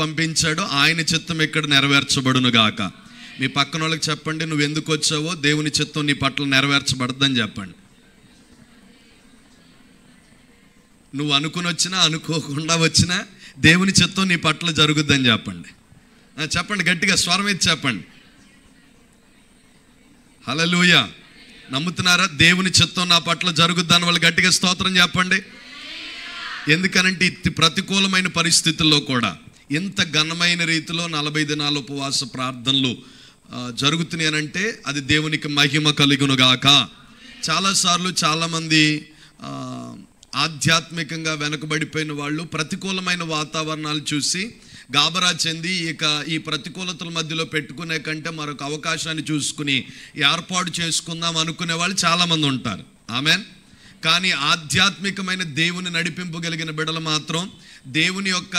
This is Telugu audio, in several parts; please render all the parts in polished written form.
పంపించాడో ఆయన చిత్తం ఇక్కడ నెరవేర్చబడును గాక. మీ పక్కన వాళ్ళకి చెప్పండి, నువ్వు ఎందుకు వచ్చావో దేవుని చిత్తం నీ పట్ల నెరవేర్చబడద్దని చెప్పండి. నువ్వు అనుకుని వచ్చినా అనుకోకుండా వచ్చినా దేవుని చిత్తం నీ పట్ల జరుగుద్దని చెప్పండి. చెప్పండి, గట్టిగా స్వరం ఎత్తి చెప్పండి. హల్లెలూయా. నమ్ముతున్నారా? దేవుని చిత్తం నా పట్ల జరుగుద్దని వాళ్ళు గట్టిగా స్తోత్రం చెప్పండి. ఎందుకనంటే ప్రతికూలమైన పరిస్థితుల్లో కూడా ఇంత ఘనమైన రీతిలో 40 దినాల ఉపవాస ప్రార్థనలు జరుగుతున్నాయి అనంటే అది దేవునికి మహిమ కలుగునుగాక. చాలాసార్లు చాలామంది ఆధ్యాత్మికంగా వెనుకబడిపోయిన వాళ్ళు ప్రతికూలమైన వాతావరణాలు చూసి గాబరా చెంది ఇక ఈ ప్రతికూలతల మధ్యలో పెట్టుకునే కంటే మరొక అవకాశాన్ని చూసుకుని ఏర్పాటు చేసుకుందాం అనుకునే వాళ్ళు చాలామంది ఉంటారు. ఆమెన్. కానీ ఆధ్యాత్మికమైన దేవుని నడిపింపు కలిగిన బిడ్డలు మాత్రం దేవుని యొక్క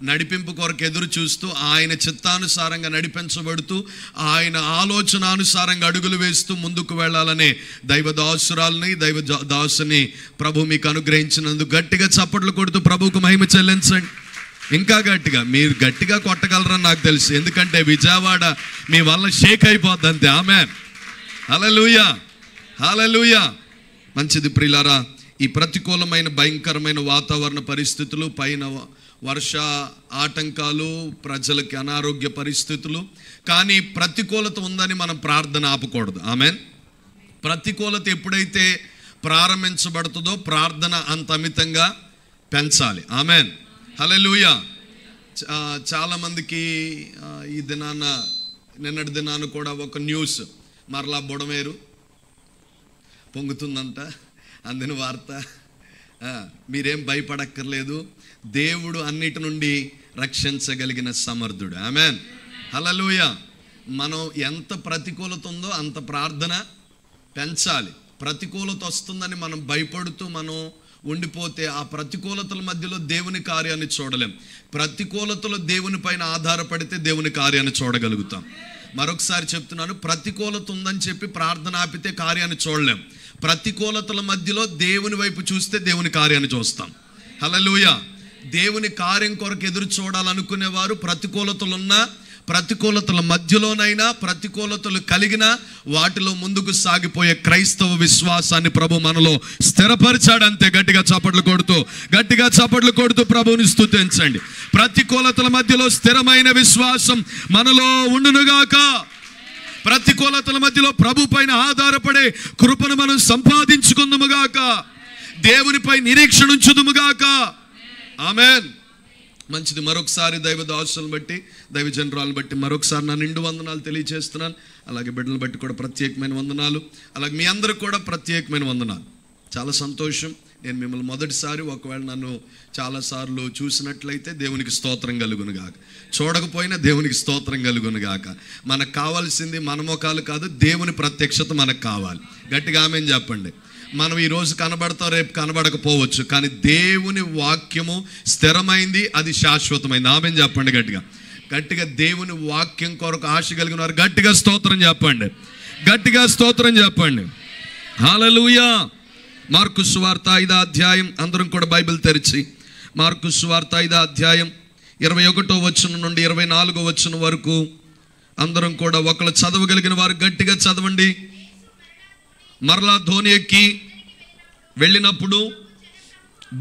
నడిపింపు కొరకు ఎదురు చూస్తూ ఆయన చిత్తానుసారంగా నడిపించబడుతూ ఆయన ఆలోచనానుసారంగా అడుగులు వేస్తూ ముందుకు వెళ్ళాలనే దైవదాసురాలని దైవదాసుని ప్రభు మీకు అనుగ్రహించినందుకు గట్టిగా చప్పట్లు కొడుతూ ప్రభువుకు మహిమ చెల్లించండి. ఇంకా గట్టిగా, మీరు గట్టిగా కొట్టగలరని నాకు తెలుసు, ఎందుకంటే విజయవాడ మీ వల్ల షేక్ అయిపోద్ది అంతే. ఆమేన్. హల్లెలూయా, హల్లెలూయా. మంచిది ప్రియులారా, ఈ ప్రతికూలమైన భయంకరమైన వాతావరణ పరిస్థితులు, పైన వర్ష ఆటంకాలు, ప్రజలకి అనారోగ్య పరిస్థితులు, కానీ ప్రతికూలత ఉందని మనం ప్రార్థన ఆపకూడదు. ఆమేన్. ప్రతికూలత ఎప్పుడైతే ప్రారంభించబడుతుందో ప్రార్థన అంత అమితంగా పెంచాలి. ఆమేన్. హల్లెలూయా. చాలామందికి ఈ దినాన నిన్నటి దినాన కూడా ఒక న్యూస్, మరలా బుడమేరు పొంగుతుందంట, అందిన వార్త. మీరేం భయపడక్కర్లేదు, దేవుడు అన్నిటి నుండి రక్షించగలిగిన సమర్థుడు. ఆమేన్. హల్లెలూయా. మనం ఎంత ప్రతికూలత ఉందో అంత ప్రార్థన పెంచాలి. ప్రతికూలత వస్తుందని మనం భయపడుతూ మనం ఉండిపోతే ఆ ప్రతికూలతల మధ్యలో దేవుని కార్యాన్ని చూడలేం. ప్రతికూలతలు దేవుని పైన ఆధారపడితే దేవుని కార్యాన్ని చూడగలుగుతాం. మరొకసారి చెప్తున్నాను, ప్రతికూలత ఉందని చెప్పి ప్రార్థన ఆపితే కార్యాన్ని చూడలేం. ప్రతికూలతల మధ్యలో దేవుని వైపు చూస్తే దేవుని కార్యాన్ని చూస్తాం. హల్లెలూయా. దేవుని కార్యం కొరకు ఎదురు చూడాలనుకునేవారు ప్రతికూలతలున్నా, ప్రతికూలతల మధ్యలోనైనా, ప్రతికూలతలు కలిగిన వాటిలో ముందుకు సాగిపోయే క్రైస్తవ విశ్వాసాన్ని ప్రభు మనలో స్థిరపరిచాడు. అంతే. గట్టిగా చప్పట్లు కొడుతూ ప్రభువుని స్తుతించండి. ప్రతికూలతల మధ్యలో స్థిరమైన విశ్వాసం మనలో ఉండునుగాక. ప్రతికూలతల మధ్యలో ప్రభు పైన ఆధారపడే కృపను మనం సంపాదించుకుందుముగాక. దేవునిపై నిరీక్షణ ఉంచుదుముగాక. ఆమేన్. మంచిది. మరొకసారి దైవదాసులను బట్టి, దైవజనరాలను బట్టి మరొకసారి నా నిండు వందనాలు తెలియజేస్తున్నాను. అలాగే బిడ్డలను బట్టి కూడా ప్రత్యేకమైన వందనాలు. అలాగే మీ అందరికి కూడా ప్రత్యేకమైన వందనాలు. చాలా సంతోషం. నేను మిమ్మల్ని మొదటిసారి, ఒకవేళ నన్ను చాలాసార్లు చూసినట్లయితే దేవునికి స్తోత్రం కలుగునుగాక, చూడకపోయినా దేవునికి స్తోత్రం కలుగునుగాక. మనకు కావాల్సింది మన ముఖాలు కాదు, దేవుని ప్రత్యక్షత మనకు కావాలి. గట్టిగా ఆమేన్ చెప్పండి. మనం ఈరోజు కనబడతాం, రేపు కనబడకపోవచ్చు, కానీ దేవుని వాక్యము స్థిరమైంది, అది శాశ్వతమైంది. ఆమేన్ చెప్పండి గట్టిగా. దేవుని వాక్యం కొరకు ఆశ కలిగిన వారు గట్టిగా స్తోత్రం చెప్పండి. హల్లెలూయా. మార్కు సువార్త 5వ అధ్యాయం, అందరం కూడా బైబిల్ తెరిచి మార్కు సువార్త 5వ అధ్యాయం 21వ వచనం నుండి 24వ వచనం వరకు అందరం కూడా ఒకళ్ళు చదవగలిగిన వారు గట్టిగా చదవండి. మరలా ధోని ఎక్కి వెళ్ళినప్పుడు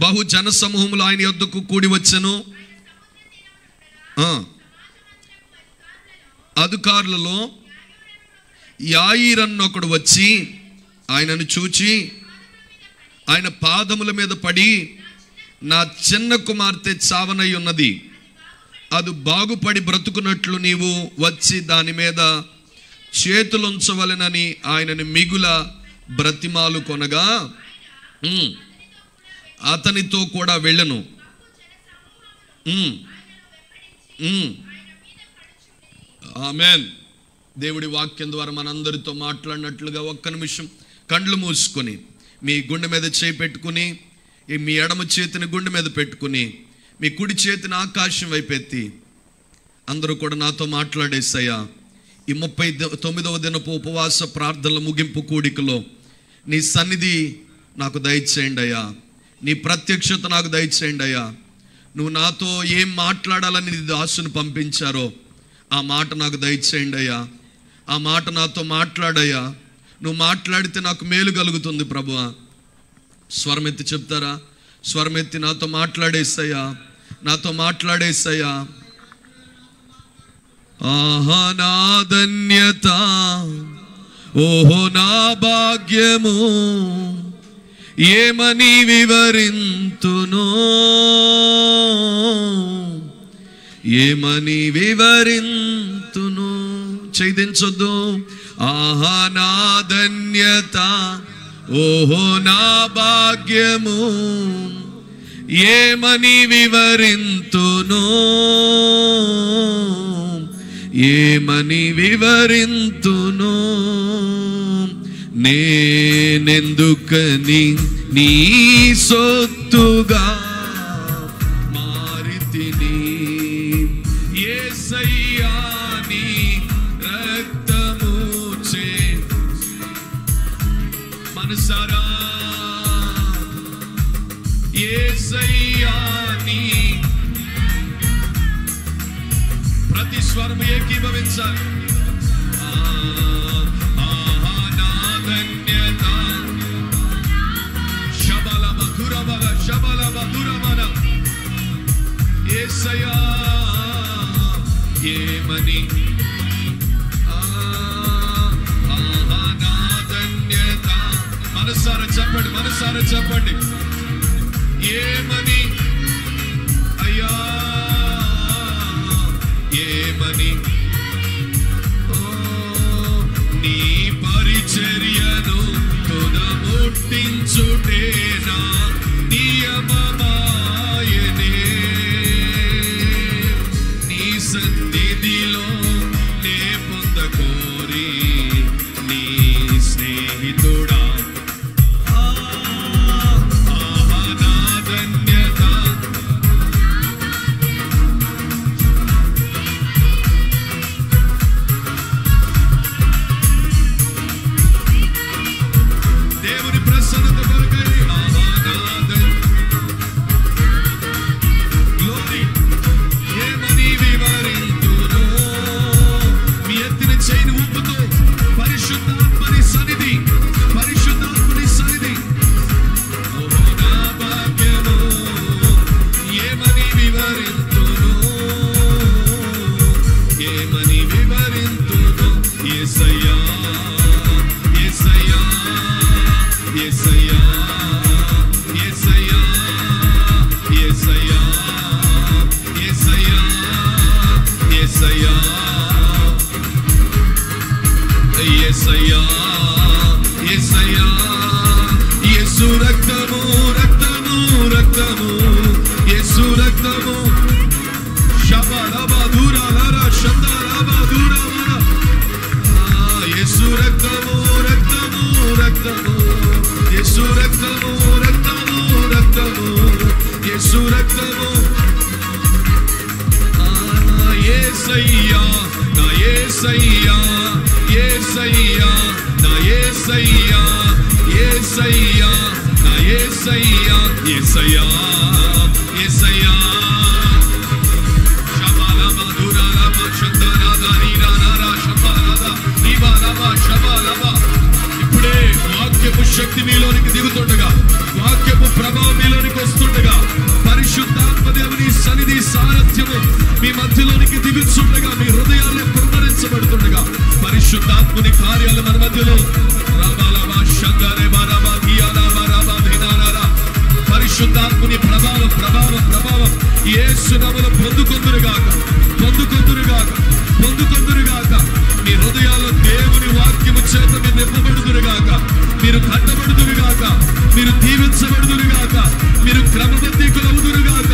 బహు జన సమూహములు ఆయన యొద్దకు కూడి వచ్చెను. అధికారులలో యాయీరన్నొకడు వచ్చి ఆయనను చూచి ఆయన పాదముల మీద పడి, నా చిన్న కుమార్తె చావనై ఉన్నది, అది బాగుపడి బ్రతుకున్నట్లు నీవు వచ్చి దాని మీద చేతులుంచవలెనని ఆయనను మిగుల బ్రతిమాలు కొనగా అతనితో కూడా వెళ్ళను. ఆమేన్. దేవుడి వాక్యం ద్వారా మనందరితో మాట్లాడినట్లుగా ఒక్క నిమిషం కండ్లు మూసుకొని మీ గుండె మీద చేయి పెట్టుకుని, మీ ఎడమ చేతిని గుండె మీద పెట్టుకుని, మీ కుడి చేతిని ఆకాశం వైపెత్తి అందరూ కూడా నాతో మాట్లాడేసయ్యా, ఈ 39వ దినపు ఉపవాస ప్రార్థనల ముగింపు కూడికలో నీ సన్నిధి నాకు దయచేయండి అయ్యా, నీ ప్రత్యక్షత నాకు దయచేయండి అయ్యా. నువ్వు నాతో ఏం మాట్లాడాలని దాసుని పంపించారో ఆ మాట నాకు దయచేయండి అయ్యా. ఆ మాట నాతో మాట్లాడయ్యా. నువ్వు మాట్లాడితే నాకు మేలు కలుగుతుంది ప్రభువా. స్వరమెత్తి చెప్తారా? స్వరమెత్తి నాతో మాట్లాడేసయ్యా, నాతో మాట్లాడేసయ్యా. ఆహా నా ధన్యత, ఓహో నా భాగ్యము, ఏమని వివరింతును, ఏమని వివరింతును. చైదించొద్దు. ఆహా నా ధన్యత, ఓహో నా భాగ్యము, ఏమని వివరింతును, ఏమని వివరింతును. నేనెందుకని నీ సొత్తుగా మారితిని, యేసయ్యా నీ రక్తము చే. మనసారా యేసయ్యా నీ, ప్రతి స్వరం ఏకీభవించాలి. యేసయ్యా ఏమని, నా ధన్యత. మనసారా చెప్పండి, మనసారా చెప్పండి. ఏమని అయ్యా, ఏమని నీ పరిచర్యను తుదముట్టించుటేనా నియమమాయనే, నీ సన్నిధిలో నే పొందకోరి నీ స్నేహితుడా. నా ధన్యత, దేవుని ప్రసన్నత కొరకై గ్లోరీ, ఏమని వివరింతును. మీ ఎత్తిన చేయిని ఊపుతూ పరిశుద్ధాత్మని సన్నిధి, పరిశుద్ధాత్మని సన్నిధి. ఓహో నా భాగ్యము, ఏమని వివరింతును, ఏమని వివరింతును. యేసయ్యా యేసయ్యా యేసయ్యా యేసయ్యా యేసయ్యా యేసయ్యా యేసయ్యా యేసయ్యా యేసయ్యా. యేసు రక్తము రక్తము రక్తము, యేసు రక్తము. శబలబదురలర శందలబదురమర. యేసు రక్తము రక్తము రక్తము, యేసు రక్తము రక్తము రక్తము, యేసు రక్తము. యేసయ్యా నా యేసయ్యా, యేసయ్యా నా యేసయ్యా, యేసయ్యా నా యేసయ్యా, యేసయ్యా యేసయ్యా. శబలబదురలమ శందరదరిరనర శబలద నిబలమ శబలమ. ఇప్పుడే వాక్యపు శక్తి మీలోనికి దిగుతుండగా, వాక్యపు ప్రభావం మీలోనికి వస్తుండగా, పరిశుద్ధాత్మ దేవుని సన్నిధి సారథ్యము మీ మధ్యలోనికి దిగుతుండగా, మీ హృదయాల్లో కుమ్మరించబడుతుండగా, పరిశుద్ధాత్ముని కార్యాలు మన మధ్యలో పరిశుద్ధాత్ముని ప్రభావం ప్రభావం ప్రభావం యేసు నామములో పొందుకొందురుగాక, పొందుకొందురుగాక, పొందుకొందురుగాక. మీ హృదయాల్లో దేవుని వాక్యము చేత మీరు నింపబడుదురుగాక, మీరు కట్టబడుదురుగాక, మీరు దీవించబడుదురుగాక, మీరు క్రమబద్ధీకులవుదురుగాక.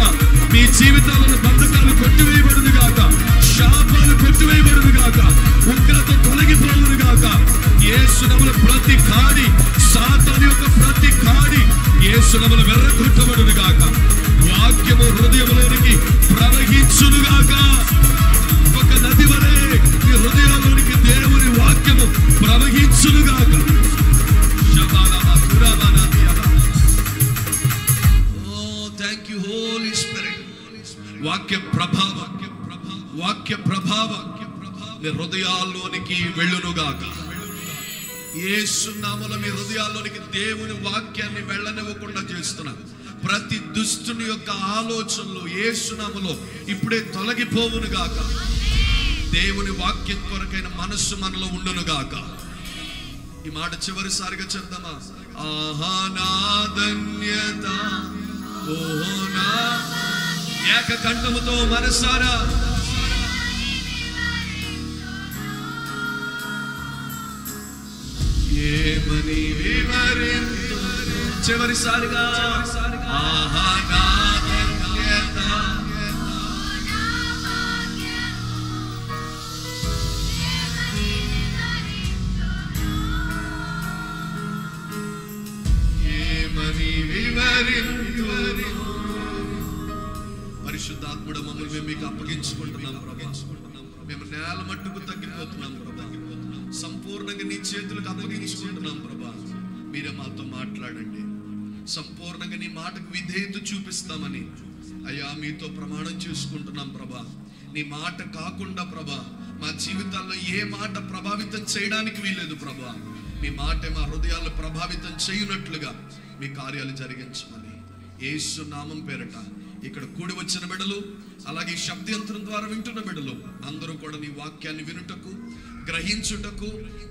మీ జీవితాలను బంధకాలు కొట్టివేయబడుదుగాక, శాపాలు కొట్టివేయబడుదుగాక, ఉగ్రత తొలగిపోవుదుగాక. యేసు నామములో ప్రతి కాడి, సాతాను యొక్క ప్రతి కాడి యేసు నామములో వెర్రగొట్టబడుదుగాక. వాక్యము హృదయములోనికి ప్రవహించునుగాక. ఒక నది వలె మీ హృదయాల్లోనికి దేవుని వాక్యము ప్రవహించునుగాక. Oh, thank you, Holy Spirit. వాక్య ప్రభావం మీ హృదయాల్లోనికి వెళ్ళునుగాక. యేసు నామములో మీ హృదయాల్లోనికి దేవుని వాక్యాన్ని వెళ్ళనివ్వకుండా చేస్తున్నారు. ప్రతి దుష్టుని యొక్క ఆలోచనలు యేసు నామములో ఇప్పుడే తొలగిపోవునుగాక. దేవుని వాక్యం కొరకైన మనస్సు మనలో ఉండునుగాక. ఈ మాట చివరిసారిగా చెప్దామా? ఆహా నా ధన్యత, ఓహో నా, ఏకకంఠముతో మనసారా ఏమని వివరింతు. చివరిసారిగా ఆహా నా ధన్యత, ఏమని వివరింతు. పరిశుద్ధాత్ముడు మమ్మల్ని మేము మీకు అప్పగించుకుంటున్నాం ప్రభా. మేము నేల మట్టుకు తగ్గిపోతున్నాం ప్రభా. సంపూర్ణంగా నీ చేతులకు అప్పగించుకుంటున్నాం ప్రభా. మీరే మాతో మాట్లాడండి. సంపూర్ణంగా నీ మాటకు విధేయత చూపిస్తామని అయ్యా మీతో ప్రమాణం చేసుకుంటున్నాం ప్రభా. నీ మాట కాకుండా ప్రభా మా జీవితాల్లో ఏ మాట ప్రభావితం చేయడానికి వీలేదు ప్రభా. మీ మాట మా హృదయాల్లో ప్రభావితం చేయునట్లుగా మీ కార్యాలు జరిగించమని యేసు నామం పేరట ఇక్కడ కూడి వచ్చిన బిడ్డలు, అలాగే శబ్దయంత్రం ద్వారా వింటున్న బిడ్డలు అందరూ కూడా నీ వాక్యాన్ని వినుటకు, గ్రహించుటకు,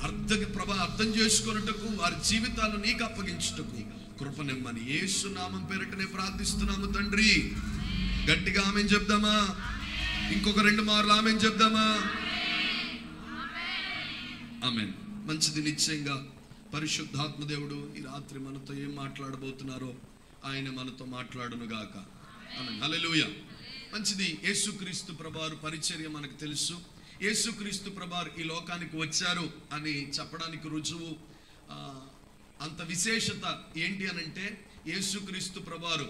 అర్థం చేసుకున్నటకు, వారి జీవితాలు నీకు అప్పగించుటకు కృపనిమ్మని యేసు నామం పేరటనే ప్రార్థిస్తున్నాము తండ్రి. గట్టిగా ఆమేన్ చెప్దామా? ఇంకొక 2 మార్లు ఆమేన్ చెప్దామా? ఆమేన్. మంచిది. నిశ్చయంగా పరిశుద్ధాత్మ దేవుడు ఈ రాత్రి మనతో ఏం మాట్లాడబోతున్నారో ఆయన మనతో మాట్లాడునుగాక. ఆమేన్. హల్లెలూయా. మంచిది. యేసుక్రీస్తు ప్రభువారు పరిచర్య మనకు తెలుసు. యేసుక్రీస్తు ప్రభువారు ఈ లోకానికి వచ్చారు అని చెప్పడానికి రుజువు, అంత విశేషత ఏంటి అనంటే యేసుక్రీస్తు ప్రభువారు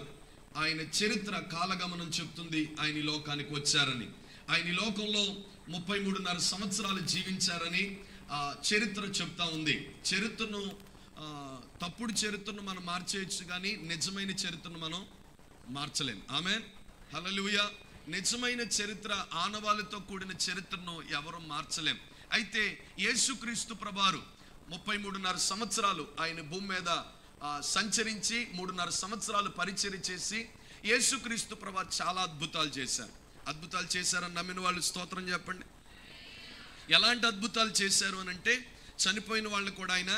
ఆయన చరిత్ర కాలగమనం చెప్తుంది. ఆయన ఈ లోకానికి వచ్చారని, ఆయన ఈ లోకంలో 33.5 సంవత్సరాలు జీవించారని చరిత్ర చెప్తా ఉంది. చరిత్రను, తప్పుడు చరిత్రను మనం మార్చేయచ్చు కానీ నిజమైన చరిత్రను మనం మార్చలేం. ఆమేన్. హల్లెలూయా. నిజమైన చరిత్ర, ఆనవాళ్ళతో కూడిన చరిత్రను ఎవరు మార్చలేం. అయితే యేసుక్రీస్తు ప్రభువారు 33.5 సంవత్సరాలు ఆయన భూమి మీద సంచరించి 3.5 సంవత్సరాలు పరిచర్య చేసి యేసుక్రీస్తు ప్రభువారు చాలా అద్భుతాలు చేశారు. అద్భుతాలు చేశారని నమ్మిన వాళ్ళు స్తోత్రం చెప్పండి. ఎలాంటి అద్భుతాలు చేశారు అని అంటే చనిపోయిన వాళ్ళని కూడా ఆయన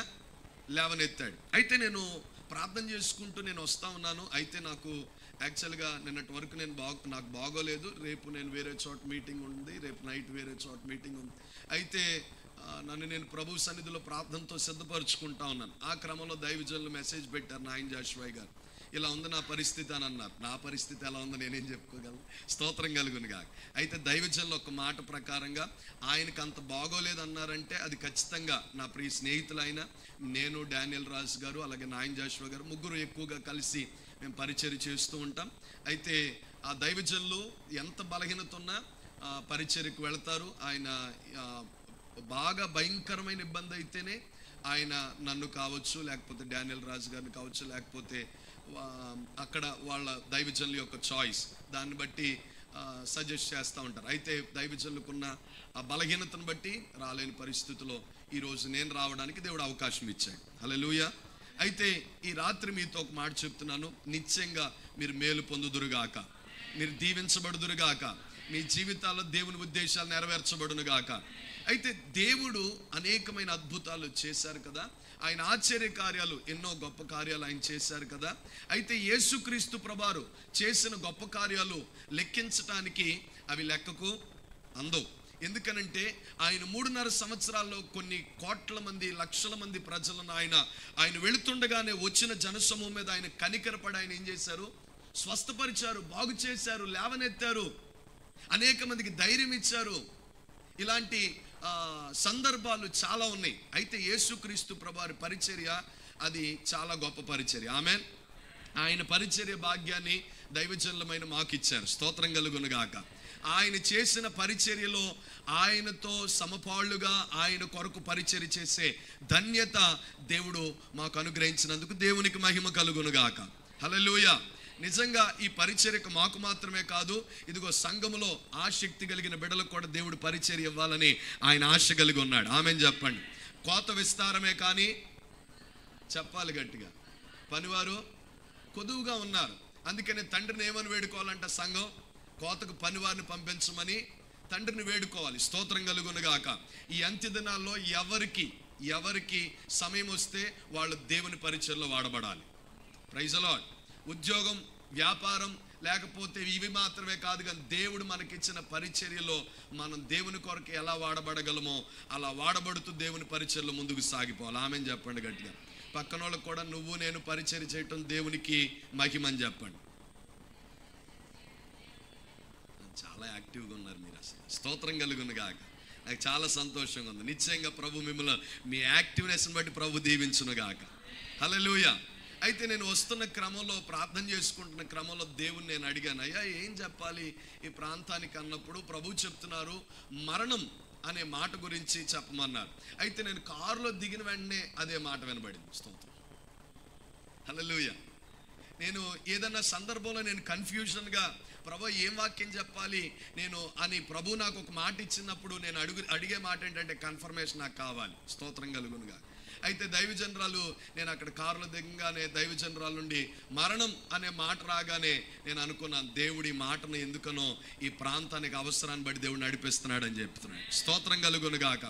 లేవనెత్తాడు. అయితే నేను ప్రార్థన చేసుకుంటూ నేను వస్తా ఉన్నాను. అయితే నాకు యాక్చువల్గా నిన్నటి వరకు నాకు బాగోలేదు. రేపు నేను వేరే చోట మీటింగ్ ఉంది, రేపు నైట్ వేరే చోట మీటింగ్ ఉంది. అయితే నన్ను నేను ప్రభు సన్నిధిలో ప్రార్థనతో సిద్ధపరుచుకుంటా ఉన్నాను. ఆ క్రమంలో దైవజనులు మెసేజ్ పెట్టారు, నాయన జాషువాయ్ గారు, ఇలా ఉంది నా పరిస్థితి అని అన్నారు. నా పరిస్థితి ఎలా ఉందో నేనేం చెప్పుకోగలను? స్తోత్రం కలుగునుగా. అయితే దైవజనులు ఒక మాట ప్రకారంగా ఆయనకు అంత బాగోలేదు అన్నారంటే అది ఖచ్చితంగా నా ప్రియ స్నేహితులైన నేను, డానియల్ రాజు గారు, అలాగే నాయన జాషువా గారు, ముగ్గురు ఎక్కువగా కలిసి మేము పరిచర్య చేస్తూ ఉంటాం. అయితే ఆ దైవజనులు ఎంత బలహీనత ఉన్నా పరిచర్యకు వెళతారు. ఆయన బాగా భయంకరమైన ఇబ్బంది అయితేనే ఆయన నన్ను కావచ్చు, లేకపోతే డానియల్ రాజు గారిని కావచ్చు, లేకపోతే అక్కడ వాళ్ళ దైవజనుల యొక్క చాయిస్, దాన్ని బట్టి సజెస్ట్ చేస్తూ ఉంటారు. అయితే దైవజనులకున్న ఆ బలహీనతను బట్టి రాలేని పరిస్థితిలో ఈరోజు నేను రావడానికి దేవుడు అవకాశం ఇచ్చాడు. హల్లెలూయా. అయితే ఈ రాత్రి మీతో ఒక మాట చెప్తున్నాను. నిశ్చయంగా మీరు మేలు పొందుదురుగాక, మీరు దీవించబడుదురుగాక, మీ జీవితాల్లో దేవుని ఉద్దేశాలు నెరవేర్చబడునుగాక. అయితే దేవుడు అనేకమైన అద్భుతాలు చేశారు కదా, ఆయన ఆశ్చర్య కార్యాలు, ఎన్నో గొప్ప కార్యాలు ఆయన చేశారు కదా. అయితే యేసుక్రీస్తు ప్రభువారు చేసిన గొప్ప కార్యాలు లెక్కించటానికి అవి లెక్కకు అందవు. ఎందుకనంటే ఆయన 3.5 సంవత్సరాల్లో కొన్ని కోట్ల మంది, లక్షల మంది ప్రజలను ఆయన వెళుతుండగానే వచ్చిన జనసమూహం మీద ఆయన కనికరపడి ఆయన ఏం చేశారు? స్వస్థపరిచారు, బాగు చేశారు, లేవనెత్తారు, అనేక మందికి ధైర్యం ఇచ్చారు. ఇలాంటి సందర్భాలు చాలా ఉన్నాయి. అయితే యేసుక్రీస్తు ప్రభువారి పరిచర్య అది చాలా గొప్ప పరిచర్య. ఆమేన్. ఆయన పరిచర్య భాగ్యాన్ని దైవజనులమైన మాకు ఇచ్చారు. స్తోత్రం కలుగునుగాక. ఆయన చేసిన పరిచర్యలో ఆయనతో సమపాళ్ళుగా ఆయన కొరకు పరిచర్య చేసే ధన్యత దేవుడు మాకు అనుగ్రహించినందుకు దేవునికి మహిమ కలుగునుగాక. హల్లెలూయా. నిజంగా ఈ పరిచర్యకు మాకు మాత్రమే కాదు, ఇదిగో సంఘములో ఆసక్తి కలిగిన బిడ్డలకు కూడా దేవుడు పరిచర్య ఇవ్వాలని ఆయన ఆశ కలిగి ఉన్నాడు. ఆమేన్ చెప్పండి. కోత విస్తారమే కానీ చెప్పాలి గట్టిగా, పనివారు కొదువుగా ఉన్నారు. అందుకని తండ్రిని ఏమని వేడుకోవాలంట? సంఘం కోతకు పనివారిని పంపించమని తండ్రిని వేడుకోవాలి. స్తోత్రం కలుగునుగాక. ఈ అంత్య దినాల్లో ఎవరికి సమయం వస్తే వాళ్ళు దేవుని పరిచర్యలో వాడబడాలి. Praise the lord. ఉద్యోగం, వ్యాపారం లేకపోతే ఇవి మాత్రమే కాదు, కానీ దేవుడు మనకిచ్చిన పరిచర్యలో మనం దేవుని కొరకు ఎలా వాడబడగలమో అలా వాడబడుతూ దేవుని పరిచర్యలో ముందుకు సాగిపోవాలి. ఆమేన్ చెప్పండి గట్టిగా. పక్కన వాళ్ళకు కూడా నువ్వు నేను పరిచర్య చేయటం దేవునికి మహిమని చెప్పండి. చాలా యాక్టివ్గా ఉన్నారు మీరు అసలు. స్తోత్రం కలుగును గాక. నాకు చాలా సంతోషంగా ఉంది. నిశ్చయంగా ప్రభు మిమ్మల్ని మీ యాక్టివ్నెస్ని బట్టి ప్రభు దీవించును గాక. హల్లెలూయా. అయితే నేను వస్తున్న క్రమంలో, ప్రార్థన చేసుకుంటున్న క్రమంలో దేవుని నేను అడిగాను, అయ్యా ఏం చెప్పాలి ఈ ప్రాంతానికి అన్నప్పుడు ప్రభు చెప్తున్నారు మరణం అనే మాట గురించి చెప్పమన్నారు. అయితే నేను కారులో దిగిన వెంటనే అదే మాట వినబడింది. స్తోత్రం. హల్లెలూయా. నేను ఏదన్నా సందర్భంలో నేను కన్ఫ్యూజన్గా ప్రభు ఏం వాక్యం చెప్పాలి నేను అని ప్రభు నాకు ఒక మాట ఇచ్చినప్పుడు నేను అడిగే మాట ఏంటంటే కన్ఫర్మేషన్ నాకు కావాలి. స్తోత్రం కలుగునుగా. అయితే దైవజనరాలు, నేను అక్కడ కారులో దిగగానే దైవజనరాల నుండి మరణం అనే మాట రాగానే నేను అనుకున్నాను, దేవుడి మాటను ఎందుకనో ఈ ప్రాంతానికి అవసరాన్ని బట్టి దేవుడు నడిపిస్తున్నాడు అని చెప్తున్నాడు. స్తోత్రం కలుగునుగాక.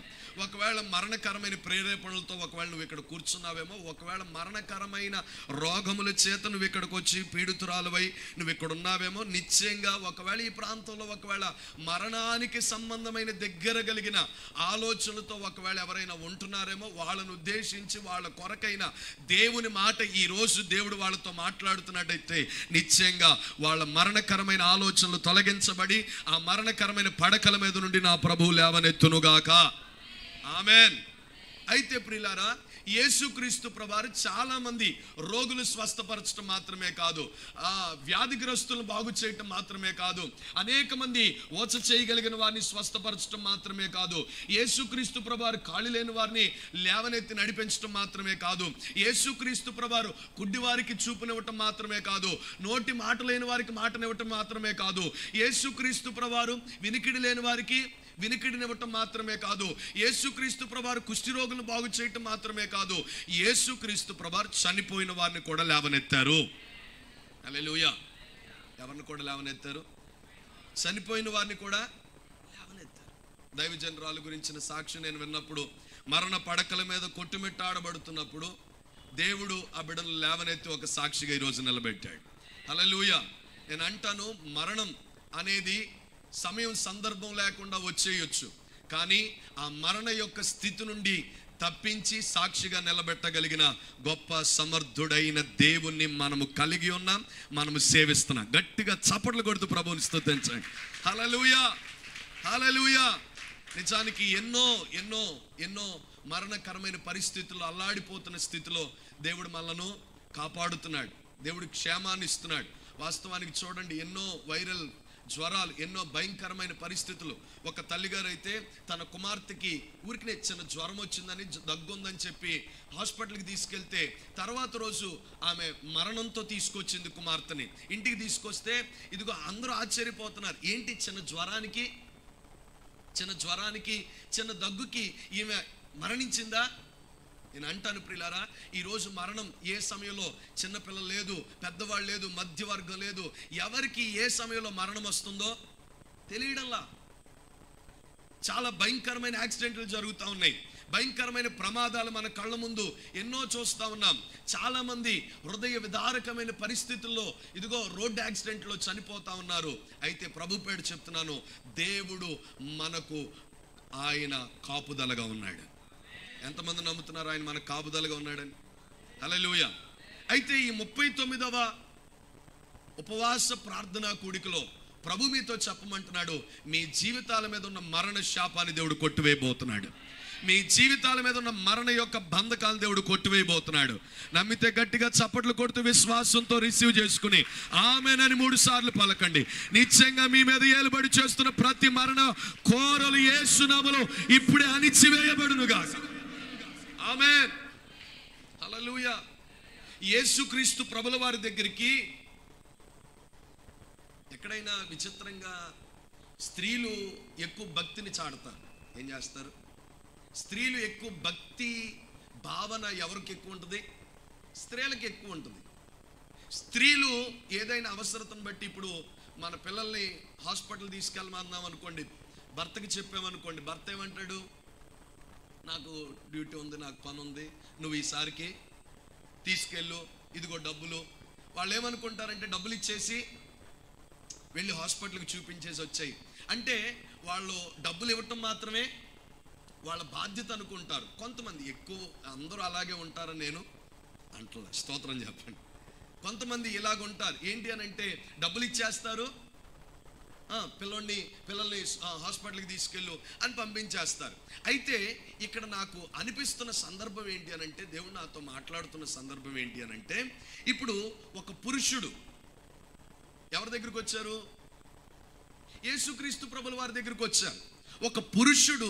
ఒకవేళ మరణకరమైన ప్రేరేపణలతో ఒకవేళ నువ్వు ఇక్కడ కూర్చున్నావేమో, ఒకవేళ మరణకరమైన రోగముల చేత నువ్వు ఇక్కడికి వచ్చి పీడితురాలువై నువ్వు ఇక్కడ ఉన్నావేమో, నిశ్చయంగా ఒకవేళ ఈ ప్రాంతంలో ఒకవేళ మరణానికి సంబంధమైన దగ్గర కలిగిన ఆలోచనలతో ఒకవేళ ఎవరైనా ఉంటున్నారేమో, వాళ్ళను ఉద్దేశించి వాళ్ళ కొరకైన దేవుని మాట ఈ రోజు దేవుడు వాళ్ళతో మాట్లాడుతున్నట్టయితే నిశ్చయంగా వాళ్ళ మరణకరమైన ఆలోచనలు తొలగించబడి ఆ మరణకరమైన పడకల మీద నుండి నా ప్రభువు లేవనెత్తునుగాక. ఆమెన్. అయితే ప్రియులారా, యేసుక్రీస్తు ప్రభువారు చాలా మంది రోగులు స్వస్థపరచడం మాత్రమే కాదు, వ్యాధిగ్రస్తులను బాగు చేయటం మాత్రమే కాదు, అనేక మంది ఓచ చేయగలిగిన వారిని స్వస్థపరచడం మాత్రమే కాదు, యేసుక్రీస్తు ప్రభువారు కాళ్ళు లేని వారిని లేవనెత్తి నడిపించడం మాత్రమే కాదు, యేసుక్రీస్తు ప్రభువారు గుడ్డివారికి చూపునివ్వటం మాత్రమే కాదు, నోటి మాట లేని వారికి మాటనివ్వటం మాత్రమే కాదు, యేసుక్రీస్తు ప్రభువారు వినికిడి లేని వారికి వినికిడినివ్వటం మాత్రమే కాదు, యేసుక్రీస్తు ప్రభువారు కుష్టి రోగులను బాగు చేయటం మాత్రమే కాదు, యేసుక్రీస్తు ప్రభువారు చనిపోయిన వారిని కూడా లేవనెత్తారు. హల్లెలూయా. ఎవరిని కూడా లేవనెత్తారు? చనిపోయిన వారిని కూడా లేవనెత్తారు. దైవజనరాల గురించిన సాక్షి నేను విన్నప్పుడు, మరణ పడకల మీద కొట్టుమిట్టాడబడుతున్నప్పుడు దేవుడు ఆ బిడ్డను లేవనెత్తి ఒక సాక్షిగా ఈరోజు నిలబెట్టాడు. హల్లెలూయా. నేను అంటాను, మరణం అనేది సమయం సందర్భం లేకుండా వచ్చేయచ్చు, కానీ ఆ మరణ యొక్క స్థితి నుండి తప్పించి సాక్షిగా నిలబెట్టగలిగిన గొప్ప సమర్థుడైన దేవుణ్ణి మనము కలిగి ఉన్నాం, మనము సేవిస్తున్నాం. గట్టిగా చప్పట్లు కొడుతూ ప్రభువుని స్తుతించండి. హల్లెలూయా, హల్లెలూయా. నిజానికి ఎన్నో ఎన్నో ఎన్నో మరణకరమైన పరిస్థితుల్లో అల్లాడిపోతున్న స్థితిలో దేవుడు మనలను కాపాడుతున్నాడు, దేవుడు క్షేమాన్ని ఇస్తున్నాడు. వాస్తవానికి చూడండి, ఎన్నో వైరల్ జ్వరాలు, ఎన్నో భయంకరమైన పరిస్థితులు. ఒక తల్లిగారు అయితే తన కుమార్తెకి ఊరికినే చిన్న జ్వరం వచ్చిందని, దగ్గుందని చెప్పి హాస్పిటల్కి తీసుకెళ్తే తర్వాత రోజు ఆమె మరణంతో తీసుకొచ్చింది కుమార్తెని. ఇంటికి తీసుకొస్తే ఇదిగో అందరూ ఆశ్చర్యపోతున్నారు, ఏంటి చిన్న జ్వరానికి చిన్న దగ్గుకి ఈమె మరణించిందా? నేను అంటాను ప్రియులారా, ఈరోజు మరణం ఏ సమయంలో, చిన్నపిల్లలు లేదు, పెద్దవాళ్ళు లేదు, మధ్యవర్గం లేదు, ఎవరికి ఏ సమయంలో మరణం వస్తుందో తెలియడంలా. చాలా భయంకరమైన యాక్సిడెంట్లు జరుగుతూ ఉన్నాయి, భయంకరమైన ప్రమాదాలు మన కళ్ళ ముందు ఎన్నో చూస్తూ ఉన్నాం. చాలామంది హృదయ విదారకమైన పరిస్థితుల్లో ఇదిగో రోడ్డు యాక్సిడెంట్లో చనిపోతూ ఉన్నారు. అయితే ప్రభు పేరు చెప్తున్నాను, దేవుడు మనకు ఆయన కాపుదలగా ఉన్నాడు. ఎంతమంది నమ్ముతున్నారు ఆయన మనకు కాపుదలగా ఉన్నాడని? హల్లెలూయా. అయితే ఈ 39వ ఉపవాస ప్రార్థనా కూడికలో ప్రభు మీతో చెప్పమంటున్నాడు, మీ జీవితాల మీద ఉన్న మరణ శాపాన్ని దేవుడు కొట్టివేయబోతున్నాడు. మీ జీవితాల మీద ఉన్న మరణ యొక్క బంధకాలు దేవుడు కొట్టివేయబోతున్నాడు. నమ్మితే గట్టిగా చప్పట్లు కొడుతూ విశ్వాసంతో రిసీవ్ చేసుకుని ఆమేనని 3 సార్లు పలకండి. నిశ్చయంగా మీ మీద ఏలుబడి చేస్తున్న ప్రతి మరణ కోరలు యేసు నామములో ఇప్పుడే అణిచివేయబడునుగా. ఎక్కడైనా విచిత్రంగా స్త్రీలు ఎక్కువ భక్తిని చాడతారు. ఏం చేస్తారు? స్త్రీలు ఎక్కువ భక్తి భావన ఎవరికి ఎక్కువ ఉంటుంది? స్త్రీలకు ఎక్కువ ఉంటుంది. స్త్రీలు ఏదైనా అవసరతను బట్టి, ఇప్పుడు మన పిల్లల్ని హాస్పిటల్ తీసుకెళ్ళమన్నాం అనుకోండి, భర్తకి చెప్పామనుకోండి, భర్త ఏమంటాడు? నాకు డ్యూటీ ఉంది, నాకు పని ఉంది, నువ్వు ఈసారికి తీసుకెళ్ళు, ఇదిగో డబ్బులు. వాళ్ళు ఏమనుకుంటారంటే డబ్బులు ఇచ్చేసి వెళ్ళి హాస్పిటల్కి చూపించేసి వచ్చాయి అంటే వాళ్ళు డబ్బులు ఇవ్వటం మాత్రమే వాళ్ళ బాధ్యత అనుకుంటారు. కొంతమంది, ఎక్కువ అందరూ అలాగే ఉంటారని నేను అంటలే, స్తోత్రం చెప్పండి. కొంతమంది ఇలాగ ఉంటారు. ఏంటి అని అంటే డబ్బులు ఇచ్చేస్తారు, పిల్లల్ని హాస్పిటల్కి తీసుకెళ్ళు అని పంపించేస్తారు. అయితే ఇక్కడ నాకు అనిపిస్తున్న సందర్భం ఏంటి అని అంటే, దేవుడు నాతో మాట్లాడుతున్న సందర్భం ఏంటి అని అంటే, ఇప్పుడు ఒక పురుషుడు ఎవరి దగ్గరికి వచ్చారు? యేసుక్రీస్తు ప్రభుల వారి దగ్గరికి వచ్చారు. ఒక పురుషుడు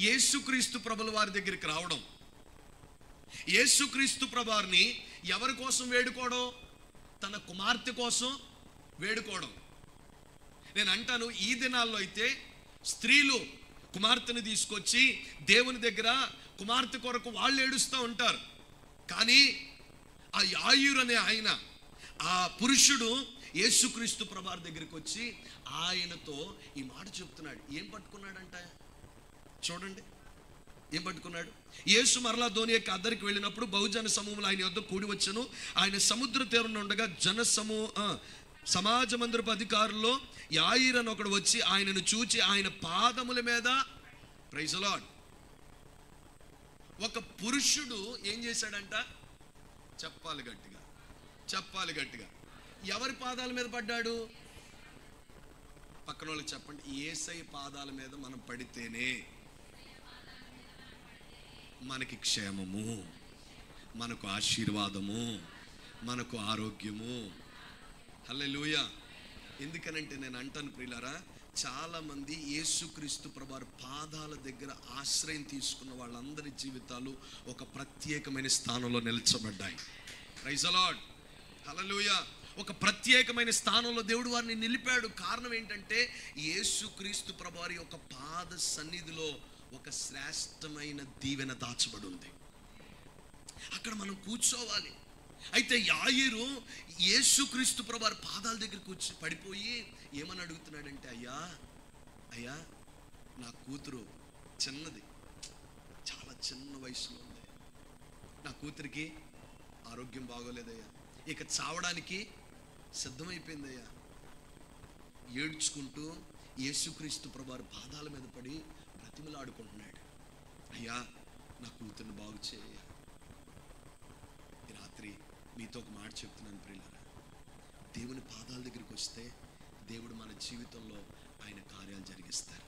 యేసుక్రీస్తు ప్రభుల వారి దగ్గరికి రావడం, యేసుక్రీస్తు ప్రభువారిని ఎవరి కోసం వేడుకోవడం? తన కుమార్తె కోసం వేడుకోవడం. నేను అంటాను, ఈ దినాల్లో అయితే స్త్రీలు కుమార్తెని తీసుకొచ్చి దేవుని దగ్గర కుమార్తె కొరకు వాళ్ళు ఏడుస్తూ ఉంటారు. కానీ ఆ యాయిరు అనే ఆయన, ఆ పురుషుడు యేసుక్రీస్తు ప్రభువారి దగ్గరికి వచ్చి ఆయనతో ఈ మాట చెప్తున్నాడు. ఏం పట్టుకున్నాడంట? చూడండి, ఏం పట్టుకున్నాడు? యేసు మరలా ధోని యొక్క అద్దరికి వెళ్ళినప్పుడు బహుజన సమూహంలో ఆయన యొద్ద కూడి వచ్చెను. ఆయన సముద్ర తీరున ఉండగా సమాజ మందిరపు అధికారుల్లో యాయిరు అని ఒకడు వచ్చి ఆయనను చూచి ఆయన పాదముల మీద, ప్రైజ్ ది లార్డ్, ఒక పురుషుడు ఏం చేశాడంట? చెప్పాలి గట్టిగా, చెప్పాలి గట్టిగా. ఎవరి పాదాల మీద పడ్డాడు? పక్కన వాళ్ళకి చెప్పండి, యేసయ్య పాదాల మీద మనం పడితేనే మనకి క్షేమము, మనకు ఆశీర్వాదము, మనకు ఆరోగ్యము. హల్లెలూయా. ఎందుకనంటే నేను అంటాను ప్రియులారా, చాలామంది యేసుక్రీస్తు ప్రభువారి పాదాల దగ్గర ఆశ్రయం తీసుకున్న వాళ్ళందరి జీవితాలు ఒక ప్రత్యేకమైన స్థానంలో నిల్చబడ్డాయి. Praise the lord. హల్లెలూయా. ఒక ప్రత్యేకమైన స్థానంలో దేవుడు వారిని నిలిపాడు. కారణం ఏంటంటే యేసుక్రీస్తు ప్రభువారి యొక్క పాద సన్నిధిలో ఒక శ్రేష్టమైన దీవెన దాచబడి ఉంది. అక్కడ మనం కూర్చోవాలి. అయితే యాయిరు యేసుక్రీస్తు ప్రభువారి పాదాల దగ్గర కూర్చొని పడిపోయి ఏమని అడుగుతున్నాడంటే, అయ్యా అయ్యా నా కూతురు చిన్నది, చాలా చిన్న వయసులో ఉంది, నా కూతురికి ఆరోగ్యం బాగోలేదయ్యా, ఇక చావడానికి సిద్ధమైపోయిందయ్యా. ఏడ్చుకుంటూ యేసుక్రీస్తు ప్రభువారి పాదాల మీద పడి బ్రతిమలాడుకుంటున్నాడు. అయ్యా నా కూతుర్ని బాగు చేయ. ఈ రాత్రి మీతో ఒక మాట చెప్తున్నాను ప్రియులారా, దేవుని పాదాల దగ్గరికి వస్తే దేవుడు మన జీవితంలో ఆయన కార్యాలు జరిగిస్తారు.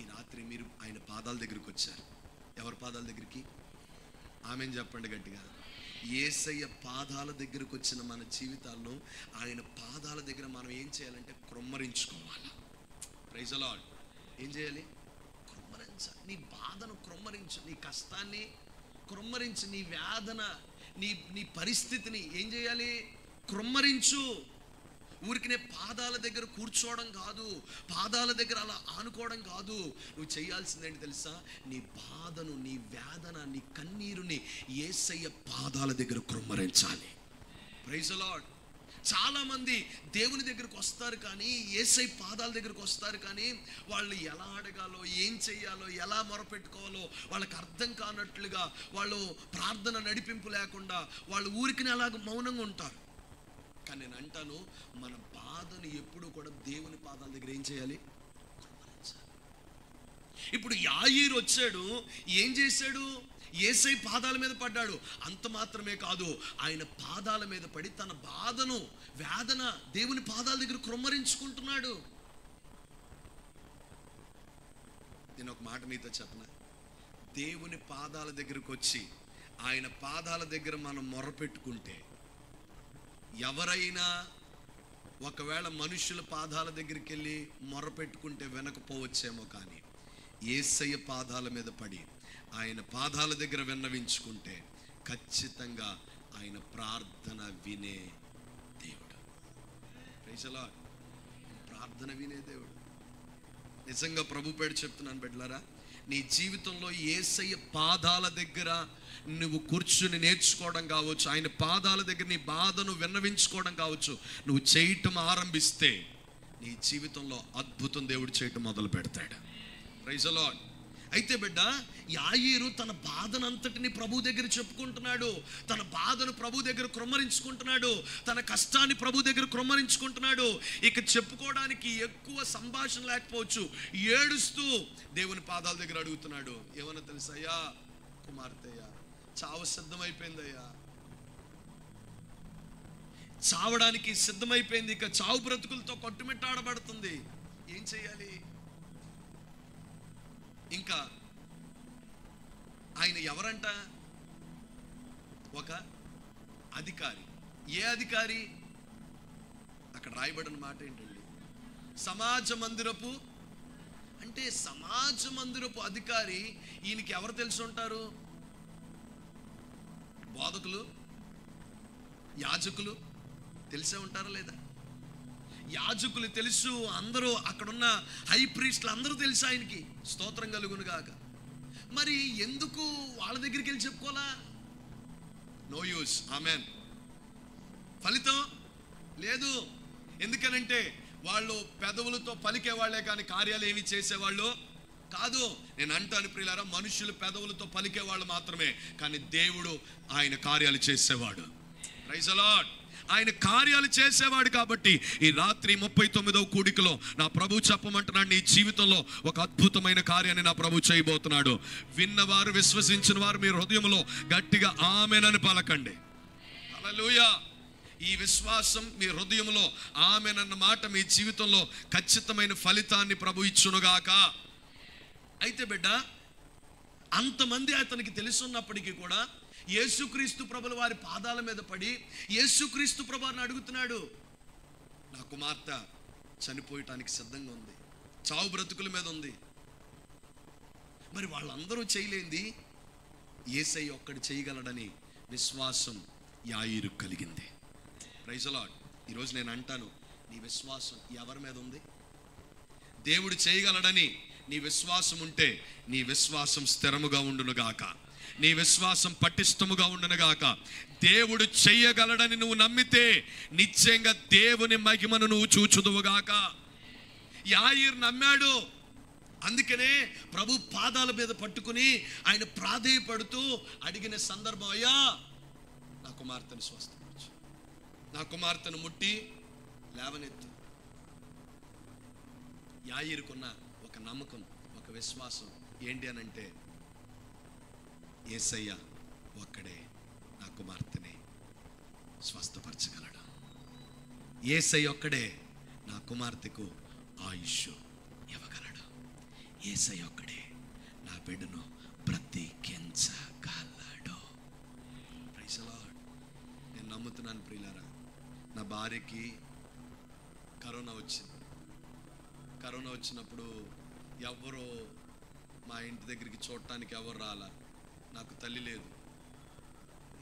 ఈ రాత్రి మీరు ఆయన పాదాల దగ్గరికి వచ్చారు. ఎవరి పాదాల దగ్గరికి? ఆమెన్ చెప్పండి గట్టిగా. యేసయ్య పాదాల దగ్గరకు వచ్చిన మన జీవితాల్లో ఆయన పాదాల దగ్గర మనం ఏం చేయాలంటే క్రొమ్మరించుకోవాలి. Praise the lord. ఏం చేయాలి? క్రొమ్మరించాలి. నీ బాధను క్రొమ్మరించు, నీ కష్టాన్ని క్రొమ్మరించు, నీ వేదన, నీ పరిస్థితిని ఏం చేయాలి? క్రొమ్మరించు. ఊరికినే పాదాల దగ్గర కూర్చోవడం కాదు, పాదాల దగ్గర అలా ఆనుకోవడం కాదు. నువ్వు చేయాల్సిందేంటి తెలుసా? నీ బాధను, నీ వేదన, నీ కన్నీరుని యేసయ్య పాదాల దగ్గర క్రొమ్మరించాలి. Praise the lord. చాలామంది దేవుని దగ్గరకు వస్తారు కానీ, యేసయ్య పాదాల దగ్గరకు వస్తారు కానీ వాళ్ళు ఎలా అడగాలో, ఏం చెయ్యాలో, ఎలా మొరపెట్టుకోవాలో వాళ్ళకి అర్థం కానట్లుగా, వాళ్ళు ప్రార్థన నడిపింపు లేకుండా వాళ్ళు ఊరికినే అలాగ మౌనంగా ఉంటారు. కానీ నేను అంటాను, మన బాధను ఎప్పుడు కూడా దేవుని పాదాల దగ్గర ఏం చేయాలి? ఇప్పుడు యాయిరు వచ్చాడు, ఏం చేశాడు? యేసయ్య పాదాల మీద పడ్డాడు. అంత మాత్రమే కాదు, ఆయన పాదాల మీద పడి తన బాధను, వేదన దేవుని పాదాల దగ్గర క్రొమ్మరించుకుంటున్నాడు. నేను ఒక మాట మీతో చెప్పనా? దేవుని పాదాల దగ్గరకు వచ్చి ఆయన పాదాల దగ్గర మనం మొరపెట్టుకుంటే, ఎవరైనా ఒకవేళ మనుషుల పాదాల దగ్గరికి వెళ్ళి మొరపెట్టుకుంటే వినకపోవచ్చేమో, కానీ యేసయ్య పాదాల మీద పడి ఆయన పాదాల దగ్గర విన్నవించుకుంటే ఖచ్చితంగా ఆయన ప్రార్థన వినే దేవుడు. Praise the Lord. ప్రార్థన వినే దేవుడు. నిజంగా ప్రభు పేరు చెప్తున్నాను బిడ్డలారా, నీ జీవితంలో యేసయ్య పాదాల దగ్గర నువ్వు కూర్చుని నేర్చుకోవడం కావచ్చు, ఆయన పాదాల దగ్గర నీ బాధను విన్నవించుకోవడం కావచ్చు, నువ్వు చేయటం ఆరంభిస్తే నీ జీవితంలో అద్భుతం దేవుడు చేయటం మొదలు పెడతాడు. Praise the Lord. అయితే బిడ్డ, యాయీరు తన బాధనంతటిని ప్రభు దగ్గర చెప్పుకుంటున్నాడు, తన బాధను ప్రభు దగ్గర కృమ్మరించుకుంటున్నాడు, తన కష్టాన్ని ప్రభు దగ్గర కృమ్మరించుకుంటున్నాడు. ఇక చెప్పుకోవడానికి ఎక్కువ సంభాషణ లేకపోవచ్చు, ఏడుస్తూ దేవుని పాదాల దగ్గర అడుగుతున్నాడు. ఏమన్నా తెలుసయ్యా, కుమార్తెయ్యా చావు సిద్ధమైపోయిందయ్యా, చావడానికి సిద్ధమైపోయింది, ఇక చావు బ్రతుకులతో కొట్టుమిట్టాడబడుతుంది, ఏం చెయ్యాలి? ఇంకా ఆయన ఎవరంట? ఒక అధికారి. ఏ అధికారి? అక్కడ రాయబడిన మాట ఏంటండి? సమాజ మందిరపు, అంటే సమాజ మందిరపు అధికారి. ఈయనకి ఎవరు తెలిసి ఉంటారు? బోధకులు, యాజకులు తెలిసే ఉంటారా లేదా? యాజకులు తెలుసు, అందరూ అక్కడున్న హై ప్రీస్టులు అందరూ తెలుసు ఆయనకి. స్తోత్రం కలుగును గాక. మరి ఎందుకు వాళ్ళ దగ్గరికి వెళ్ళి చెప్పుకోవాలా? No use. ఆమెన్. ఫలితం లేదు. ఎందుకనంటే వాళ్ళు పెదవులతో పలికేవాళ్లే కానీ కార్యాలు ఏమి చేసేవాళ్ళు కాదు. నేను అంటాను ప్రియులారా, మనుషులు పెదవులతో పలికేవాళ్ళు మాత్రమే, కానీ దేవుడు ఆయన కార్యాలు చేసేవాడు. Praise the Lord. ఆయన కార్యాలు చేసేవాడు. కాబట్టి ఈ రాత్రి 39వ కూడికలో నా ప్రభు చెప్పమంటున్నాడు, నీ జీవితంలో ఒక అద్భుతమైన కార్యాన్ని నా ప్రభు చేయబోతున్నాడు. విన్నవారు, విశ్వసించిన వారు మీ హృదయంలో గట్టిగా ఆమేనని పలకండి. హల్లెలూయా. ఈ విశ్వాసం మీ హృదయంలో ఆమేనన్న మాట మీ జీవితంలో ఖచ్చితమైన ఫలితాన్ని ప్రభు ఇచ్చునుగాక. అయితే బిడ్డ, అంతమంది అతనికి తెలుసున్నప్పటికీ కూడా యేసుక్రీస్తు ప్రభుల వారి పాదాల మీద పడి యేసుక్రీస్తు ప్రభుని అడుగుతున్నాడు, నా కుమార్తె చనిపోయటానికి సిద్ధంగా ఉంది, చావు బ్రతుకుల మీద ఉంది. మరి వాళ్ళందరూ చేయలేంది యేసయ్య ఒక్కడు చేయగలడని విశ్వాసం యాయీరు కలిగింది. Praise the Lord. ఈరోజు నేను అంటాను, నీ విశ్వాసం ఎవరి మీద ఉంది? దేవుడు చేయగలడని నీ విశ్వాసం ఉంటే నీ విశ్వాసం స్థిరముగా ఉండునుగాక, నీ విశ్వాసం పటిష్టముగా ఉండునుగాక. దేవుడు చెయ్యగలడని నువ్వు నమ్మితే నిశ్చయంగా దేవుని మహిమను నువ్వు చూచుదువుగాక. యాయీరు నమ్మాడు. అందుకనే ప్రభు పాదాల మీద పట్టుకుని ఆయన ప్రాధేయపడుతూ అడిగిన సందర్భం, అయ్యా నా కుమార్తెను స్వస్థపరచు, నా కుమార్తెను ముట్టి లేవనెత్తు. యాయీరుకున్న ఒక నమ్మకం, ఒక విశ్వాసం ఏంటి అనంటే, యేసయ్య ఒక్కడే నా కుమార్తెని స్వస్థపరచగలడు. యేసయ్య ఒక్కడే నా కుమార్తెకు ఆయుష్ ఇవ్వగలడు. యేసయ్య ఒక్కడే నా బిడ్డను బ్రతికించగలడు. Praise the Lord. నేను నమ్ముతున్నాను ప్రియులారా, నా భార్యకి కరోనా వచ్చింది. కరోనా వచ్చినప్పుడు ఎవరో మా ఇంటి దగ్గరికి చూడటానికి ఎవరు రాలా. నాకు తల్లి లేదు.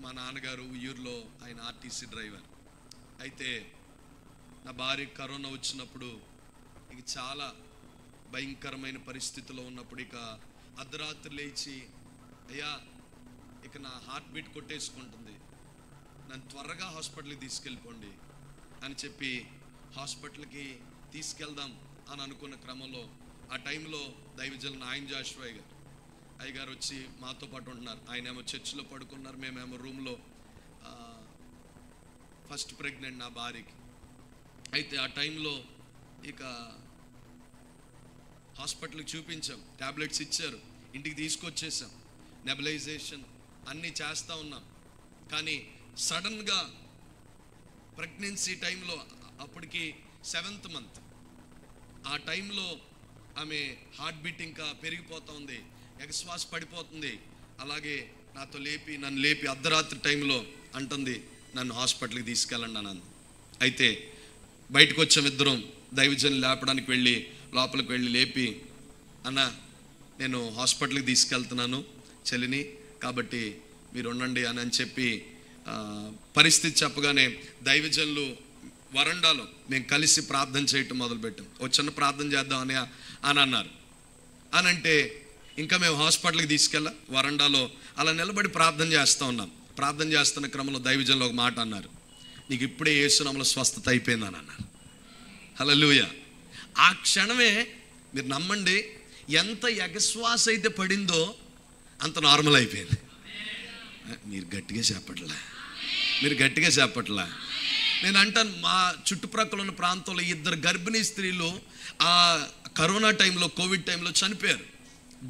మా నాన్నగారు ఊర్లో ఆయన ఆర్టీసీ డ్రైవర్. అయితే నా భార్య కరోనా వచ్చినప్పుడు ఇక చాలా భయంకరమైన పరిస్థితిలో ఉన్నప్పుడు ఇక అర్ధరాత్రి లేచి, అయ్యా ఇక నా హార్ట్ బీట్ కొట్టేసుకుంటుంది, నన్ను త్వరగా హాస్పిటల్కి తీసుకెళ్ళిపోండి అని చెప్పి హాస్పిటల్కి తీసుకెళ్దాం అని అనుకున్న క్రమంలో ఆ టైంలో దైవజనులు నాయన్ జాషువా అయ్యగారు వచ్చి మాతో పాటు ఉంటున్నారు. ఆయన ఏమో చర్చిలో పడుకున్నారు, మేమేమో రూమ్లో. ఫస్ట్ ప్రెగ్నెంట్ నా భార్యకి. అయితే ఆ టైంలో ఇక హాస్పిటల్కి చూపించాం, ట్యాబ్లెట్స్ ఇచ్చారు, ఇంటికి తీసుకొచ్చేసాం, నెబులైజేషన్ అన్నీ చేస్తూ ఉన్నాం. కానీ సడన్గా ప్రెగ్నెన్సీ టైంలో, అప్పటికి 7th month, ఆ టైంలో ఆమె హార్ట్ బీట్ ఇంకా పెరిగిపోతుంది, ఎగశ్వాస పడిపోతుంది. అలాగే నన్ను లేపి అర్ధరాత్రి టైంలో అంటుంది, నన్ను హాస్పిటల్కి తీసుకెళ్ళండి అని. అయితే బయటకు వచ్చాం ఇద్దరం, దైవజనులు లేపడానికి వెళ్ళి లోపలికి వెళ్ళి లేపి, అన్న నేను హాస్పిటల్కి తీసుకెళ్తున్నాను చెల్లిని, కాబట్టి మీరు ఉండండి అని చెప్పి పరిస్థితి చెప్పగానే దైవజనులు వరండాలో మేము కలిసి ప్రార్థన చేయటం మొదలుపెట్టాం. ఒక చిన్న ప్రార్థన చేద్దాం అని అన్నారు. అని అంటే ఇంకా మేము హాస్పిటల్కి తీసుకెళ్ళా, వరండాలో అలా నిలబడి ప్రార్థన చేస్తూ ఉన్నాం. ప్రార్థన చేస్తున్న క్రమంలో దైవజనులు ఒక మాట అన్నారు, నీకు ఇప్పుడే యేసు నామములో స్వస్థత అయిపోయిందని అన్నారు. హల్లెలూయా. ఆ క్షణమే మీరు నమ్మండి, ఎంత ఎగశ్వాస అయితే పడిందో అంత నార్మల్ అయిపోయింది. మీరు గట్టిగా చెప్పట్లా. నేను అంటాను, మా చుట్టుప్రక్కల ఉన్న ప్రాంతంలో 2 గర్భిణీ స్త్రీలు ఆ కరోనా టైంలో, కోవిడ్ టైంలో చనిపోయారు.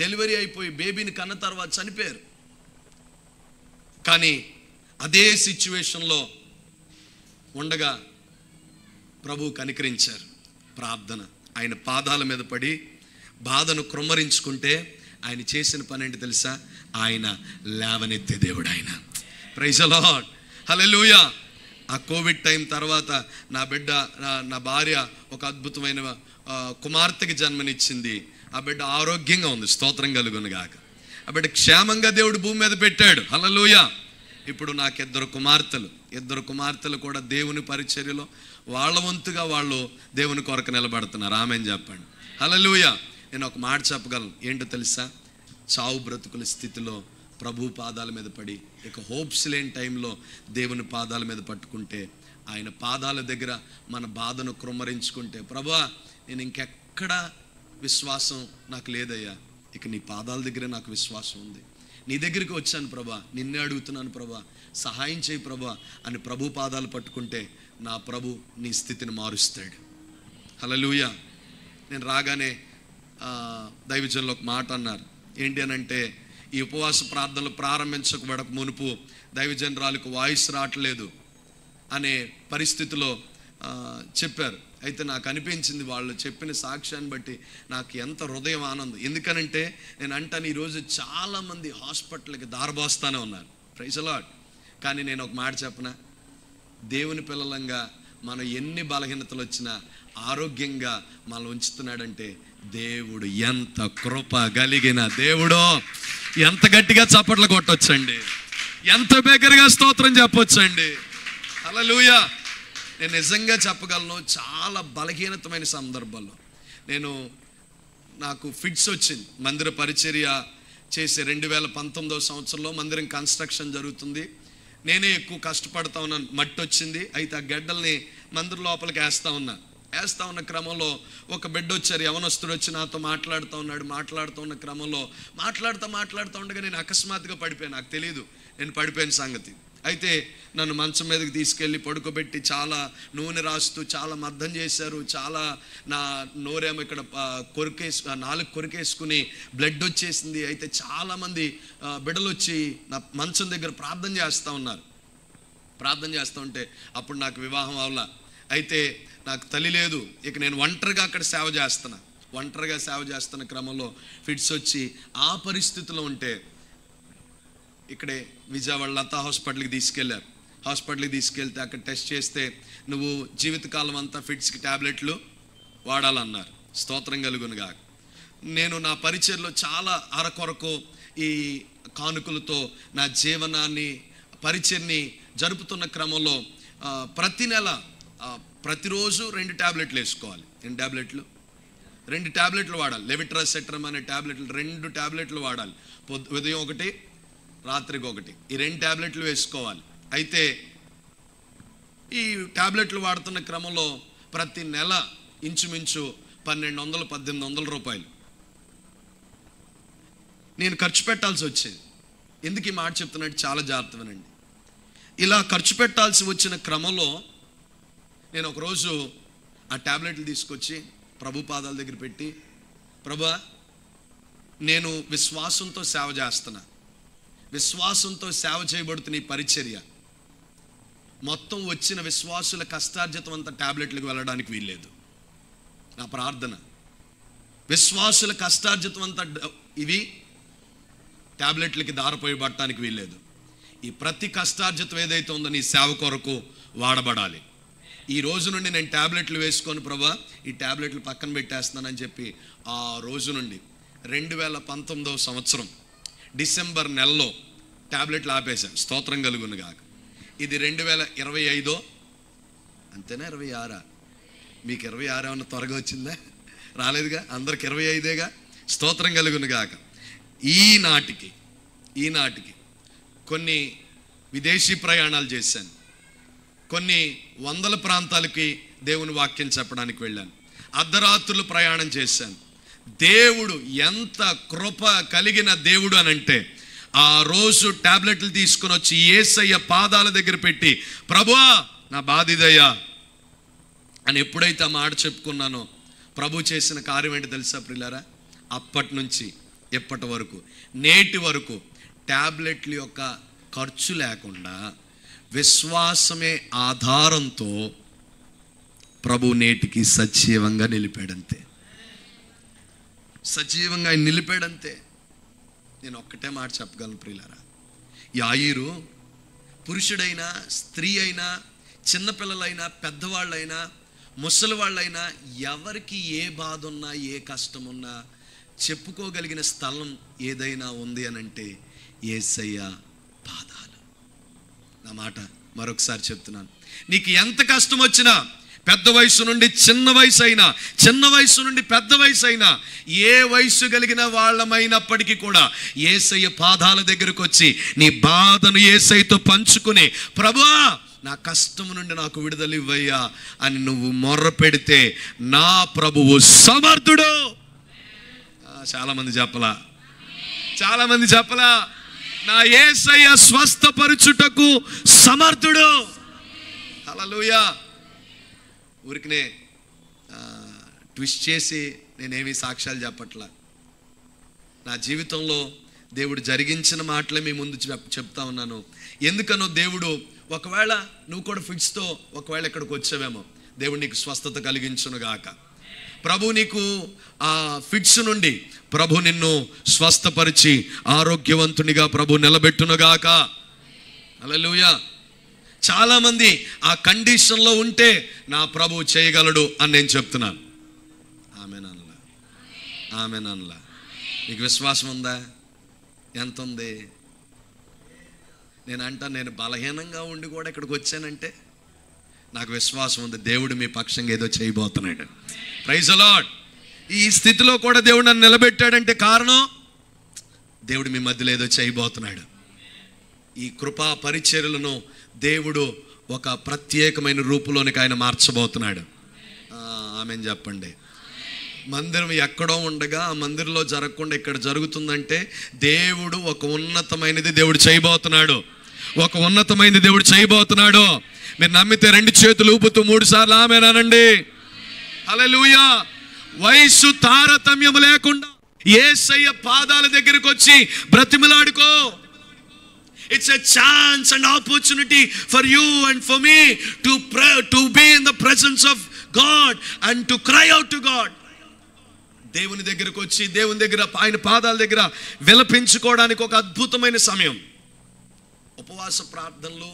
డెలివరీ అయిపోయి బేబీని కన్న తర్వాత చనిపోయారు. కానీ అదే సిచ్యువేషన్లో ఉండగా ప్రభు కనికరించారు. ప్రార్థన, ఆయన పాదాల మీద పడి బాధను కృమ్మరించుకుంటే ఆయన చేసిన పని ఏంటి తెలుసా? ఆయన లేవనెత్తే దేవుడు ఆయన. ప్రైజ్ ది లార్డ్, హల్లెలూయా. ఆ కోవిడ్ టైం తర్వాత నా భార్య ఒక అద్భుతమైన కుమార్తెకి జన్మనిచ్చింది. ఆ బిడ్డ ఆరోగ్యంగా ఉంది, స్తోత్రం కలుగును గాక. ఆ బిడ్డ క్షేమంగా దేవుడు భూమి మీద పెట్టాడు. హల్లెలూయా. ఇప్పుడు నాకు 2 కుమార్తెలు కూడా దేవుని పరిచర్యలో వాళ్ళ వంతుగా వాళ్ళు దేవుని కొరకు నిలబడుతున్నారు. ఆమేన్ చెప్పండి. హల్లెలూయా. నేను ఒక మాట చెప్పగలను, ఏంటో తెలుసా? చావు బ్రతుకుల స్థితిలో ప్రభు పాదాల మీద పడి, ఇక హోప్స్ లేని టైంలో దేవుని పాదాల మీద పట్టుకుంటే, ఆయన పాదాల దగ్గర మన బాధను కృమ్మరించుకుంటే, ప్రభువా నేను ఇంకెక్కడా విశ్వాసం నాకు లేదయ్యా, ఇక నీ పాదాల దగ్గరే నాకు విశ్వాసం ఉంది, నీ దగ్గరికి వచ్చాను ప్రభా, నిన్నే అడుగుతున్నాను ప్రభా, సహాయం చేయి ప్రభా అని ప్రభు పాదాలు పట్టుకుంటే నా ప్రభు నీ స్థితిని మారుస్తాడు. హల్లెలూయా. నేను రాగానే దైవజనులు ఒక మాట అన్నారు. ఏంటి అని అంటే, ఈ ఉపవాస ప్రార్థనలు ప్రారంభించబడక మునుపు దైవజనరాలకు వాయిస్ రావట్లేదు అనే పరిస్థితిలో చెప్పారు. అయితే నాకు అనిపించింది, వాళ్ళు చెప్పిన సాక్ష్యాన్ని బట్టి నాకు ఎంత హృదయం ఆనందం. ఎందుకనంటే నేను అంటాను, ఈరోజు చాలామంది హాస్పిటల్కి దారబోస్తానే ఉన్నారు. Praise the Lord. కానీ నేను ఒక మాట చెప్పనా, దేవుని పిల్లలంగా మనం ఎన్ని బలహీనతలు వచ్చినా ఆరోగ్యంగా మనం ఉంచుతున్నాడంటే దేవుడు ఎంత కృప కలిగిన దేవుడో. ఎంత గట్టిగా చప్పట్లు కొట్టొచ్చండి, ఎంత బిగ్గరగా స్తోత్రం చెప్పొచ్చండి. హల్లెలూయా. నేను నిజంగా చెప్పగలను, చాలా బలహీనతమైన సందర్భాల్లో నాకు ఫిట్స్ వచ్చింది. మందిర పరిచర్య చేసే 2019వ సంవత్సరంలో మందిరం కన్స్ట్రక్షన్ జరుగుతుంది. నేనే ఎక్కువ కష్టపడతా ఉన్నాను. మట్టి వచ్చింది, అయితే ఆ గడ్డల్ని మందిరం లోపలికి వేస్తూ ఉన్న క్రమంలో ఒక బిడ్డ వచ్చారు, యవనస్తుడు వచ్చి నాతో మాట్లాడుతూ ఉన్న క్రమంలో మాట్లాడుతూ ఉండగా నేను అకస్మాత్తుగా పడిపోయాను. నాకు తెలియదు నేను పడిపోయిన సంగతి. అయితే నన్ను మంచం మీదకి తీసుకెళ్ళి పడుకోబెట్టి చాలా నూనె రాస్తూ చాలా మద్దం చేశారు. చాలా నా నోరేమో ఇక్కడ నాలుగు కొరికేసుకుని బ్లడ్ వచ్చేసింది. అయితే చాలామంది బిడ్డలు వచ్చి నా మంచం దగ్గర ప్రార్థన చేస్తూ ఉన్నారు. ప్రార్థన చేస్తూ ఉంటే అప్పుడు నాకు వివాహం అవలా. అయితే నాకు తల్లి లేదు. ఇక నేను ఒంటరిగా అక్కడ సేవ చేస్తున్న క్రమంలో ఫిట్స్ వచ్చి ఆ పరిస్థితిలో ఉంటే ఇక్కడే విజయవాడ లతా హాస్పిటల్కి తీసుకెళ్లారు. హాస్పిటల్కి తీసుకెళ్తే అక్కడ టెస్ట్ చేస్తే నువ్వు జీవితకాలం అంతా ఫిట్స్కి ట్యాబ్లెట్లు వాడాలన్నారు. స్తోత్రం కలుగునుగా. నేను నా పరిచర్లో చాలా అరకొరకు ఈ కానుకలతో నా జీవనాన్ని పరిచర్ని జరుపుతున్న క్రమంలో ప్రతి నెల ప్రతిరోజు 2 ట్యాబ్లెట్లు వేసుకోవాలి. 2 ట్యాబ్లెట్లు వాడాలి. లెవిట్రాసెట్రమ్ అనే ట్యాబ్లెట్లు 2 ట్యాబ్లెట్లు వాడాలి. ఉదయం 1, రాత్రికి 1. ఈ 2 ట్యాబ్లెట్లు వేసుకోవాలి. అయితే ఈ ట్యాబ్లెట్లు వాడుతున్న క్రమంలో ప్రతి నెల ఇంచుమించు 1200-1800 రూపాయలు నేను ఖర్చు పెట్టాల్సి వచ్చేది. ఎందుకు ఈ మాట చెప్తున్నట్టు చాలా జాగ్రత్తగానండి. ఇలా ఖర్చు పెట్టాల్సి వచ్చిన క్రమంలో నేను ఒకరోజు ఆ ట్యాబ్లెట్లు తీసుకొచ్చి ప్రభు పాదాల దగ్గర పెట్టి, ప్రభా నేను విశ్వాసంతో సేవ చేస్తున్నా, విశ్వాసంతో సేవ చేయబడుతున్న ఈ పరిచర్య మొత్తం వచ్చిన విశ్వాసుల కష్టార్జితం అంతా ట్యాబ్లెట్లకు వెళ్ళడానికి వీల్లేదు. నా ప్రార్థన, విశ్వాసుల కష్టార్జితం అంతా ఇవి ట్యాబ్లెట్లకి దారిపోయబడటానికి వీల్లేదు. ఈ ప్రతి కష్టార్జితం ఏదైతే ఉందో నీ సేవ కొరకు వాడబడాలి. ఈ రోజు నుండి నేను ట్యాబ్లెట్లు వేసుకొని ప్రభా ఈ ట్యాబ్లెట్లు పక్కన పెట్టేస్తున్నానని చెప్పి ఆ రోజు నుండి 2019వ సంవత్సరం డిసెంబర్ నెలలో ట్యాబ్లెట్లు ఆపేశాను. స్తోత్రం కలుగును గాక. ఇది 2025 అంతేనా? 26? మీకు 26 ఏమన్నా త్వరగా వచ్చిందా? రాలేదుగా. అందరికి 25 స్తోత్రం కలుగును గాక. ఈనాటికి కొన్ని విదేశీ ప్రయాణాలు చేశాను. కొన్ని వందల ప్రాంతాలకి దేవుని వాక్యం చెప్పడానికి వెళ్ళాను. అర్ధరాత్రులు ప్రయాణం చేశాను. దేవుడు ఎంత కృప కలిగిన దేవుడు అనంటే, ఆ రోజు టాబ్లెట్లు తీసుకుని వచ్చి యేసయ్య పాదాల దగ్గర పెట్టి, ప్రభువా నా బాధిదయ్యా అని ఎప్పుడైతే ఆ మాట చెప్పుకున్నానో, ప్రభు చేసిన కార్యం ఏంటి తెలుసా ప్రియులారా? అప్పటి నుంచి ఎప్పటి వరకు, నేటి వరకు టాబ్లెట్ల యొక్క ఖర్చు లేకుండా విశ్వాసమే ఆధారంతో ప్రభు నేటికి సజీవంగా నిలిపాడంతే. సజీవంగా ఆయన నిలిపాడంతే. నేను ఒక్కటే మాట చెప్పగలను ప్రియులారా, యాయీరు పురుషుడైనా స్త్రీ అయినా చిన్నపిల్లలైనా పెద్దవాళ్ళైనా ముసలి వాళ్ళైనా ఎవరికి ఏ బాధ ఉన్నా ఏ కష్టం ఉన్నా చెప్పుకోగలిగిన స్థలం ఏదైనా ఉంది అనంటే యేసయ్య పాదాలు. నా మాట మరొకసారి చెప్తున్నాను, నీకు ఎంత కష్టం వచ్చినా, పెద్ద వయసు నుండి చిన్న వయసు అయినా, చిన్న వయసు నుండి పెద్ద వయసు అయినా, ఏ వయసు కలిగిన వాళ్ళమైనప్పటికీ కూడా యేసయ్య పాదాల దగ్గరకు వచ్చి నీ బాధను యేసయ్యతో పంచుకుని, ప్రభువా నా కష్టం నుండి నాకు విడుదల ఇవ్వయ్యా అని నువ్వు మొర్ర పెడితే నా ప్రభువు సమర్థుడు. చాలామంది చెప్పలా నా యేసయ్య స్వస్థపరచుటకు సమర్థుడు. హల్లెలూయా. ఊరికనే ట్విస్ట్ చేసి నేనేమి సాక్ష్యాలు చెప్పట్లా. నా జీవితంలో దేవుడు జరిగించిన మాటలే మీ ముందు చెప్తా ఉన్నాను. ఎందుకనో దేవుడు, ఒకవేళ నువ్వు కూడా ఫిట్స్తో ఒకవేళ ఇక్కడికి వచ్చావేమో, దేవుడు నీకు స్వస్థత కలిగించునుగాక. ప్రభు నీకు ఆ ఫిట్స్ నుండి ప్రభు నిన్ను స్వస్థపరిచి ఆరోగ్యవంతునిగా ప్రభు నిలబెట్టునుగాక. హల్లెలూయా. చాలామంది ఆ కండిషన్లో ఉంటే నా ప్రభు చేయగలడు అని నేను చెప్తున్నాను. ఆమెనల్లా. నీకు విశ్వాసం ఉందా? ఎంత ఉంది? నేను బలహీనంగా ఉండి కూడా ఇక్కడికి వచ్చానంటే నాకు విశ్వాసం ఉంది, దేవుడు మీ పక్షంగా ఏదో చేయబోతున్నాడు. Praise the Lord. ఈ స్థితిలో కూడా దేవుడు నన్ను నిలబెట్టాడంటే కారణం, దేవుడు మీ మధ్యలో ఏదో చేయబోతున్నాడు. ఈ కృపా పరిచర్యలను దేవుడు ఒక ప్రత్యేకమైన రూపులోనికి ఆయన మార్చబోతున్నాడు. ఆమెను చెప్పండి. మందిరం ఎక్కడో ఉండగా ఆ మందిరంలో జరగకుండా ఇక్కడ జరుగుతుందంటే దేవుడు ఒక ఉన్నతమైనది దేవుడు చేయబోతున్నాడు. మీరు నమ్మితే 2 చేతులు ఊపుతూ 3 సార్లు ఆమేనండి. హల్లెలూయా. వయసు తారతమ్యం లేకుండా యేసయ్య పాదాల దగ్గరికి వచ్చి బ్రతిమలాడుకో. It's a chance and opportunity for you and for me to pray, to be in the presence of God and to cry out to God. దేవుని దగ్గరకు వచ్చి దేవుని దగ్గర ఆయన పాదాల దగ్గర విలపించుకోవడానికి ఒక అద్భుతమైన సమయం. ఉపవాస ప్రార్థనలో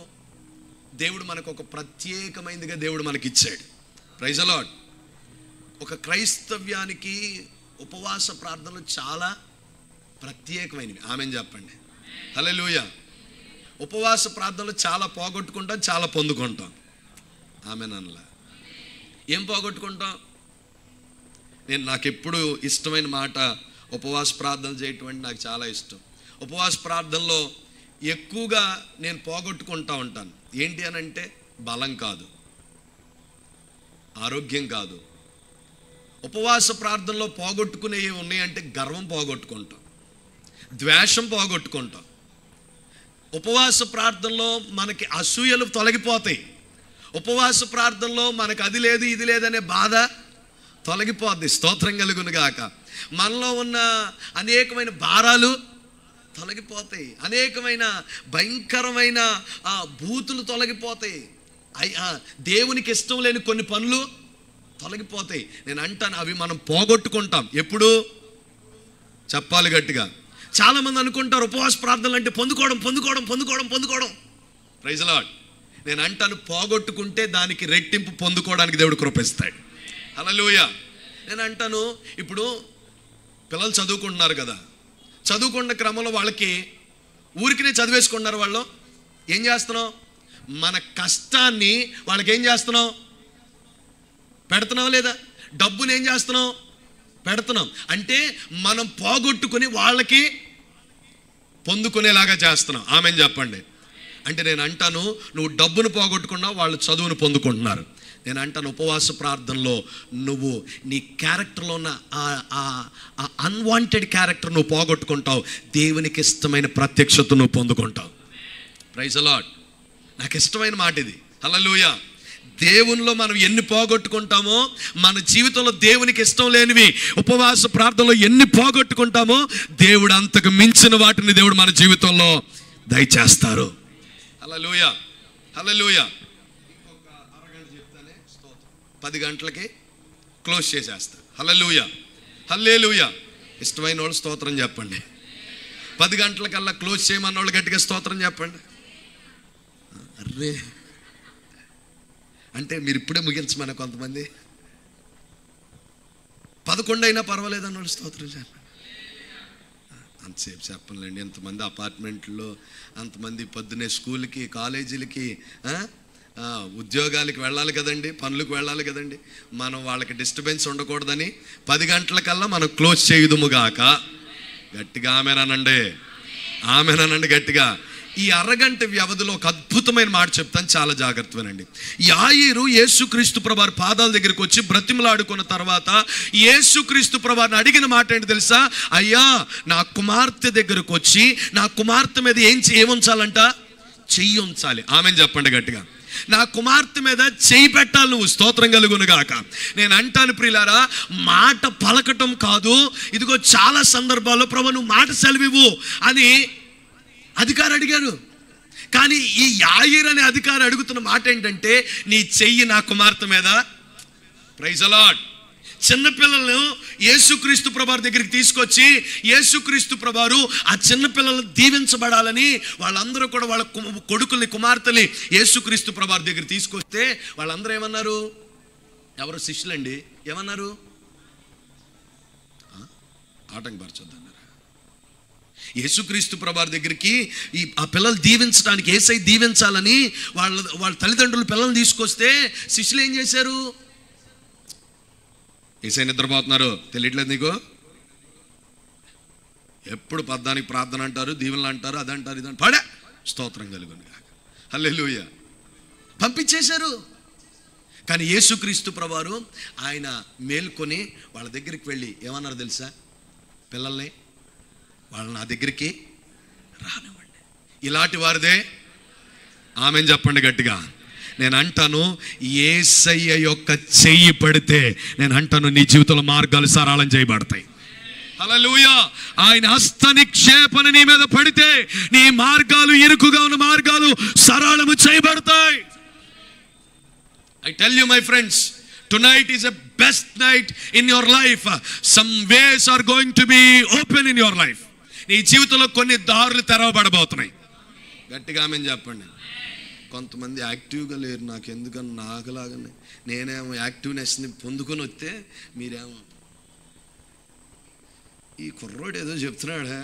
దేవుడు మనకు ఒక ప్రత్యేకమైనదిగా దేవుడు మనకి ఇచ్చాడు. Praise the Lord. ఒక క్రైస్తవ్యానికి ఉపవాస ప్రార్థనలు చాలా ప్రత్యేకమైనవి. ఆమేన్ చెప్పండి. హల్లెలూయా. ఉపవాస ప్రార్థనలు చాలా పోగొట్టుకుంటాం, చాలా పొందుకుంటాం. ఆమేన్ అనలా. ఏం పోగొట్టుకుంటాం? నాకు ఎప్పుడు ఇష్టమైన మాట ఉపవాస ప్రార్థన చేయటం అంటే నాకు చాలా ఇష్టం. ఉపవాస ప్రార్థనలో ఎక్కువగా నేను పోగొట్టుకుంటా ఉంటాను. ఏంటి అని అంటే బలం కాదు, ఆరోగ్యం కాదు. ఉపవాస ప్రార్థనలో పోగొట్టుకునేవి ఉన్నాయంటే గర్వం పోగొట్టుకుంటాం, ద్వేషం పోగొట్టుకుంటాం. ఉపవాస ప్రార్థనలో మనకి అసూయలు తొలగిపోతాయి. ఉపవాస ప్రార్థనలో మనకు అది లేదు ఇది లేదనే బాధ తొలగిపోద్ది. స్తోత్రం కలుగును గాక. మనలో ఉన్న అనేకమైన భారాలు తొలగిపోతాయి, అనేకమైన భయంకరమైన భూతులు తొలగిపోతాయి, దేవునికి ఇష్టం లేని కొన్ని పనులు తొలగిపోతాయి. నేను అంటాను, అవి మనం పోగొట్టుకుంటాం. ఎప్పుడు చెప్పాలి గట్టిగా. చాలామంది అనుకుంటారు ఉపవాస ప్రార్థనలు అంటే పొందుకోవడం. Praise the Lord. నేను అంటాను, పోగొట్టుకుంటే దానికి రెట్టింపు పొందుకోవడానికి దేవుడు కృపిస్తాడు. హల్లెలూయా. నేను అంటాను, ఇప్పుడు పిల్లలు చదువుకుంటున్నారు కదా, చదువుకున్న క్రమంలో వాళ్ళకి ఊరికినే చదివేసుకుంటున్నారు. వాళ్ళు ఏం చేస్తున్నాం? మన కష్టాన్ని వాళ్ళకి ఏం చేస్తున్నాం? పెడుతున్నావా లేదా? డబ్బులు ఏం చేస్తున్నాం? పెడుతున్నాం. అంటే మనం పోగొట్టుకుని వాళ్ళకి పొందుకునేలాగా చేస్తున్నాం. ఆమెన్ చెప్పండి. అంటే నేను అంటాను, నువ్వు డబ్బును పోగొట్టుకున్నావు, వాళ్ళు చదువును పొందుకుంటున్నారు. నేను అంటాను, ఉపవాస ప్రార్థనలో నువ్వు నీ క్యారెక్టర్లో ఉన్న అన్వాంటెడ్ క్యారెక్టర్ నువ్వు పోగొట్టుకుంటావు, దేవునికి ఇష్టమైన ప్రత్యక్షత నువ్వు పొందుకుంటావు. Praise the lord. నాకు ఇష్టమైన మాట ఇది. హల్లెలూయా. దేవునిలో మనం ఎన్ని పోగొట్టుకుంటామో, మన జీవితంలో దేవునికి ఇష్టం లేనివి ఉపవాస ప్రార్థనలో ఎన్ని పోగొట్టుకుంటామో, దేవుడు అంతకు మించిన వాటిని దేవుడు మన జీవితంలో దయచేస్తారు. హల్లెలూయా, హల్లెలూయా. ఇంకొక అరగంట చెప్తానే స్తోత్రం. 10 గంటలకి క్లోజ్ చేసేస్తా. హల్లెలూయా, హల్లెలూయా. ఇష్టమైన వాళ్ళు స్తోత్రం చెప్పండి. 10 గంటలకల్లా క్లోజ్ చేయమన్న వాళ్ళు గట్టిగా స్తోత్రం చెప్పండి. అర్రే అంటే మీరు ఇప్పుడే ముగించమని కొంతమంది 11 అయినా పర్వాలేదు అన్న వాళ్ళు స్తోత్రం చెప్పండి. అంతసేపు చెప్పనులేండి. ఎంతమంది అపార్ట్మెంట్లో, అంతమంది పొద్దున్నే స్కూల్కి, కాలేజీలకి, ఉద్యోగాలకి వెళ్ళాలి కదండి, పనులకు వెళ్ళాలి కదండి. మనం వాళ్ళకి డిస్టర్బెన్స్ ఉండకూడదని 10 గంటలకల్లా మనం క్లోజ్ చేయుదుముగాక. గట్టిగా ఆమెనండి, ఆమెనండి గట్టిగా. ఈ అరగంట వ్యవధిలో ఒక అద్భుతమైన మాట చెప్తాను, చాలా జాగ్రత్త వినండి. యాయీరు యేసుక్రీస్తు ప్రభువారి పాదాల దగ్గరికి వచ్చి బ్రతిమలాడుకున్న తర్వాత యేసుక్రీస్తు ప్రభువారిని అడిగిన మాట ఏంటి తెలుసా? అయ్యా, నా కుమార్తె దగ్గరకు వచ్చి నా కుమార్తె మీద ఏముంచాలంట? చెయ్యి ఉంచాలి. ఆమెను చెప్పండి గట్టిగా. నా కుమార్తె మీద చెయ్యి పెట్టాలి నువ్వు. స్తోత్రం కలుగునుగాక. నేను అంటాను ప్రియులారా, మాట పలకటం కాదు. ఇదిగో చాలా సందర్భాల్లో ప్రభు నువ్వు మాట సెలవివ్వు అని అధికారి అడిగారు. కానీ ఈ యాయీరు అనే అధికారి అడుగుతున్న మాట ఏంటంటే, నీ చెయ్యి నా కుమార్తె మీద. Praise the lord. చిన్నపిల్లలను యేసుక్రీస్తు ప్రభువారి దగ్గరికి తీసుకొచ్చి యేసుక్రీస్తు ప్రభువారు ఆ చిన్నపిల్లలను దీవించబడాలని వాళ్ళందరూ కూడా వాళ్ళ కొడుకుల్ని, కుమార్తెని యేసుక్రీస్తు ప్రభువారి దగ్గర తీసుకొస్తే వాళ్ళందరూ ఏమన్నారు? ఎవరు శిష్యులండి ఏమన్నారు? ఆటంకపరచొద్దన్నారు. యేసుక్రీస్తు ప్రభువారి దగ్గరికి ఆ పిల్లలు దీవించడానికి, యేసయ్య దీవించాలని వాళ్ళ తల్లిదండ్రులు పిల్లల్ని తీసుకొస్తే శిష్యులు ఏం చేశారు? యేసయ్య నిద్రపోతున్నారు తెలియట్లేదు నీకు? ఎప్పుడు పద్దానికి ప్రార్థన అంటారు, దీవెనలు అంటారు, అదంటారు, ఇదంటారు. పడే స్తోత్రం కలుగును గాక. హల్లెలూయా. పంపించేశారు. కానీ యేసుక్రీస్తు ప్రభువారు ఆయన మేల్కొని వాళ్ళ దగ్గరికి వెళ్ళి ఏమన్నారు తెలుసా? పిల్లల్ని, వాళ్ళని నా దగ్గరికి రానివ్వండి. ఇలాంటి వారిదే ఆమెను చెప్పండి గట్టిగా. నేను అంటాను, యేసయ్య యొక్క చెయ్యి పడితే నేను అంటాను నీ జీవితంలో మార్గాలు సరళం చేయబడతాయి. హల్లెలూయా. ఆయన హస్త నిక్షేపణ నీ మీద పడితే నీ మార్గాలు, ఇరుకుగా ఉన్న మార్గాలు సరళము చేయబడతాయి. I tell you my friends, tonight is a best night in your life. Some ways are going to be open in your life. నీ జీవితంలో కొన్ని దారులు తెరవబడబోతున్నాయి. గట్టిగా ఆమెను చెప్పండి. కొంతమంది యాక్టివ్గా లేరు. నాకు ఎందుకని నాకులాగానే నేనేమో యాక్టివ్నెస్ని పొందుకొని వస్తే మీరేమో ఈ కుర్రోడు ఏదో చెప్తున్నాడా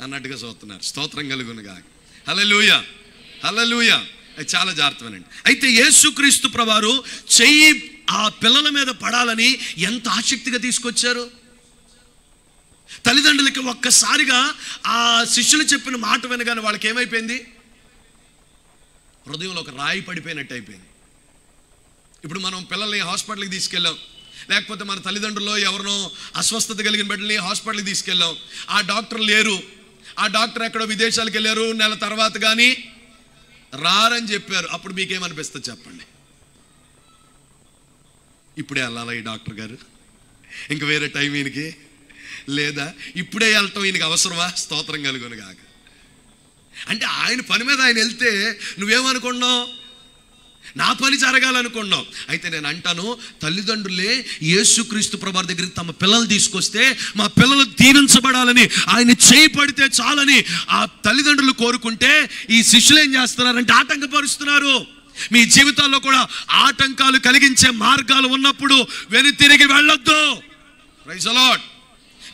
అన్నట్టుగా చూస్తున్నారు. స్తోత్రం కలుగునుగా. హల్లెలూయా, హల్లెలూయా. చాలా జాగ్రత్తమేనండి. అయితే యేసుక్రీస్తు ప్రభువారు చెయ్యి ఆ పిల్లల మీద పడాలని ఎంత ఆసక్తిగా తీసుకొచ్చారు. తల్లిదండ్రులకి ఒక్కసారిగా ఆ శిష్యులు చెప్పిన మాట వినగానే వాళ్ళకి ఏమైపోయింది? హృదయంలో ఒక రాయి పడిపోయినట్టు అయిపోయింది. ఇప్పుడు మనం పిల్లల్ని హాస్పిటల్కి తీసుకెళ్ళాం, లేకపోతే మన తల్లిదండ్రుల్లో ఎవరినో అస్వస్థత కలిగిన బిడ్డల్ని హాస్పిటల్కి తీసుకెళ్ళాం. ఆ డాక్టర్ లేరు, ఆ డాక్టర్ ఎక్కడో విదేశాలకు వెళ్ళారు, నెల తర్వాత కానీ రారని చెప్పారు. అప్పుడు మీకేమనిపిస్తుంది చెప్పండి? ఇప్పుడే వెళ్ళాలా ఈ డాక్టర్ గారు? ఇంక వేరే టైం ఈయనకి లేదా? ఇప్పుడే వెళ్ళటం ఈయనకి అవసరమా? స్తోత్రం కలుగును గాక. అంటే ఆయన పని మీద ఆయన వెళ్తే నువ్వేమనుకున్నావు? నా పని జరగాలనుకున్నావు. అయితే నేను అంటాను, తల్లిదండ్రులే యేసుక్రీస్తు ప్రభువారి దగ్గరికి తమ పిల్లలు తీసుకొస్తే మా పిల్లలు దీవించబడాలని ఆయన చేయి పడితే చాలని ఆ తల్లిదండ్రులు కోరుకుంటే ఈ శిష్యులు ఏం చేస్తున్నారంటే ఆటంకపరుస్తున్నారు. మీ జీవితాల్లో కూడా ఆటంకాలు కలిగించే మార్గాలు ఉన్నప్పుడు వెనుతిరిగి వెళ్ళొద్దు. Praise the Lord.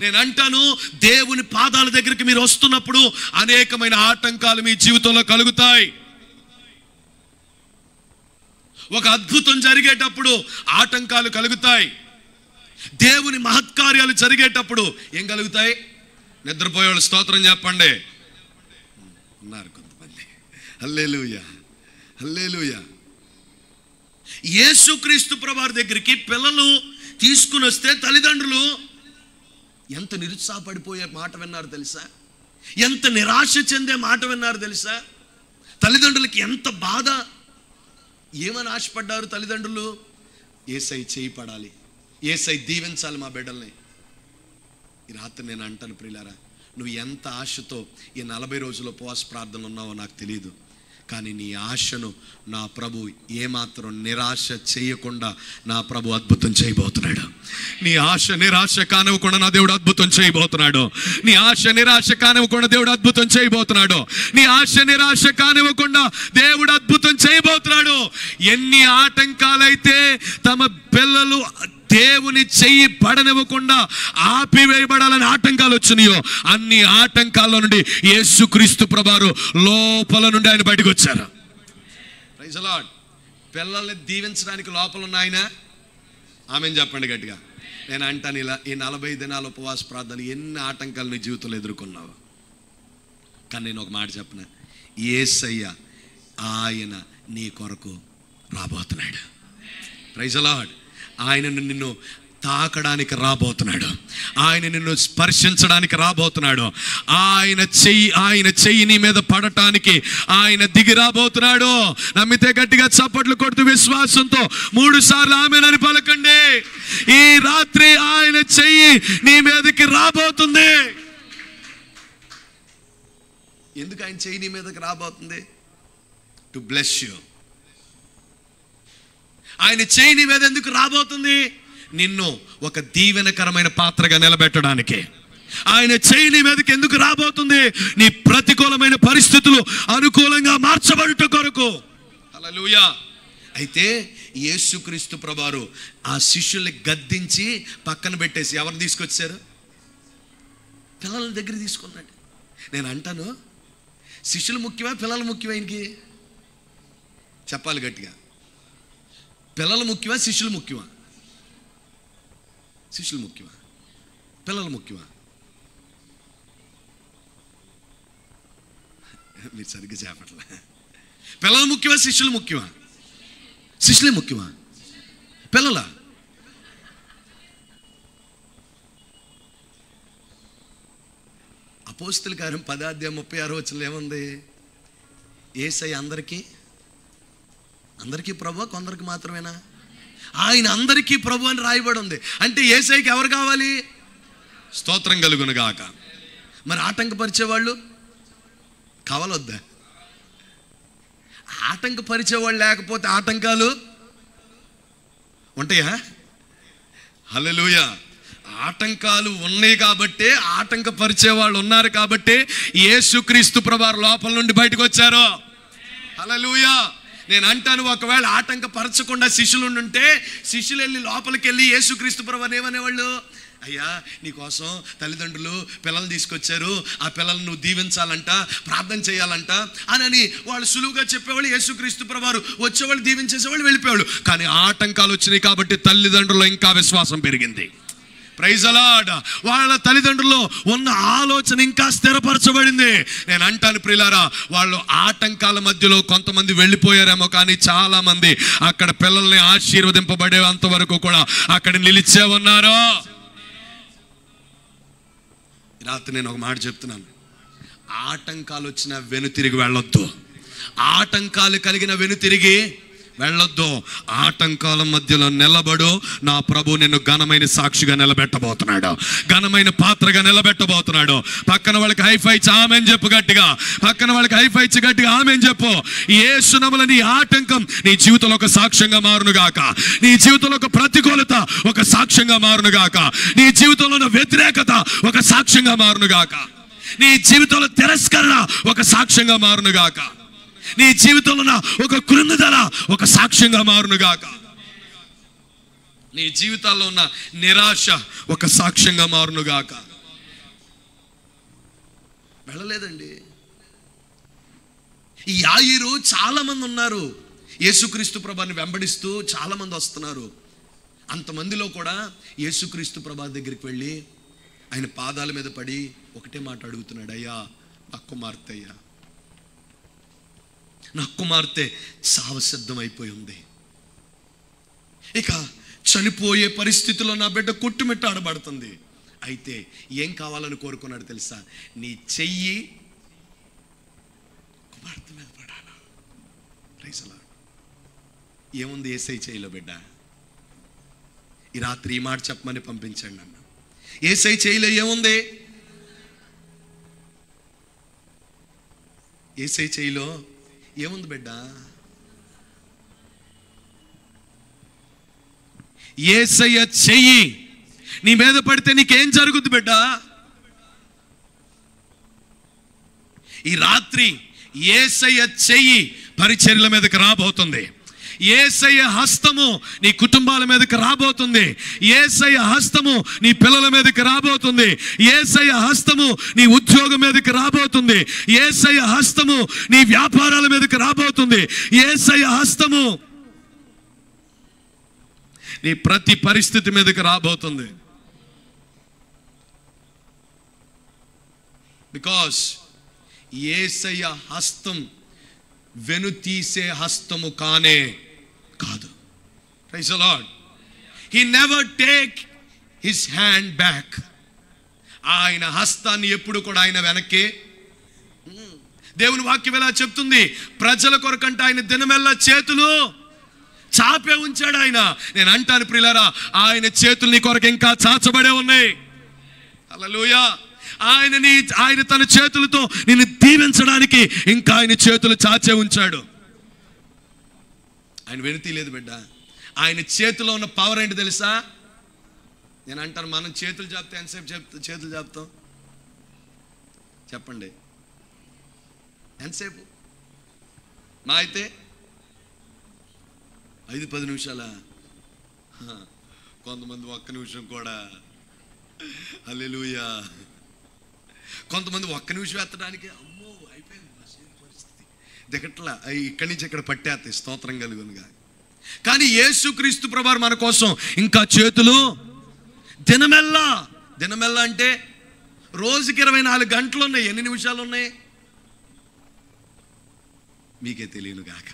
నేను అంటాను, దేవుని పాదాల దగ్గరికి మీరు వస్తున్నప్పుడు అనేకమైన ఆటంకాలు మీ జీవితంలో కలుగుతాయి. ఒక అద్భుతం జరిగేటప్పుడు ఆటంకాలు కలుగుతాయి. దేవుని మహత్కార్యాలు జరిగేటప్పుడు ఏం కలుగుతాయి? నిద్రపోయేవాళ్ళు స్తోత్రం చెప్పండి. ఉన్నారు కొంతమంది. హల్లెలూయా, హల్లెలూయా. యేసుక్రీస్తు ప్రభువారి దగ్గరికి పిల్లలు తీసుకుని వస్తే తల్లిదండ్రులు ఎంత నిరుత్సాహపడిపోయే మాట విన్నారు తెలుసా? ఎంత నిరాశ చెందే మాట విన్నారు తెలుసా? తల్లిదండ్రులకి ఎంత బాధ. ఏమని ఆశపడ్డారు తల్లిదండ్రులు? యేసై చేయి పడాలి, యేసై దీవించాలి మా బిడ్డల్ని. ఈ రాత్రి నేను అంటాను ప్రియులారా, నువ్వు ఎంత ఆశతో ఈ 40 రోజుల ఉపవాస ప్రార్థనలు ఉన్నావో నాకు తెలియదు, కానీ నీ ఆశను నా ప్రభు ఏమాత్రం నిరాశ చేయకుండా నా ప్రభు అద్భుతం చేయబోతున్నాడు. నీ ఆశ నిరాశ కానివ్వకుండా నా దేవుడు అద్భుతం చేయబోతున్నాడు. నీ ఆశ నిరాశ కానివ్వకుండా దేవుడు అద్భుతం చేయబోతున్నాడు. నీ ఆశ నిరాశ కానివ్వకుండా దేవుడు అద్భుతం చేయబోతున్నాడు. ఎన్ని ఆటంకాలైతే తమ పిల్లలు దేవుని చెయ్యి పడనివ్వకుండా ఆపివేయబడాలని ఆటంకాలు వచ్చినాయో, అన్ని ఆటంకాల నుండి యేసుక్రీస్తు ప్రభువారు లోపల నుండి ఆయన బయటకు వచ్చారు. Praise the Lord. పిల్లల్ని దీవించడానికి లోపల ఉన్న ఆయన ఆమెను చెప్పండి గట్టిగా. నేను అంటాను, ఇలా ఈ 40 దినాల ఉపవాస ప్రార్థనలు ఎన్ని ఆటంకాలు నీ జీవితంలో ఎదుర్కొన్నావు, కానీ నేను ఒక మాట చెప్పనా, యేసయ్య ఆయన నీ కొరకు రాబోతున్నాడు. Praise the Lord. ఆయన నిన్ను తాకడానికి రాబోతున్నాడు. ఆయన నిన్ను స్పర్శించడానికి రాబోతున్నాడు. ఆయన చెయ్యి నీ మీద పడటానికి ఆయన దిగి రాబోతున్నాడు. నమ్మితే గట్టిగా చప్పట్లు కొడుతూ విశ్వాసంతో 3 సార్లు ఆమేనని పలకండి. ఈ రాత్రి ఆయన చెయ్యి నీ మీదకి రాబోతుంది. ఎందుకు ఆయన చెయ్యి నీ మీదకి రాబోతుంది? To bless you. ఆయన చెయ్యి నీ మీద ఎందుకు రాబోతుంది? నిన్ను ఒక దీవెనకరమైన పాత్రగా నిలబెట్టడానికి. ఆయన చెయ్యి నీ మీదకి ఎందుకు రాబోతుంది? నీ ప్రతికూలమైన పరిస్థితులు అనుకూలంగా మార్చబడుట కొరకు. హల్లెలూయా. అయితే యేసుక్రీస్తు ప్రభువారు ఆ శిష్యుల్ని గద్దించి పక్కన పెట్టేసి ఎవరిని తీసుకొచ్చారు? పిల్లల దగ్గర తీసుకున్నాడు. నేను అంటాను, శిష్యులు ముఖ్యమా పిల్లలు ముఖ్యమా? ఆయనకి చెప్పాలి గట్టిగా. పిల్లలు ముఖ్యమా శిష్యులు ముఖ్యమా? శిష్యులు ముఖ్యమా పిల్లలు ముఖ్యమా? మీరు సరిగ్గా చెప్పట్లే. పిల్లలు ముఖ్యమా శిష్యులు ముఖ్యమా? శిష్యులే ముఖ్యమా పిల్లల? అపోస్తలుల కార్యం 10:36 ఏముంది? యేసయ్య అందరికీ ప్రభు, కొందరికి మాత్రమేనా? ఆయన అందరికీ ప్రభు అని రాయబడి ఉంది. అంటే యేసయ్యకి ఎవరు కావాలి? స్తోత్రం కలుగును గాక. మరి ఆటంకపరిచేవాళ్ళు కావాలొద్దా? ఆటంకపరిచేవాళ్ళు లేకపోతే ఆటంకాలు ఉంటాయా? హల్లెలూయా. ఆటంకాలు ఉన్నాయి కాబట్టే, ఆటంకపరిచే వాళ్ళు ఉన్నారు కాబట్టే యేసుక్రీస్తు ప్రభువారు లోపల నుండి బయటకు వచ్చారు. హల్లెలూయా. నేను అంటాను, ఒకవేళ ఆటంకపరచకుండా శిష్యులు ఉంటే శిష్యులు వెళ్ళి లోపలికి వెళ్ళి యేసుక్రీస్తు ప్రభువారు ఏమనేవాళ్ళు? అయ్యా, నీకోసం తల్లిదండ్రులు పిల్లలు తీసుకొచ్చారు, ఆ పిల్లలను నువ్వు దీవించాలంట, ప్రార్థన చేయాలంట అని వాళ్ళు సులువుగా చెప్పేవాళ్ళు. యేసుక్రీస్తు ప్రభువారు వచ్చేవాళ్ళు, దీవించేసేవాళ్ళు, వెళ్ళిపోయేవాళ్ళు. కానీ ఆటంకాలు వచ్చినాయి కాబట్టి తల్లిదండ్రులు ఇంకా విశ్వాసం పెరిగింది. Praise the Lord. వాళ్ళ తల్లిదండ్రుల్లో ఉన్న ఆలోచన ఇంకా స్థిరపరచబడింది. నేను అంటాను ప్రియులారా, వాళ్ళు ఆటంకాల మధ్యలో కొంతమంది వెళ్ళిపోయారేమో, కానీ చాలా మంది అక్కడ పిల్లల్ని ఆశీర్వదింపబడేంత వరకు కూడా అక్కడ నిలిచే ఉన్నారు. రాత్రి నేను ఒక మాట చెప్తున్నాను, ఆటంకాలు వచ్చిన వెనుతిరిగి వెళ్ళొద్దు. ఆటంకాలు కలిగిన వెనుతిరిగి వెళ్ళొద్దు. ఆటంకాల మధ్యలో నిలబడు. నా ప్రభు నిన్ను ఘనమైన సాక్షిగా నిలబెట్టబోతున్నాడు, ఘనమైన పాత్రగా నిలబెట్టబోతున్నాడు. పక్కన వాళ్ళకి హైఫై ఆమేన్ చెప్పు గట్టిగా. పక్కన వాళ్ళకి హైఫై గట్టిగా ఆమేన్ చెప్పు. యేసు నామమున నీ ఆటంకం నీ జీవితంలో ఒక సాక్ష్యంగా మారును గాక. నీ జీవితంలో ఒక ప్రతికూలత ఒక సాక్ష్యంగా మారును గాక. నీ జీవితంలో ఉన్న వ్యతిరేకత ఒక సాక్ష్యంగా మారును గాక. నీ జీవితంలో తిరస్కరణ ఒక సాక్ష్యంగా మారును గాక. నీ జీవితంలో ఉన్న ఒక కృంగుదల ఒక సాక్ష్యంగా మారును గాక. నీ జీవితాల్లో ఉన్న నిరాశ ఒక సాక్ష్యంగా మారును గాక. వెళ్ళలేదండి. ఈ యాయిరు చాలా మంది ఉన్నారు. యేసుక్రీస్తు ప్రభుని వెంబడిస్తూ చాలామంది వస్తున్నారు. అంతమందిలో కూడా యేసుక్రీస్తు ప్రభు దగ్గరికి వెళ్ళి ఆయన పాదాల మీద పడి ఒకటే మాట అడుగుతున్నాడు, అయ్యా నా కుమార్తె, అయ్యా నా కుమార్తె సావసిద్ధం అయిపోయి ఉంది, ఇక చనిపోయే పరిస్థితిలో నా బిడ్డ కొట్టుమిట్టాడబడుతుంది. అయితే ఏం కావాలని కోరుకున్నాడు తెలుసా? నీ చెయ్యి కుమార్తె మీద పడాలా. Praise the Lord. ఏముంది యేసయ్య చెయ్యిలో బిడ్డ? ఈ రాత్రి ఈ మాట చెప్పమని పంపించండి అన్న. యేసయ్య చెయ్యిలో ఏముంది? యేసయ్య చెయ్యిలో ఏముంది బిడ్డ? యేసయ్య చెయ్యి నీ మీద పడితే నీకేం జరుగుద్ది బిడ్డ? ఈ రాత్రి యేసయ్య చెయ్యి పరిచర్యల మీదకి రాబోతుంది. యేసయ్య హస్తము నీ కుటుంబాల మీదకి రాబోతుంది. యేసయ్య హస్తము నీ పిల్లల మీదకి రాబోతుంది. యేసయ్య హస్తము నీ ఉద్యోగం మీదకి రాబోతుంది. యేసయ్య హస్తము నీ వ్యాపారాల మీదకి రాబోతుంది. యేసయ్య హస్తము నీ ప్రతి పరిస్థితి మీదకి రాబోతుంది. బికాస్ యేసయ్య హస్తం వెనుతీసే హస్తము కానే కాదు. Praise the Lord. He never take his hand back. ఆయన హస్తాన్ని ఎప్పుడు కూడా ఆయన వెనక్కి. దేవుని వాక్యం ఎలా చెప్తుంది? ప్రజల కొరకంటే ఆయన దినమెల్లా చేతులు చాపే ఉంచాడు ఆయన. నేను అంటాను ప్రియులారా, ఆయన చేతులు నీ కొరకు ఇంకా చాచబడే ఉన్నాయి. హల్లెలూయా. ఆయన తన చేతులతో నిన్ను దీవించడానికి ఇంకా ఆయన చేతులు చాచే ఉంచాడు. ఆయన వెనుతీయలేదు బిడ్డ. ఆయన చేతిలో ఉన్న పవర్ ఏంటి తెలుసా? నేను అంటాను, మనం చేతులు చాపితే ఎంతసేపు చేతులు చాపుతాం చెప్పండి? ఎంతసేపు? మా అయితే 5-10 నిమిషాలా? కొంతమంది 1 నిమిషం కూడా. హల్లెలూయా. కొంతమంది 1 నిమిషం ఎత్తడానికి అమ్మో అయిపోయింది పరిస్థితి దిగట్లా, ఇక్కడి నుంచి ఇక్కడ పట్టేస్తాయి. స్తోత్రం కలుగునుగా. కానీ యేసుక్రీస్తు ప్రభువారు మన కోసం ఇంకా చేతులు దినమెల్లా అంటే రోజుకి 24 గంటలు ఉన్నాయి. ఎన్ని నిమిషాలు ఉన్నాయి మీకే తెలియనుగాక.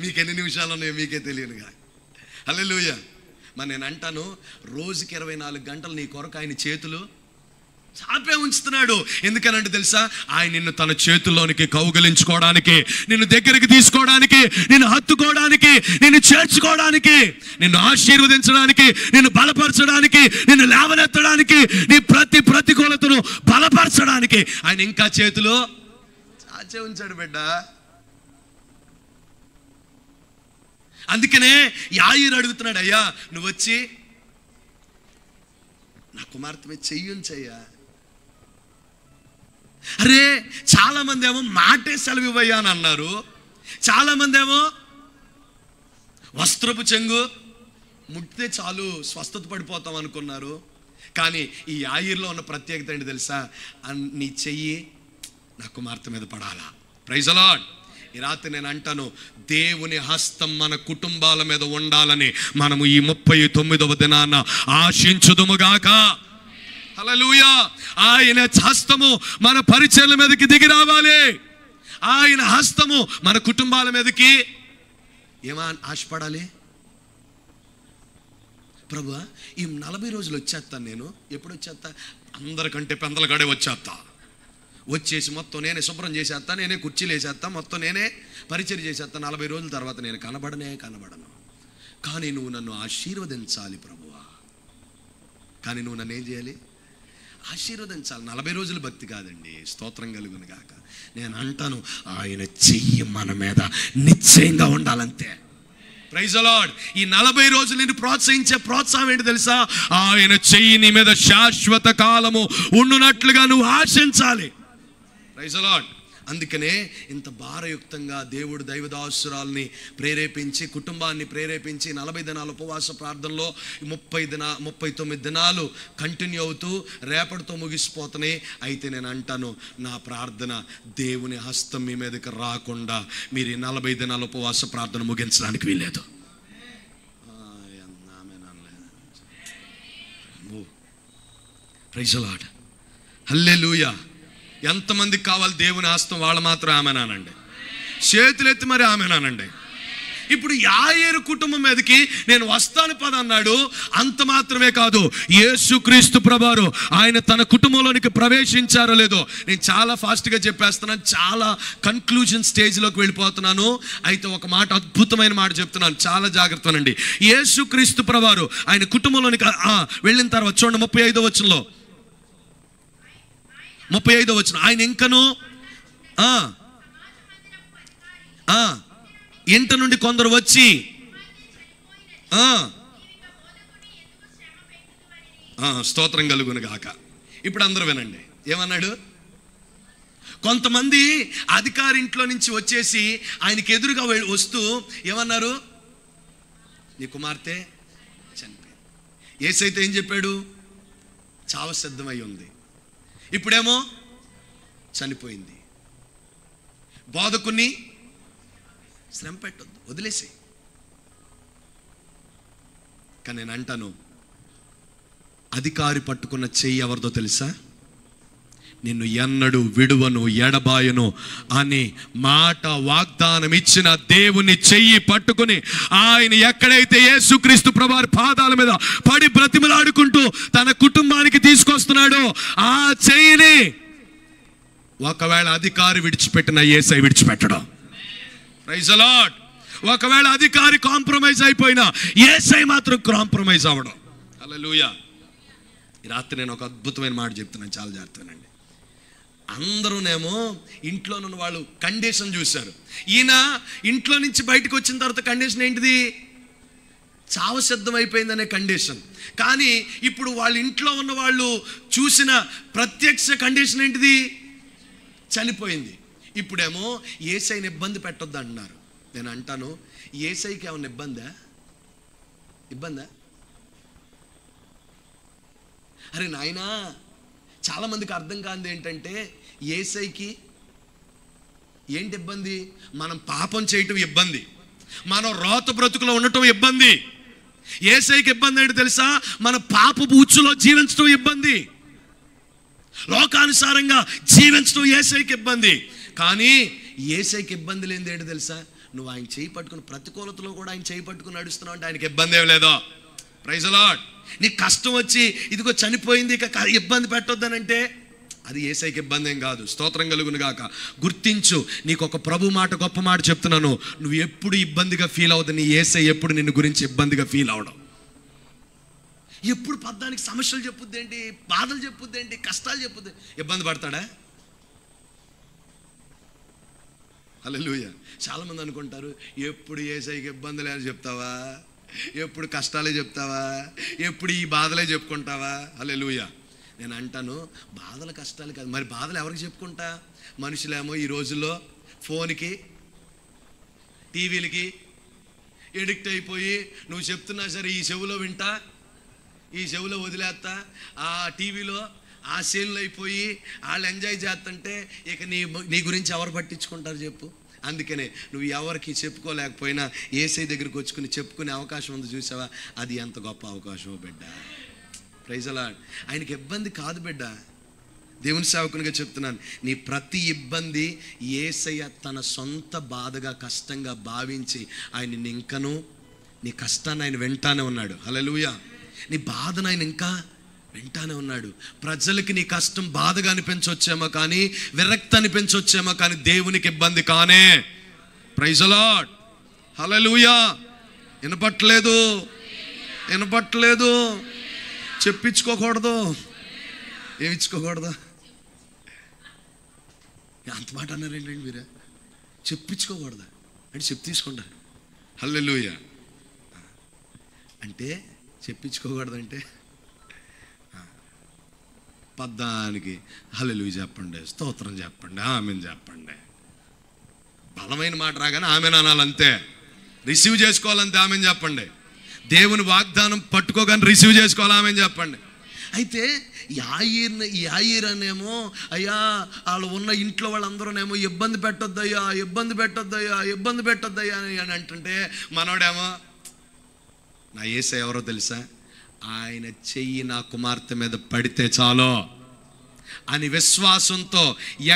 మీకు ఎన్ని నిమిషాలు ఉన్నాయో మీకే తెలియనుగా. హల్లెలూయా. మరి నేను అంటాను, రోజుకి 24 గంటలు నీ కొరకు ఆయన చేతులు చాపే ఉంచుతున్నాడు. ఎందుకనంటే తెలుసా? ఆయన నిన్ను తన చేతుల్లోనికి కౌగిలించుకోవడానికి, నిన్ను దగ్గరికి తీసుకోవడానికి, నిన్ను హత్తుకోవడానికి, నిన్ను చేర్చుకోవడానికి, నిన్ను ఆశీర్వదించడానికి, నిన్ను బలపరచడానికి, నిన్ను లేవనెత్తడానికి, నీ ప్రతి ప్రతికూలతను బలపరచడానికి ఆయన ఇంకా చేతులు చాచే ఉంచాడు బిడ్డ. అందుకనే యాయీరు అడుగుతున్నాడు, అయ్యా నువ్వు వచ్చి నా కుమార్తె మీద చెయ్యుంచయ్యా. అరే చాలా మంది ఏమో మాటే సెలవు ఇవ్వయ్యా అని అన్నారు. చాలా మంది ఏమో వస్త్రపు చెంగు ముట్టితే చాలు స్వస్థత పడిపోతాం అనుకున్నారు. కానీ ఈ యాయీరులో ఉన్న ప్రత్యేకత ఏంటి తెలుసా? నీ చెయ్యి నా కుమార్తె మీద పడాలా. Praise the Lord. ఈ రాత్రి నేను అంటాను, దేవుని హస్తం మన కుటుంబాల మీద ఉండాలని మనము ఈ 39వ దినాన ఆశించుదుముగాక. హల్లెలూయా. ఆయన హస్తము మన పరిచర్ల మీదకి దిగి రావాలి. ఆయన హస్తము మన కుటుంబాల మీదకి ఏమా ఆశపడాలి? ప్రభువా ఈ 40 రోజులు వచ్చేస్తాను. నేను ఎప్పుడు వచ్చేస్తా? అందరికంటే పెందల గడే వచ్చేసి మొత్తం నేనే శుభ్రం చేసేస్తా, నేనే కుర్చీలు వేసేస్తా, మొత్తం నేనే పరిచర్య చేసేస్తా. 40 రోజుల తర్వాత నేను కనబడను. కానీ నువ్వు నన్ను ఆశీర్వదించాలి ప్రభువా. కానీ నువ్వు నన్ను ఏం చేయాలి? ఆశీర్వదించాలి. 40 రోజులు భక్తి కాదండి. స్తోత్రం కలుగును గాక. నేను అంటాను, ఆయన చెయ్యి మన మీద నిశ్చయంగా ఉండాలంతే. Praise the Lord. ఈ 40 రోజులు నిన్ను ప్రోత్సహించే ప్రోత్సాహం ఏంటి తెలుసా? ఆయన చెయ్యి నీ మీద శాశ్వత కాలము ఉండునట్లుగా నువ్వు ఆశించాలి. Praise the Lord. అందుకనే ఇంత భారయుక్తంగా దేవుడు దైవదాసురాల్ని ప్రేరేపించి, కుటుంబాన్ని ప్రేరేపించి 40 దినాల ఉపవాస ప్రార్థనలో 39 దినాలు కంటిన్యూ అవుతూ రేపటితో ముగిసిపోతున్నాయి. అయితే నేను అంటాను, నా ప్రార్థన దేవుని హస్తం మీ మీదకి రాకుండా మీరు ఈ 40 దినాల ఉపవాస ప్రార్థన ముగించడానికి వీల్లేదు. ప్రైజ్ ది లార్డ్, హల్లెలూయా. ఎంతమందికి కావాలి దేవుని హస్తం? వాళ్ళు మాత్రం ఆమెనానండి, చేతులెత్తి మరి ఆమెనానండి. ఇప్పుడు యాయేరు కుటుంబం మీదకి నేను వస్తాను పద అన్నాడు. అంత మాత్రమే కాదు, యేసుక్రీస్తు ప్రభువారు ఆయన తన కుటుంబంలోనికి ప్రవేశించారో లేదో, నేను చాలా ఫాస్ట్గా చెప్పేస్తున్నాను, చాలా కన్క్లూజన్ స్టేజ్లోకి వెళ్ళిపోతున్నాను. అయితే ఒక మాట, అద్భుతమైన మాట చెప్తున్నాను, చాలా జాగ్రత్తనండి. యేసుక్రీస్తు ప్రభువారు ఆయన కుటుంబంలోనికి వెళ్ళిన తర్వాత చూడండి 35వ వచనంలో, 35వ వచనం, ఆయన ఇంకను ఇంట నుండి కొందరు వచ్చి స్తోత్రం కలుగును గాక. ఇప్పుడు అందరూ వినండి, ఏమన్నాడు? కొంతమంది అధికారి ఇంట్లో నుంచి వచ్చేసి ఆయనకి ఎదురుగా వస్తూ ఏమన్నారు? నీ కుమార్తె చనిపోయింది. యేసైతే ఏం చెప్పాడు? చావ సిద్ధమై ఉంది. ఇప్పుడేమో చనిపోయింది. బోధకుని శ్రమ పెట్టొద్దు, వదిలేసి. కానీ నేను అంటాను, అధికారి పట్టుకున్న చెయ్యి ఎవరిదో తెలుసా? నిన్ను ఎన్నడు విడువను ఎడబాయను అని మాట వాగ్దానం ఇచ్చిన దేవుని చెయ్యి పట్టుకుని ఆయన ఎక్కడైతే యేసుక్రీస్తు ప్రభువారి పాదాల మీద పడి బ్రతిమలాడుకుంటూ తన కుటుంబానికి తీసుకొస్తున్నాడో ఆ చెయ్యిని ఒకవేళ అధికారి విడిచిపెట్టిన యేసయ్య విడిచిపెట్టడం. Praise the Lord. ఒకవేళ అధికారి కాంప్రమైజ్ అయిపోయినా యేసయ్య మాత్రం కాంప్రమైజ్ అవ్వడం. హల్లెలూయా. ఈ రాత్రి నేను ఒక అద్భుతమైన మాట చెప్తున్నాను, చాలా జాగ్రత్తగానండి. అందరూనేమో ఇంట్లో ఉన్న వాళ్ళు కండిషన్ చూశారు. ఈయన ఇంట్లో నుంచి బయటకు వచ్చిన తర్వాత కండిషన్ ఏంటిది? చావు సిద్ధం అయిపోయిందనే కండిషన్. కానీ ఇప్పుడు వాళ్ళ ఇంట్లో ఉన్న వాళ్ళు చూసిన ప్రత్యక్ష కండిషన్ ఏంటిది? చనిపోయింది. ఇప్పుడేమో యేసయ్యని ఇబ్బంది పెట్టొద్దు అంటున్నారు. నేను అంటాను, యేసయ్యకి ఏమన్నా ఇబ్బందా? అరే నాయనా, చాలామందికి అర్థం కానిది ఏంటంటే, యేసయ్యకి ఏంటి ఇబ్బంది? మనం పాపం చేయటం ఇబ్బంది, మనం రోత బ్రతుకులో ఉండటం ఇబ్బంది. యేసయ్యకి ఇబ్బంది ఏంటి తెలుసా? మన పాపపు ఉచ్చులో జీవించడం ఇబ్బంది, లోకానుసారంగా జీవించడం యేసయ్యకి ఇబ్బంది. కానీ యేసయ్యకి ఇబ్బంది లేనిది ఏంటి తెలుసా? నువ్వు ఆయన చేయి పట్టుకుని ప్రతికూలతలో కూడా ఆయన చేయి పట్టుకుని నడుస్తున్నావు అంటే ఆయనకి ఇబ్బంది ఏం లేదో. Praise the Lord. నీకు కష్టం వచ్చి ఇదిగో చనిపోయింది ఇక ఇబ్బంది పెట్టొద్దనంటే అది యేసయ్యకి ఇబ్బంది ఏం కాదు. స్తోత్రం కలుగును గాక. గుర్తించు, నీకు ఒక ప్రభు మాట, గొప్ప మాట చెప్తున్నాను, నువ్వు ఎప్పుడు ఇబ్బందిగా ఫీల్ అవ్వదు. నీ యేసయ్య ఎప్పుడు నిన్ను గురించి ఇబ్బందిగా ఫీల్ అవడం. ఎప్పుడు పద్దానికి సమస్యలు చెప్పుద్దేంటి, బాధలు చెప్పుద్దేంటి, కష్టాలు చెప్పుద్ది. ఇబ్బంది పడతాడా? హల్లెలూయా. చాలామంది అనుకుంటారు, ఎప్పుడు యేసయ్యకి ఇబ్బంది లేదు చెప్తావా, ఎప్పుడు కష్టాలే చెప్తావా, ఎప్పుడు ఈ బాధలే చెప్పుకుంటావా? హల్లెలూయా. నేను అంటాను, బాధలు కష్టాలు కాదు, మరి బాధలు ఎవరికి చెప్పుకుంటా? మనుషులేమో ఈ రోజుల్లో ఫోన్కి, టీవీలకి ఎడిక్ట్ అయిపోయి నువ్వు చెప్తున్నా సరే ఈ చెవులో వింటా, ఈ చెవులో వదిలేస్తా, ఆ టీవీలో ఆ సీన్లు అయిపోయి వాళ్ళు ఎంజాయ్ చేస్తుంటే ఇక నీ గురించి ఎవరు పట్టించుకుంటారు చెప్పు? అందుకనే నువ్వు ఎవరికి చెప్పుకోలేకపోయినా యేసయ్య దగ్గరికి వచ్చుకుని చెప్పుకునే అవకాశం ఉంది చూసావా? అది ఎంత గొప్ప అవకాశమో బిడ్డ. Praise the Lord. ఆయనకి ఇబ్బంది కాదు బిడ్డ. దేవుని సేవకునిగా చెప్తున్నాను, నీ ప్రతి ఇబ్బంది యేసయ్య తన సొంత బాధగా, కష్టంగా భావించి ఆయన ఇంకనూ నీ కష్టాన్ని ఆయన వెంటానే ఉన్నాడు. హల్లెలూయా. నీ బాధను ఆయన ఇంకా వెంటానే ఉన్నాడు. ప్రజలకి నీ కష్టం బాధగా అనిపించొచ్చేమో కానీ, విరక్తి అనిపించొచ్చేమో కానీ దేవునికి ఇబ్బంది కానే. Praise the lord. హల్లెలూయా. వినపట్లేదు. చెప్పించుకోకూడదు, ఏమిచ్చుకోకూడదు. అంత మాట అన్నారేంటండి మీరే? చెప్పించుకోకూడదు అంటే చెప్పు తీసుకుంటారు. హల్లెలూయా. అంటే చెప్పించుకోకూడదంటే పద్దానికి హల్లెలూయా చెప్పండి, స్తోత్రం చెప్పండి, ఆమెన్ చెప్పండి. బలమైన మాట రాగానే ఆమెన్ అనాలంతే, రిసీవ్ చేసుకోవాలంతే, ఆమెన్ చెప్పండి. దేవుని వాగ్దానం పట్టుకోగానే రిసీవ్ చేసుకోవాలి, ఆమెన్ చెప్పండి. అయితే యాయీర్ అనేమో, అయ్యా వాళ్ళు ఉన్న ఇంట్లో వాళ్ళందరూనేమో ఇబ్బంది పెట్టొద్దయ్యా, ఇబ్బంది పెట్టొద్దయ్యా, ఇబ్బంది పెట్టొద్దయ్యా అని అంటుంటే, మనోడేమో నా యేసయ్య ఎవరో తెలుసా, ఆయన చెయ్యి నా కుమార్తె మీద పడితే చాలు అని విశ్వాసంతో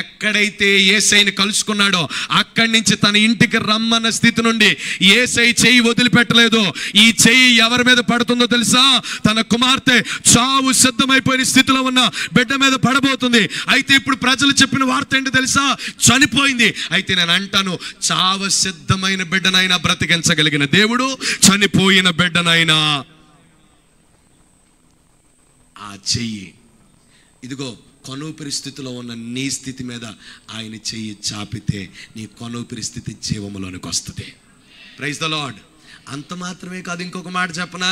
ఎక్కడైతే యేసయ్యని కలుసుకున్నాడో అక్కడి నుంచి తన ఇంటికి రమ్మన్న స్థితి నుండి యేసయ్య చెయ్యి వదిలిపెట్టలేదు. ఈ చెయ్యి ఎవరి మీద పడుతుందో తెలుసా, తన కుమార్తె చావు సిద్ధమైపోయిన స్థితిలో ఉన్న బిడ్డ మీద పడబోతుంది. అయితే ఇప్పుడు ప్రజలు చెప్పిన వార్త ఏంటి తెలుసా, చనిపోయింది. అయితే నేను అంటాను, చావు సిద్ధమైన బిడ్డనైనా బ్రతికించగలిగిన దేవుడు చనిపోయిన బిడ్డనైనా ఆ చెయ్యి, ఇదిగో కొనూపిరి స్థితిలో ఉన్న నీ స్థితి మీద ఆయన చెయ్యి చాపితే నీ కొనూపిరి స్థితి జీవములోనికి వస్తుంది. Praise the Lord. అంత మాత్రమే కాదు, ఇంకొక మాట చెప్పనా,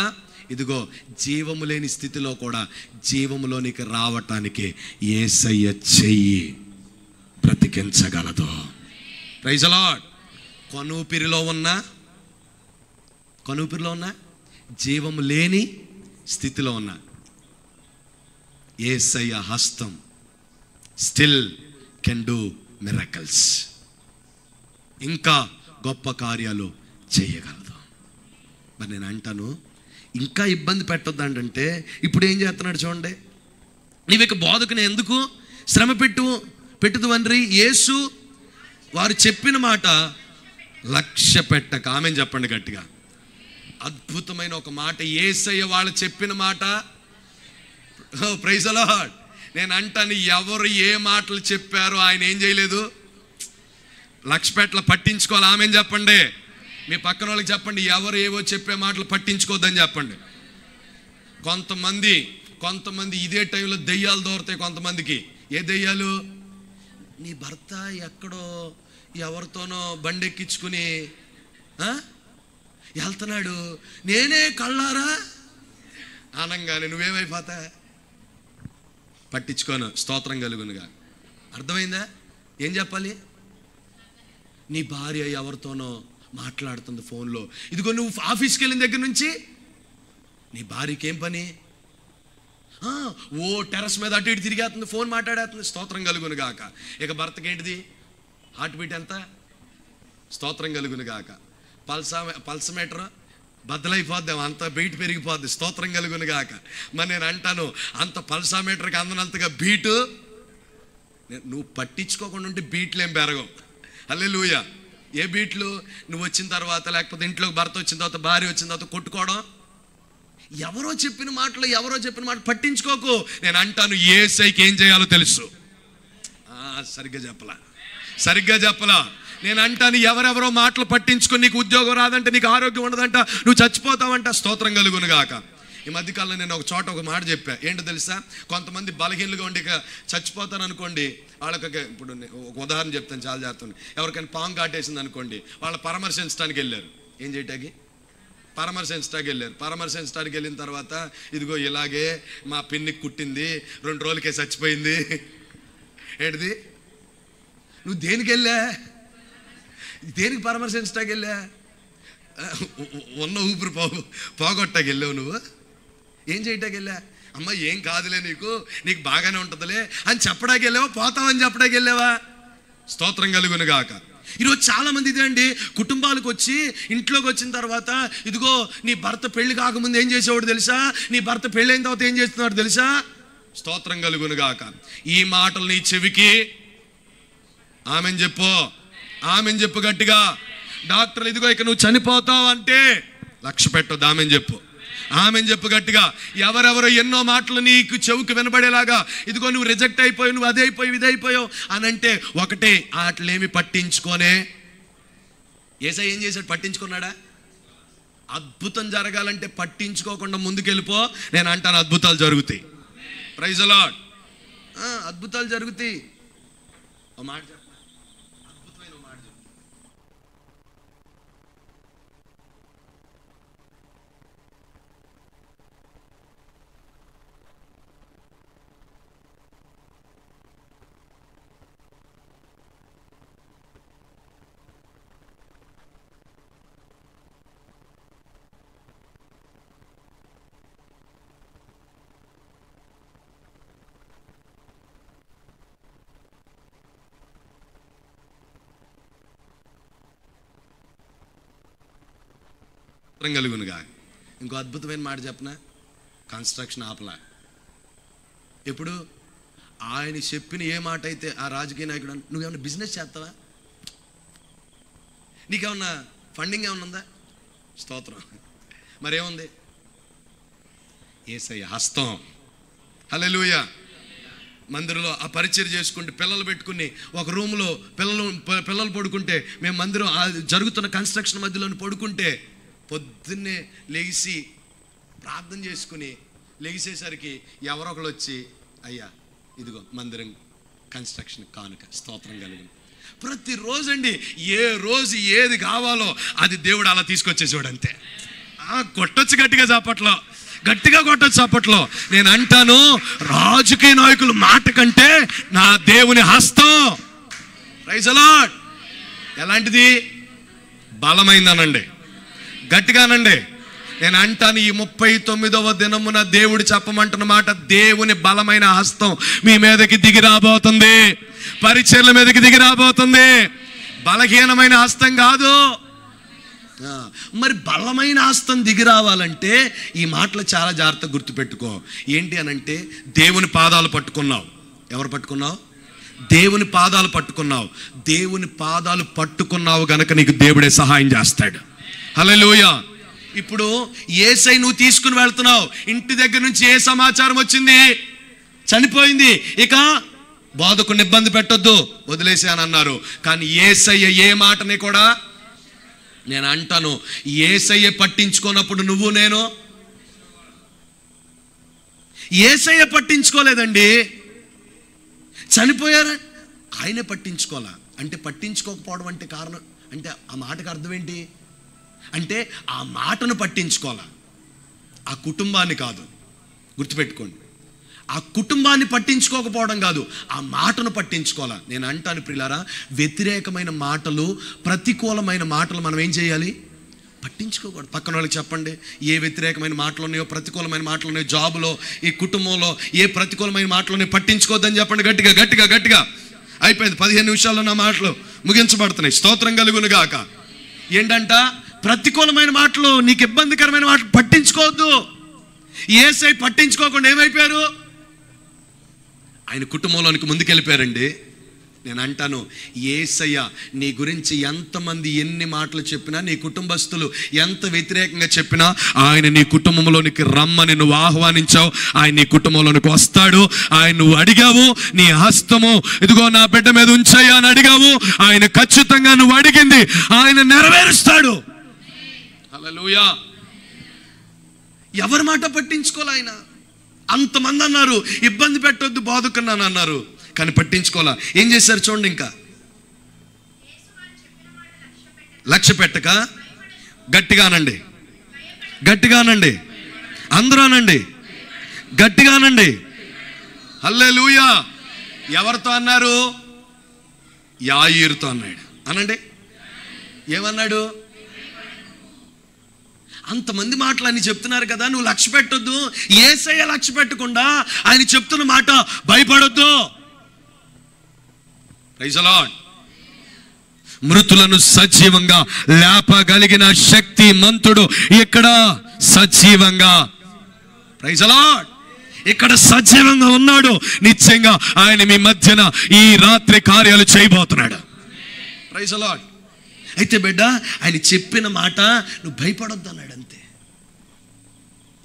ఇదిగో జీవము లేని స్థితిలో కూడా జీవములోనికి రావటానికి యేసయ్య చెయ్యి బ్రతికించగలదు. Praise the lord. కొనూపిరిలో ఉన్న జీవము లేని స్థితిలో ఉన్న యేసయ్య హస్తం స్టిల్ కెన్ డూ మిరకల్స్, ఇంకా గొప్ప కార్యాలు చేయగలదు. మరి నేను అంటాను, ఇంకా ఇబ్బంది పెట్టొద్దంటే ఇప్పుడు ఏం చేస్తున్నాడు చూడండి. నీవు ఇక బోధకుని ఎందుకు శ్రమ పెట్టుదు అన్రి, యేసు వారు చెప్పిన మాట లక్ష్య పెట్టక, ఆమెన్ చెప్పండి గట్టిగా. అద్భుతమైన ఒక మాట, యేసయ్య వాళ్ళు చెప్పిన మాట. Praise the Lord. నేను అంటాను, ఎవరు ఏ మాటలు చెప్పారో ఆయన ఏం చేయలేదు, లక్ష్యపెట్ల పట్టించుకోవాలి, ఆమెన్ చెప్పండి. మీ పక్కన వాళ్ళకి చెప్పండి, ఎవరు ఏవో చెప్పే మాటలు పట్టించుకోవద్దని చెప్పండి. కొంతమంది ఇదే టైంలో దెయ్యాలు దోరుతాయి కొంతమందికి. ఏ దెయ్యాలు, నీ భర్త ఎక్కడో ఎవరితోనో బండెక్కించుకుని వెళ్తున్నాడు, నేనే కళ్ళారా అనంగానే నువ్వేమైపోతా, పట్టించుకోను, స్తోత్రం కలుగునుగా. అర్థమైందా? ఏం చెప్పాలి, నీ భార్య ఎవరితోనో మాట్లాడుతుంది ఫోన్లో, ఇదిగో నువ్వు ఆఫీస్కి వెళ్ళిన దగ్గర నుంచి నీ భార్యకి ఏం పని, ఓ టెర్రస్ మీద అటు ఇటు తిరిగేస్తుంది, ఫోన్ మాట్లాడేస్తుంది, స్తోత్రం కలుగును గాక. ఇక భర్తకి ఏంటిది, హార్ట్ బీట్ ఎంత, స్తోత్రం కలుగును గాక. పల్సమీటర్ బద్దలైపోద్ది, అంత బీట్ పెరిగిపోద్ది, స్తోత్రం కలుగును గాక. మరి నేను అంటాను, అంత పల్సామీటర్కి అందనంతగా బీటు నువ్వు పట్టించుకోకుండా ఉంటే బీట్లు ఏం పెరగవు. హల్లెలూయా. ఏ బీట్లు, నువ్వు వచ్చిన తర్వాత, లేకపోతే ఇంట్లోకి భర్త వచ్చిన తర్వాత, భార్య వచ్చిన తర్వాత కొట్టుకోవడం, ఎవరో చెప్పిన మాట పట్టించుకోకు. నేను అంటాను, యేసయ్యకి ఏం చేయాలో తెలుసు. సరిగ్గా చెప్పలా. నేను అంటాను, ఎవరెవరో మాటలు పట్టించుకొని నీకు ఉద్యోగం రాదంట, నీకు ఆరోగ్యం ఉండదంట, నువ్వు చచ్చిపోతావంట, స్తోత్రం కలుగును గాక. ఈ మధ్యకాలంలో నేను ఒక చోట ఒక మాట చెప్పా, ఏంటో తెలుసా, కొంతమంది బలహీనలుగా ఉండి ఇక చచ్చిపోతాను అనుకోండి, వాళ్ళకి ఇప్పుడు ఒక ఉదాహరణ చెప్తాను, చాలా చేస్తాను. ఎవరికైనా పాము కాటేసింది అనుకోండి, వాళ్ళు పరామర్శించడానికి వెళ్ళారు. ఏం చేయటానికి? పరామర్శించడానికి వెళ్ళిన తర్వాత, ఇదిగో ఇలాగే మా పిన్నికి కుట్టింది, 2 రోజులకే చచ్చిపోయింది. ఏంటిది, నువ్వు దేనికి పరామర్శించడానికి వెళ్ళా, ఉన్న ఊపిరి పోగొట్టాకి వెళ్ళావు, నువ్వు ఏం చేయటానికి వెళ్ళా, అమ్మ ఏం కాదులే, నీకు బాగానే ఉంటుందిలే అని చెప్పడానికి వెళ్ళావా, పోతావని చెప్పడానికి వెళ్ళావా, స్తోత్రం కలుగును గాక. ఈరోజు చాలా మంది ఇదే అండి, కుటుంబాలకు వచ్చి ఇంట్లోకి వచ్చిన తర్వాత, ఇదిగో నీ భర్త పెళ్లి కాకముందు ఏం చేసేవాడు తెలుసా, నీ భర్త పెళ్ళి అయిన తర్వాత ఏం చేస్తున్నాడు తెలుసా, స్తోత్రం కలుగును గాక. ఈ మాటలు నీ చెవికి ఆమెన్ చెప్పు గట్టిగా. డాక్టర్లు ఇదిగో ఇక నువ్వు చనిపోతావు అంటే లక్ష్య పెట్టొద్దు, ఆమెన్ చెప్పు గట్టిగా. ఎవరెవరో ఎన్నో మాటలు నీకు చెవుకు వినబడేలాగా, ఇదిగో నువ్వు రిజెక్ట్ అయిపోయావు, నువ్వు అదే అయిపోయావు, ఇదే అయిపోయావు అని అంటే, ఒకటే, వాటిలేమి పట్టించుకోనే. యేసయ్య ఏం చేశాడు, పట్టించుకున్నాడా? అద్భుతం జరగాలంటే పట్టించుకోకుండా ముందుకెళ్ళిపో. నేను అంటాను, అద్భుతాలు జరుగుతాయి. Praise the Lord. అద్భుతాలు జరుగుతాయి. ఒక మాట చెప్పనా, అద్భుతమైన మాట చెప్పు. కలుగునుగా. ఇంకో అద్భుతమైన మాట చెప్పనా, కన్స్ట్రక్షన్ ఆపలా. ఎప్పుడు ఆయన చెప్పిన ఏ మాట అయితే ఆ రాజకీయ నాయకుడు, నువ్వేమన్నా బిజినెస్ చేస్తావా, నీకేమన్నా ఫండింగ్ ఏమన్నా ఉందా, స్తోత్రం, మరేముంది, యేసయ్య హస్తం. హల్లెలూయా. మందిరంలో ఆ పరిచర్య చేసుకుంటే పిల్లలు పెట్టుకుని ఒక రూమ్లో పిల్లలు పడుకుంటే, మేము మందిరం జరుగుతున్న కన్స్ట్రక్షన్ మధ్యలో పడుకుంటే పొద్దున్నే లెగిసి ప్రార్థన చేసుకుని లెగిసేసరికి ఎవరో ఒకరు వచ్చి, అయ్యా ఇదిగో మందిరం కన్స్ట్రక్షన్ కానుక, స్తోత్రం కలిగింది. ప్రతిరోజు అండి, ఏ రోజు ఏది కావాలో అది దేవుడు అలా తీసుకొచ్చేసాడు అంతే. కొట్టొచ్చు గట్టిగా చాపట్లో, గట్టిగా కొట్టొచ్చు చాపట్లో. నేను అంటాను, రాజకీయ నాయకుల మాట కంటే నా దేవుని హస్తం, ప్రైజ్ ది లార్డ్, ఎలాంటిది, బలమైందనండి, గట్టిగానండి. నేను అంటాను, ఈ 39వ దినమున దేవుడు చెప్పమంటున్న మాట, దేవుని బలమైన హస్తం మీ మీదకి దిగి రాబోతుంది, పరిచర్ల మీదకి దిగి రాబోతుంది. బలహీనమైన హస్తం కాదు. మరి బలమైన హస్తం దిగి రావాలంటే ఈ మాటలు చాలా జాగ్రత్తగా గుర్తుపెట్టుకో. ఏంటి అనంటే, దేవుని పాదాలు పట్టుకున్నావు. ఎవరు పట్టుకున్నావు? దేవుని పాదాలు పట్టుకున్నావు. దేవుని పాదాలు పట్టుకున్నావు గనక నీకు దేవుడే సహాయం చేస్తాడు. హల్లెలూయా. ఇప్పుడు యేసై నువ్వు తీసుకుని వెళ్తున్నావు, ఇంటి దగ్గర నుంచి ఏ సమాచారం వచ్చింది, చనిపోయింది, ఇక బోధకుని ఇబ్బంది పెట్టొద్దు, వదిలేసాను అన్నారు. కానీ యేసయ్య ఏ మాటని కూడా, నేను అంటాను, యేసయ్య పట్టించుకోనప్పుడు నువ్వు నేను, యేసయ్య పట్టించుకోలేదండి, చనిపోయారా, ఆయనే పట్టించుకోవాలా. అంటే పట్టించుకోకపోవడం అంటే కారణం అంటే ఆ మాటకు అర్థం ఏంటి అంటే, ఆ మాటను పట్టించుకోవాలా, ఆ కుటుంబాన్ని కాదు. గుర్తుపెట్టుకోండి, ఆ కుటుంబాన్ని పట్టించుకోకపోవడం కాదు, ఆ మాటను పట్టించుకోవాలా. నేను అంటాను ప్రియులారా, వ్యతిరేకమైన మాటలు, ప్రతికూలమైన మాటలు మనం ఏం చేయాలి, పట్టించుకోకూడదు. పక్కన వాళ్ళకి చెప్పండి, ఏ వ్యతిరేకమైన మాటలు ఉన్నాయో, ప్రతికూలమైన మాటలు ఉన్నాయో, జాబులో, ఈ కుటుంబంలో ఏ ప్రతికూలమైన మాటలు ఉన్నాయో పట్టించుకోవద్దని చెప్పండి. గట్టిగా గట్టిగా గట్టిగా. అయిపోయింది, 15 నిమిషాల్లో నా మాటలు ముగించబడుతున్నాయి. స్తోత్రం కలుగును గాక. ఏంటంట, ప్రతికూలమైన మాటలు, నీకు ఇబ్బందికరమైన మాటలు పట్టించుకోవద్దు. యేసయ్య పట్టించుకోకుండా ఏమైపోయారు, ఆయన కుటుంబంలోనికి ముందుకెళ్ళిపోయారండి. నేను అంటాను, యేసయ్య నీ గురించి ఎంతమంది ఎన్ని మాటలు చెప్పినా, నీ కుటుంబస్తులు ఎంత వ్యతిరేకంగా చెప్పినా, ఆయన నీ కుటుంబంలోనికి రమ్మని నువ్వు ఆహ్వానించావు, ఆయన నీ కుటుంబంలోనికి వస్తాడు. ఆయన నువ్వు అడిగావు, నీ హస్తము ఇదిగో నా బిడ్డ మీద ఉంచయ్యా అని అడిగావు, ఆయన ఖచ్చితంగా నువ్వు అడిగింది ఆయన నెరవేరుస్తాడు. హల్లెలూయా. ఎవరి మాట పట్టించుకోలే ఆయన. అంతమంది అన్నారు, ఇబ్బంది పెట్టొద్దు బోధకున్నాను అన్నారు, కానీ పట్టించుకోవాలా. ఏం చేశారు చూడండి, ఇంకా లక్ష్య పెట్టక, గట్టిగానండి, గట్టిగానండి, అందరూ అనండి, గట్టిగానండి. హల్లెలూయా. ఎవరితో అన్నారు, యాయీరుతో అన్నాడు. అనండి, ఏమన్నాడు, అంతమంది మాటలు అన్ని చెప్తున్నారు కదా, నువ్వు లక్ష్య పెట్టొద్దు. యేసయ్య లక్ష్య పెట్టకుండా ఆయన చెప్తున్న మాట భయపడొద్దు. Praise the Lord. మృతులను సజీవంగా లేపగలిగిన శక్తి మంతుడు ఇక్కడ సజీవంగా, ప్రైజ్ ది లార్డ్, ఇక్కడ సజీవంగా ఉన్నాడు. నిశ్చయంగా ఆయన మీ మధ్యన ఈ రాత్రి కార్యాలు చేయబోతున్నాడు. Praise the Lord. అయితే బిడ్డ, ఆయన చెప్పిన మాట నువ్వు భయపడొద్దు అన్నాడు అంతే.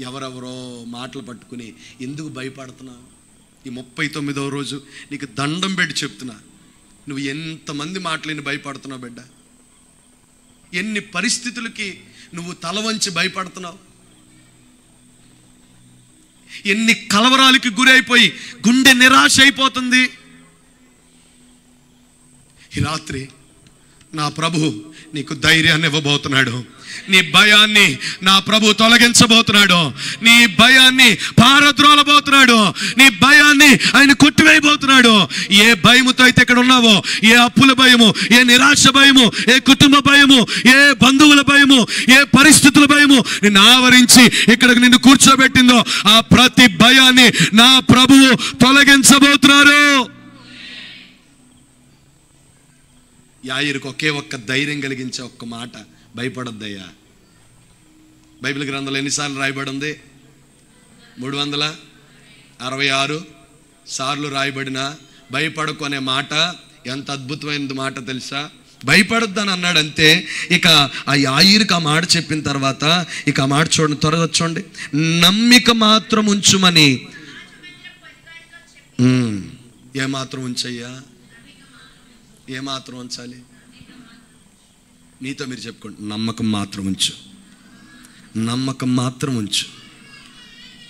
ఎవరెవరో మాటలు పట్టుకుని ఎందుకు భయపడుతున్నావు? ఈ 39వ రోజు నీకు దండం పెట్టి చెప్తున్నా, నువ్వు ఎంతమంది మాటలని భయపడుతున్నావు బిడ్డ? ఎన్ని పరిస్థితులకి నువ్వు తల వంచి భయపడుతున్నావు? ఎన్ని కలవరాలకి గురైపోయి గుండె నిరాశ అయిపోతుంది? ఈ రాత్రి నా ప్రభు నీకు ధైర్యాన్ని ఇవ్వబోతున్నాడు. నీ భయాన్ని నా ప్రభు తొలగించబోతున్నాడు. నీ భయాన్ని పారద్రోలబోతున్నాడు. నీ భయాన్ని ఆయన కొట్టివేయబోతున్నాడు. ఏ భయముతో అయితే ఇక్కడ ఉన్నావో, ఏ అప్పుల భయము, ఏ నిరాశ భయము, ఏ కుటుంబ భయము, ఏ బంధువుల భయము, ఏ పరిస్థితుల భయము నిన్ను ఆవరించి ఇక్కడికి నిన్ను కూర్చోబెట్టిందో, ఆ ప్రతి భయాన్ని నా ప్రభువు తొలగించబోతున్నారు. యాయీరుకు ఒకే ఒక్క ధైర్యం కలిగించే ఒక్క మాట, భయపడొద్దయ్యా, బైబిల్ గ్రంథంలో ఎన్నిసార్లు రాయబడి ఉంది? 366 సార్లు రాయబడిన భయపడకు అనే మాట ఎంత అద్భుతమైన మాట తెలుసా? భయపడొద్దని అన్నాడు అంతే. ఇక ఆ యాయీరుకి ఆ మాట చెప్పిన తర్వాత ఇక ఆ మాట చూడండి, త్వరగా చూడండి. నమ్మిక మాత్రం ఉంచుమని. ఏమాత్రం ఉంచయ్యా? ఏమాత్రం ఉంచాలి? మీతో మీరు చెప్పుకోండి, నమ్మకం మాత్రం ఉంచు, నమ్మకం మాత్రం ఉంచు.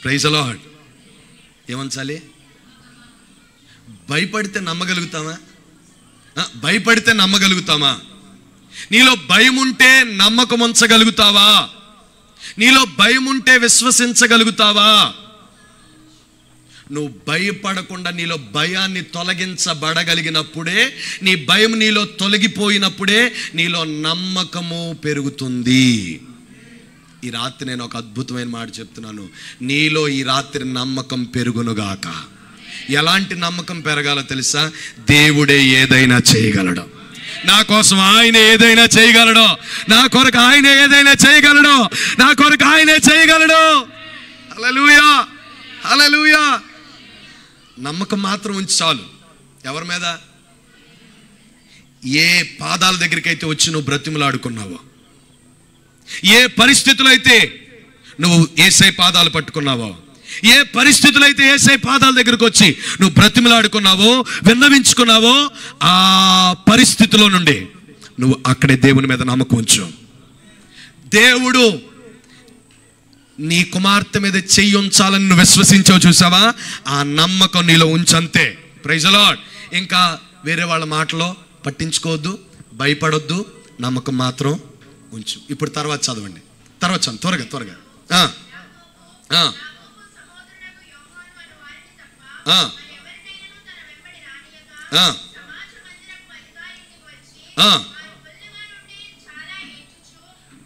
Praise the lord. ఏమంచాలి? భయపడితే నమ్మగలుగుతామా? భయపడితే నమ్మగలుగుతామా? నీలో భయం ఉంటే నమ్మకం ఉంచగలుగుతావా? నీలో భయం ఉంటే విశ్వసించగలుగుతావా? నువ్వు భయపడకుండా నీలో భయాన్ని తొలగించబడగలిగినప్పుడే, నీ భయం నీలో తొలగిపోయినప్పుడే నీలో నమ్మకము పెరుగుతుంది. ఈ రాత్రి నేను ఒక అద్భుతమైన మాట చెప్తున్నాను, నీలో ఈ రాత్రి నమ్మకం పెరుగునుగాక. ఎలాంటి నమ్మకం పెరగాలో తెలుసా? దేవుడే ఏదైనా చేయగలడు. నా కోసం ఆయన ఏదైనా చేయగలడు. నా కొరకు ఆయన ఏదైనా చేయగలడు. నా కొరకు ఆయనే చేయగలడు. హల్లెలూయా, హల్లెలూయా. నమ్మకం మాత్రం ఉంచి చాలు. ఎవరి మీద? ఏ పాదాల దగ్గరికి అయితే వచ్చి నువ్వు బ్రతిమలాడుకున్నావో, ఏ పరిస్థితులు అయితే నువ్వు యేసయ్య పాదాలు పట్టుకున్నావో, ఏ పరిస్థితులు అయితే యేసయ్య పాదాల దగ్గరకు వచ్చి నువ్వు బ్రతిమలాడుకున్నావో, విన్నవించుకున్నావో, ఆ పరిస్థితిలో నుండి నువ్వు అక్కడే దేవుని మీద నమ్మకం ఉంచు. దేవుడు నీ కుమార్తె మీద చెయ్యి ఉంచాలని నువ్వు విశ్వసించావు, చూసావా? ఆ నమ్మకం నీలో ఉంచంతే. Praise the lord. ఇంకా వేరే వాళ్ళ మాటలో పట్టించుకోవద్దు, భయపడొద్దు, నమ్మకం మాత్రం ఉంచు. ఇప్పుడు తర్వాత చదవండి, తర్వాత చదవండి, త్వరగా త్వరగా.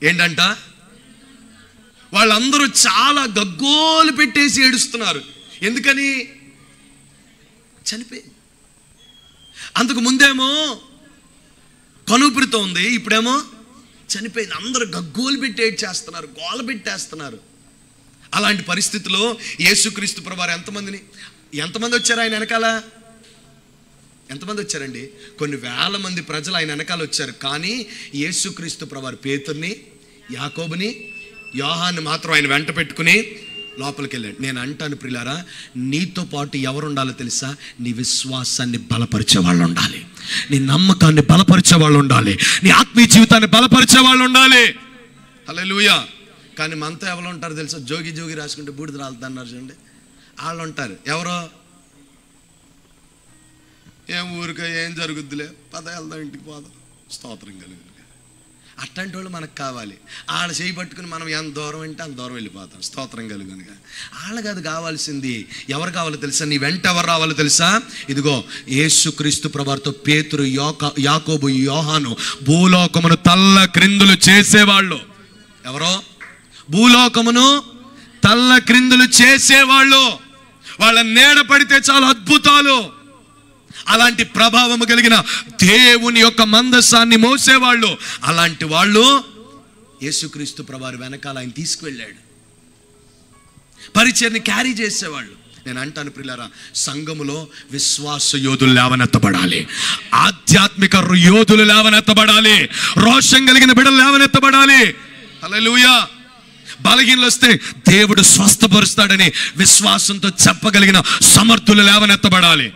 ఏంటంట? వాళ్ళందరూ చాలా గగ్గోలు పెట్టేసి ఏడుస్తున్నారు. ఎందుకని? చనిపోయి. అంతకు ముందేమో కనుపిరితో ఉంది, ఇప్పుడేమో చనిపోయింది. అందరూ గగ్గోలు పెట్టి ఏడ్చేస్తున్నారు, గోల పెట్టేస్తున్నారు. అలాంటి పరిస్థితిలో యేసుక్రీస్తు ప్రభువారు ఎంతమంది వచ్చారు ఆయన వెనకాల? ఎంతమంది వచ్చారండి? కొన్ని వేల మంది ప్రజలు ఆయన వెనకాల వచ్చారు. కానీ యేసుక్రీస్తు ప్రభువారు పేతుర్ని, యాకోబుని, యోహాన్ని మాత్రం ఆయన వెంట పెట్టుకుని లోపలికి వెళ్ళాడు. నేను అంటాను ప్రియులారా, నీతో పాటు ఎవరు ఉండాలో తెలుసా? నీ విశ్వాసాన్ని బలపరిచే వాళ్ళు ఉండాలి, నీ నమ్మకాన్ని బలపరిచే వాళ్ళు ఉండాలి, నీ ఆత్మీయ జీవితాన్ని బలపరిచే వాళ్ళు ఉండాలి. హల్లెలూయా. కానీ మనతో ఎవరు ఉంటారు తెలుసా? జోగి జోగి రాసుకుంటే బూడిద రాలుతుంది అన్నారు చూడండి, వాళ్ళు ఉంటారు. ఎవరో ఏం ఊరిక ఏం జరుగుద్దిలే, పద వెళ్దాం, ఇంటికి పోదాం, స్తోత్రం కలుగు. అట్లాంటి వాళ్ళు మనకు కావాలి. వాళ్ళ చేయి పట్టుకుని మనం ఎంత దూరం అంటే అంత దూరం వెళ్ళిపోతాం, స్తోత్రం కలుగునుగా. వాళ్ళకి అది కావాల్సింది. ఎవరు కావాలో తెలుసా? నీ వెంట ఎవరు రావాలో తెలుసా? ఇదిగో యేసుక్రీస్తు ప్రభువారితో పేతురు, యాకోబు, యోహాను భూలోకమును తల్ల క్రిందులు చేసేవాళ్ళు. ఎవరో? భూలోకమును తల్ల క్రిందులు చేసేవాళ్ళు. వాళ్ళ నీడ పడితే చాలా అద్భుతాలు. అలాంటి ప్రభావము కలిగిన దేవుని యొక్క మందసాన్ని మోసేవాళ్ళు. అలాంటి వాళ్ళు యేసుక్రీస్తు ప్రభువారు వెనకాల ఆయన తీసుకువెళ్ళాడు. పరిచర్ని క్యారీ చేసేవాళ్ళు. నేను అంటాను ప్రియులారా, సంఘములో విశ్వాస యోధులు లేవనెత్తబడాలి, ఆధ్యాత్మిక యోధులు లేవనెత్తబడాలి, రోషం కలిగిన బిడ్డలు లేవనెత్తబడాలి. హల్లెలూయా. బలహీనలు వస్తే దేవుడు స్వస్థపరుస్తాడని విశ్వాసంతో చెప్పగలిగిన సమర్థులు లేవనెత్తబడాలి.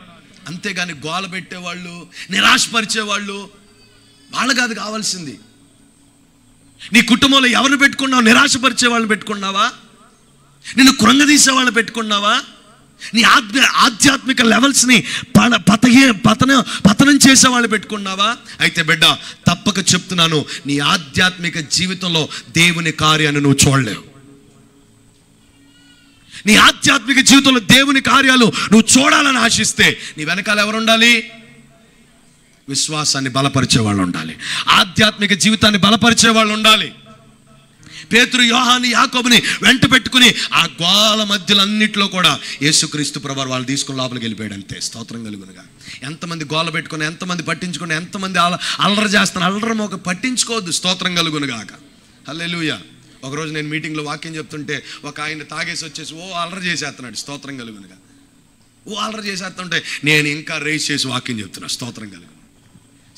అంతేగాని గోల పెట్టేవాళ్ళు, నిరాశపరిచేవాళ్ళు, వాళ్ళకి అది కావాల్సింది. నీ కుటుంబంలో ఎవరిని పెట్టుకున్నావు? నిరాశపరిచే వాళ్ళని పెట్టుకున్నావా? నిన్ను కృంగదీసే వాళ్ళని పెట్టుకున్నావా? నీ ఆధ్యాత్మిక లెవెల్స్ని పతనం చేసే వాళ్ళు పెట్టుకున్నావా? అయితే బిడ్డ, తప్పక చెప్తున్నాను, నీ ఆధ్యాత్మిక జీవితంలో దేవుని కార్యాన్ని నువ్వు చూడలేవు. నీ ఆధ్యాత్మిక జీవితంలో దేవుని కార్యాలు నువ్వు చూడాలని ఆశిస్తే నీ వెనకాల ఎవరు ఉండాలి? విశ్వాసాన్ని బలపరిచే వాళ్ళు ఉండాలి, ఆధ్యాత్మిక జీవితాన్ని బలపరిచే వాళ్ళు ఉండాలి. పేతురు, యోహాను, యాకోబుని వెంట పెట్టుకుని ఆ గోల మధ్యలన్నింటిలో కూడా యేసుక్రీస్తు ప్రభువారు వాళ్ళు తీసుకుని లోపలికి వెళ్ళిపోయాడు. అంతే. స్తోత్రం కలుగునుగా. ఎంతమంది గోల పెట్టుకుని, ఎంతమంది పట్టించుకుని, ఎంతమంది అల్లరి చేస్తున్నారు. అల్లరి మోక పట్టించుకోవద్దు. స్తోత్రం కలుగునుగాక. హల్లెలూయా. ఒకరోజు నేను మీటింగ్లో వాక్యం చెప్తుంటే ఒక ఆయన తాగేసి వచ్చేసి అల్లరి చేసేస్తున్నాడు, స్తోత్రం కలుగునుగా. అల్లరి చేసేస్తుంటే నేను ఇంకా రేస్ చేసి వాక్యం చెప్తున్నా, స్తోత్రం కలుగును.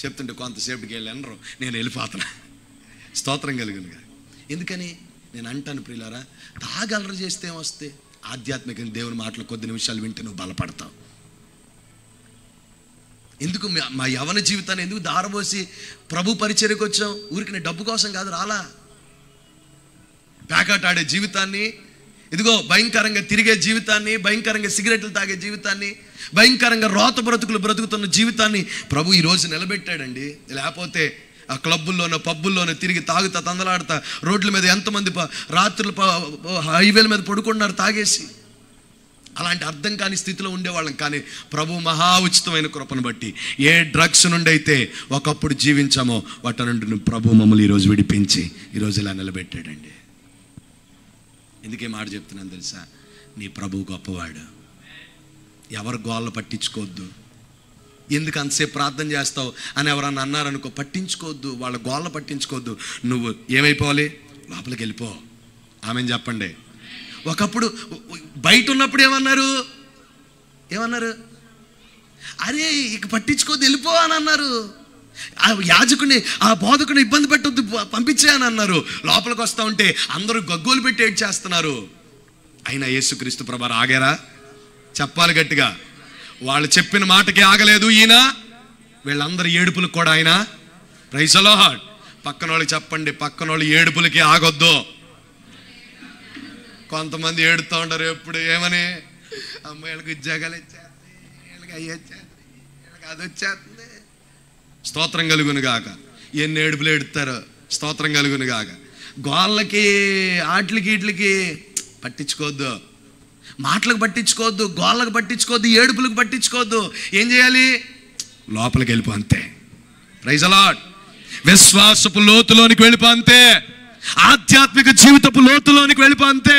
చెప్తుంటే కొంతసేపటికి వెళ్ళరు, నేను వెళ్ళిపోతున్నా, స్తోత్రం కలుగునుగా. ఎందుకని నేను అంటాను ప్రియులారా, తాగలరి చేస్తే ఏమొస్తే ఆధ్యాత్మికంగా దేవుని మాటలు కొద్ది నిమిషాలు వింటే నువ్వు బలపడతావు. ఎందుకు మా యవన జీవితాన్ని ఎందుకు దారబోసి ప్రభు పరిచర్యకు వచ్చాం? ఊరికి నేను డబ్బు కోసం కాదు రాలా. ప్యాకెట్ ఆడే జీవితాన్ని, ఇదిగో భయంకరంగా తిరిగే జీవితాన్ని, భయంకరంగా సిగరెట్లు తాగే జీవితాన్ని, భయంకరంగా రోత బ్రతుకులు బ్రతుకుతున్న జీవితాన్ని ప్రభు ఈరోజు నిలబెట్టాడండి. లేకపోతే ఆ క్లబ్బుల్లోనో పబ్బుల్లోనో తిరిగి తాగుతా తందలాడుతా రోడ్ల మీద ఎంతమంది రాత్రులు హైవేల మీద పడుకుంటున్నారు తాగేసి. అలాంటి అర్థం కాని స్థితిలో ఉండేవాళ్ళం. కానీ ప్రభు మహా ఉచితమైన కృపను బట్టి ఏ డ్రగ్స్ నుండి అయితే ఒకప్పుడు జీవించామో వాటి నుండి ప్రభు మమ్మల్ని ఈరోజు విడిపించి ఈరోజు ఇలా నిలబెట్టాడండి. ఎందుకే మాట చెప్తున్నాను తెలుసా? నీ ప్రభు గొప్పవాడు. ఎవరు గోళ్ళ పట్టించుకోవద్దు. ఎందుకు అంతసేపు ప్రార్థన చేస్తావు అని ఎవరన్నా అన్నారనుకో, పట్టించుకోవద్దు, వాళ్ళ గోళ్ళ పట్టించుకోవద్దు. నువ్వు ఏమైపోవాలి? లోపలికి వెళ్ళిపో. ఆమెను చెప్పండి. ఒకప్పుడు బయట ఉన్నప్పుడు ఏమన్నారు? అరే ఇక పట్టించుకోవద్దు, వెళ్ళిపో అని అన్నారు. ఆ యాజకుని, ఆ బోధకుని ఇబ్బంది పెట్టొద్దు, పంపించే అని అన్నారు. లోపలికి వస్తూ ఉంటే అందరూ గగ్గోలు పెట్టి ఏడ్చేస్తున్నారు. అయినా యేసుక్రీస్తు ప్రభువారు ఆగారా? చెప్పాలి గట్టిగా. వాళ్ళు చెప్పిన మాటకి ఆగలేదు ఈయన. వీళ్ళందరి ఏడుపులకు కూడా ఆయన ప్రైజ్ ది లార్డ్. పక్కన వాళ్ళకి చెప్పండి, పక్కన వాళ్ళు ఏడుపులకి ఆగొద్దు. కొంతమంది ఏడుతూ ఉంటారు ఎప్పుడు, ఏమని? అమ్మాయిలకు ఉద్యోగాలు వచ్చేస్తుంది, వీళ్ళకి అయ్యి వచ్చేస్తుంది, వీళ్ళకి అది వచ్చేస్తుంది. స్తోత్రం కలుగును గాక. ఎన్ని ఏడుపులు ఏడుతారో, స్తోత్రం కలుగును గాక. గోళ్ళకి ఆటలకి వీటికి పట్టించుకోవద్దు, మాటలకు పట్టించుకోవద్దు, గోళ్ళకు పట్టించుకోవద్దు, ఏడుపులకు పట్టించుకోవద్దు. ఏం చేయాలి? లోపలికి వెళ్ళిపో అంతే. Praise the Lord. విశ్వాసపు లోతులోనికి వెళ్ళిపో అంతే. ఆధ్యాత్మిక జీవితపు లోతులోనికి వెళ్ళిపో అంతే.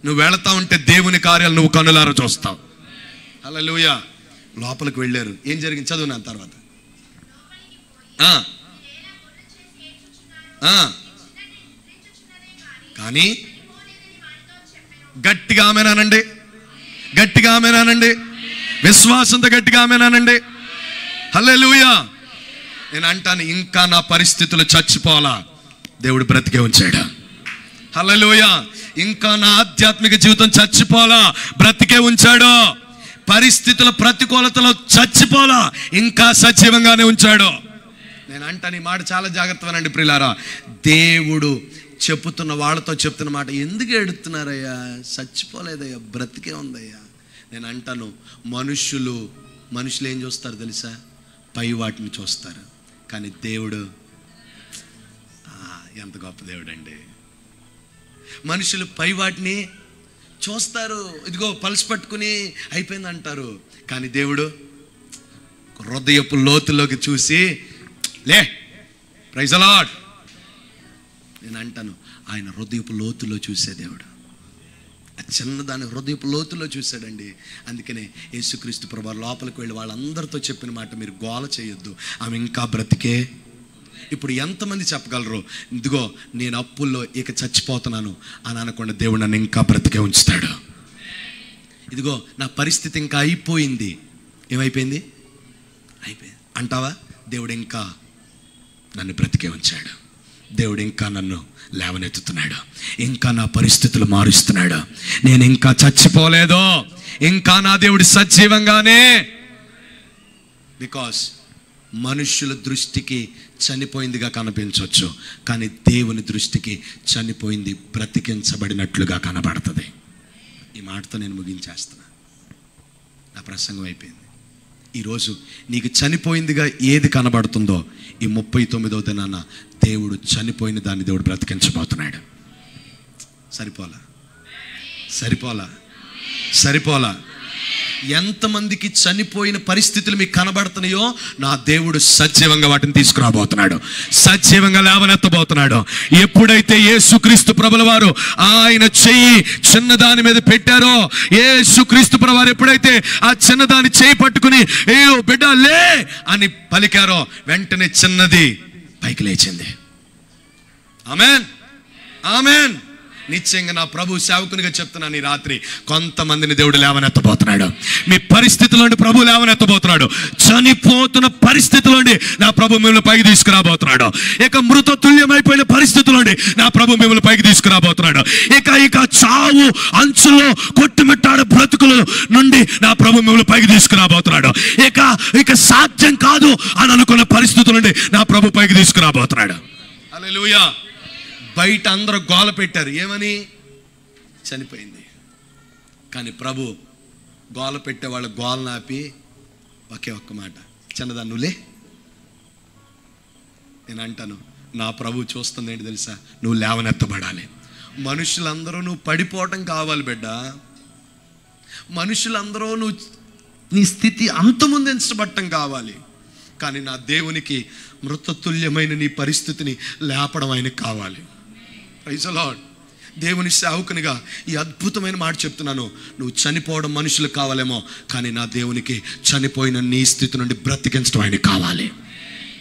నువ్వు వెళతా ఉంటే దేవుని కార్యాలు నువ్వు కన్నులారా చూస్తావు. హల్లెలూయా. లోపలికి వెళ్ళారు. ఏం జరిగింది చదువు నా తర్వాత. కానీ గట్టిగా ఆమేనానండి, గట్టిగా ఆమేనానండి, విశ్వాసంతో గట్టిగా ఆమేనానండి. హల్లెలూయా. నేను అంటాను, ఇంకా నా పరిస్థితులు చచ్చిపోవాలా, దేవుడు బ్రతికే ఉంచాడు. హల్లెలూయా. ఇంకా నా ఆధ్యాత్మిక జీవితం చచ్చిపోలా, బ్రతికే ఉంచాడు. పరిస్థితుల ప్రతికూలతలో చచ్చిపోలా, ఇంకా సజీవంగానే ఉంచాడు. నేను అంటాను, ఈ మాట చాలా జాగ్రత్తగానండి ప్రియులారా. దేవుడు చెప్పుతున్న వాళ్ళతో చెప్తున్న మాట, ఎందుకు ఏడుతున్నారయ్యా? చచ్చిపోలేదయ్యా, బ్రతికే ఉందయ్యా. నేను అంటాను, మనుషులు ఏం చూస్తారు తెలుసా? పై వాటిని చూస్తారు. కానీ దేవుడు ఎంత గొప్ప దేవుడు అండి. మనుషులు పై వాటిని చూస్తారు, ఇదిగో పల్స్ పట్టుకుని అయిపోయింది అంటారు. కానీ దేవుడు హృదయపు లోతులోకి చూసి, లే ప్రైజ్ ది లార్డ్. నేను అంటాను, ఆయన హృదయపు లోతులో చూసే దేవుడు. ఆ చిన్నదాని హృదయపు లోతులో చూశాడండి. అందుకనే యేసుక్రీస్తు ప్రభువారు లోపలికి వెళ్ళి వాళ్ళందరితో చెప్పిన మాట, మీరు గోల చేయొద్దు, ఆమె ఇంకా బ్రతికే. ఇప్పుడు ఎంతమంది చెప్పగలరు, ఇదిగో నేను అప్పుల్లో ఇక చచ్చిపోతున్నాను అని అనకుండా దేవుడు నన్ను ఇంకా బ్రతికే ఉంచుతాడు. ఇదిగో నా పరిస్థితి ఇంకా అయిపోయింది. ఏమైపోయింది? అయిపోయింది అంటావా? దేవుడు ఇంకా నన్ను బ్రతికే ఉంచాడు. దేవుడు ఇంకా నన్ను లేవనెత్తుతున్నాడు. ఇంకా నా పరిస్థితులు మారుస్తున్నాడు. నేను ఇంకా చచ్చిపోలేదు, ఇంకా నా దేవుడు సజీవంగానే. బికాస్ మనుషుల దృష్టికి చనిపోయిందిగా కనిపించవచ్చు, కానీ దేవుని దృష్టికి చనిపోయింది బ్రతికించబడినట్లుగా కనబడుతుంది. ఈ మాటతో నేను ముగించేస్తున్నా. నా ప్రసంగం అయిపోయింది. ఈరోజు నీకు చనిపోయిందిగా ఏది కనబడుతుందో, ఈ 39వ దినాన దేవుడు చనిపోయిన దాన్ని దేవుడు బ్రతికించబోతున్నాడు. సరిపోలా. ఎంతమందికి చనిపోయిన పరిస్థితులు మీకు కనబడుతున్నాయో, నా దేవుడు సజీవంగా వాటిని తీసుకురాబోతున్నాడు, సజీవంగా లేవనెత్తబోతున్నాడు. ఎప్పుడైతే యేసుక్రీస్తు ప్రభుల వారు ఆయన చెయ్యి చిన్నదాని మీద పెట్టారో, యేసుక్రీస్తు ప్రభుల వారు ఎప్పుడైతే ఆ చిన్నదాని చెయ్యి పట్టుకుని ఏ బిడ్డ లే అని పలికారో, వెంటనే చిన్నది పైకి లేచింది. ఆమేన్. ఆమెన్. నిశ్చయంగా నా ప్రభు సేవకునిగా చెప్తున్నాను, ఈ రాత్రి కొంతమందిని దేవుడు లేవనెత్తబోతున్నాడు. మీ పరిస్థితుల్లోండి ప్రభు లేవనెత్తబోతున్నాడు. చనిపోతున్న పరిస్థితుల్లోండి నా ప్రభు మిమ్మల్ని పైకి తీసుకురాబోతున్నాడు. ఇక మృత తుల్యమైపోయిన పరిస్థితుల్లోండి నా ప్రభు మిమ్మల్ని పైకి తీసుకురాబోతున్నాడు. ఇక చావు అంచులో కొట్టుమిట్టాడు బ్రతుకుల నుండి నా ప్రభు మిమ్మల్ని పైకి తీసుకురాబోతున్నాడు. ఇక సాధ్యం కాదు అని అనుకున్న పరిస్థితుల నుండి నా ప్రభు పైకి తీసుకురాబోతున్నాడు. హల్లెలూయా. బయట అందరూ గోల పెట్టారు, ఏమని? చనిపోయింది. కానీ ప్రభు గోల పెట్టే వాళ్ళ గోల ఆపి ఒకే ఒక్క మాట, చిన్నదాన్నులే. నేను అంటాను, నా ప్రభు చూస్తుంది ఏంటి తెలుసా? నువ్వు లేవనెత్తబడాలి. మనుషులందరూ నువ్వు పడిపోవటం కావాలి బిడ్డ. మనుషులందరూ నువ్వు నీ స్థితి అంతమొందించబడటం కావాలి. కానీ నా దేవునికి మృతతుల్యమైన నీ పరిస్థితిని లేపడం ఆయనకు కావాలి. Praise the Lord. దేవుని సేవకునిగా ఈ అద్భుతమైన మాట చెప్తున్నాను. నువ్వు చనిపోవడం మనుషులకు కావాలేమో, కానీ నా దేవునికి చనిపోయిన నీ స్థితి నుండి బ్రతికించడం ఆయనకు కావాలి.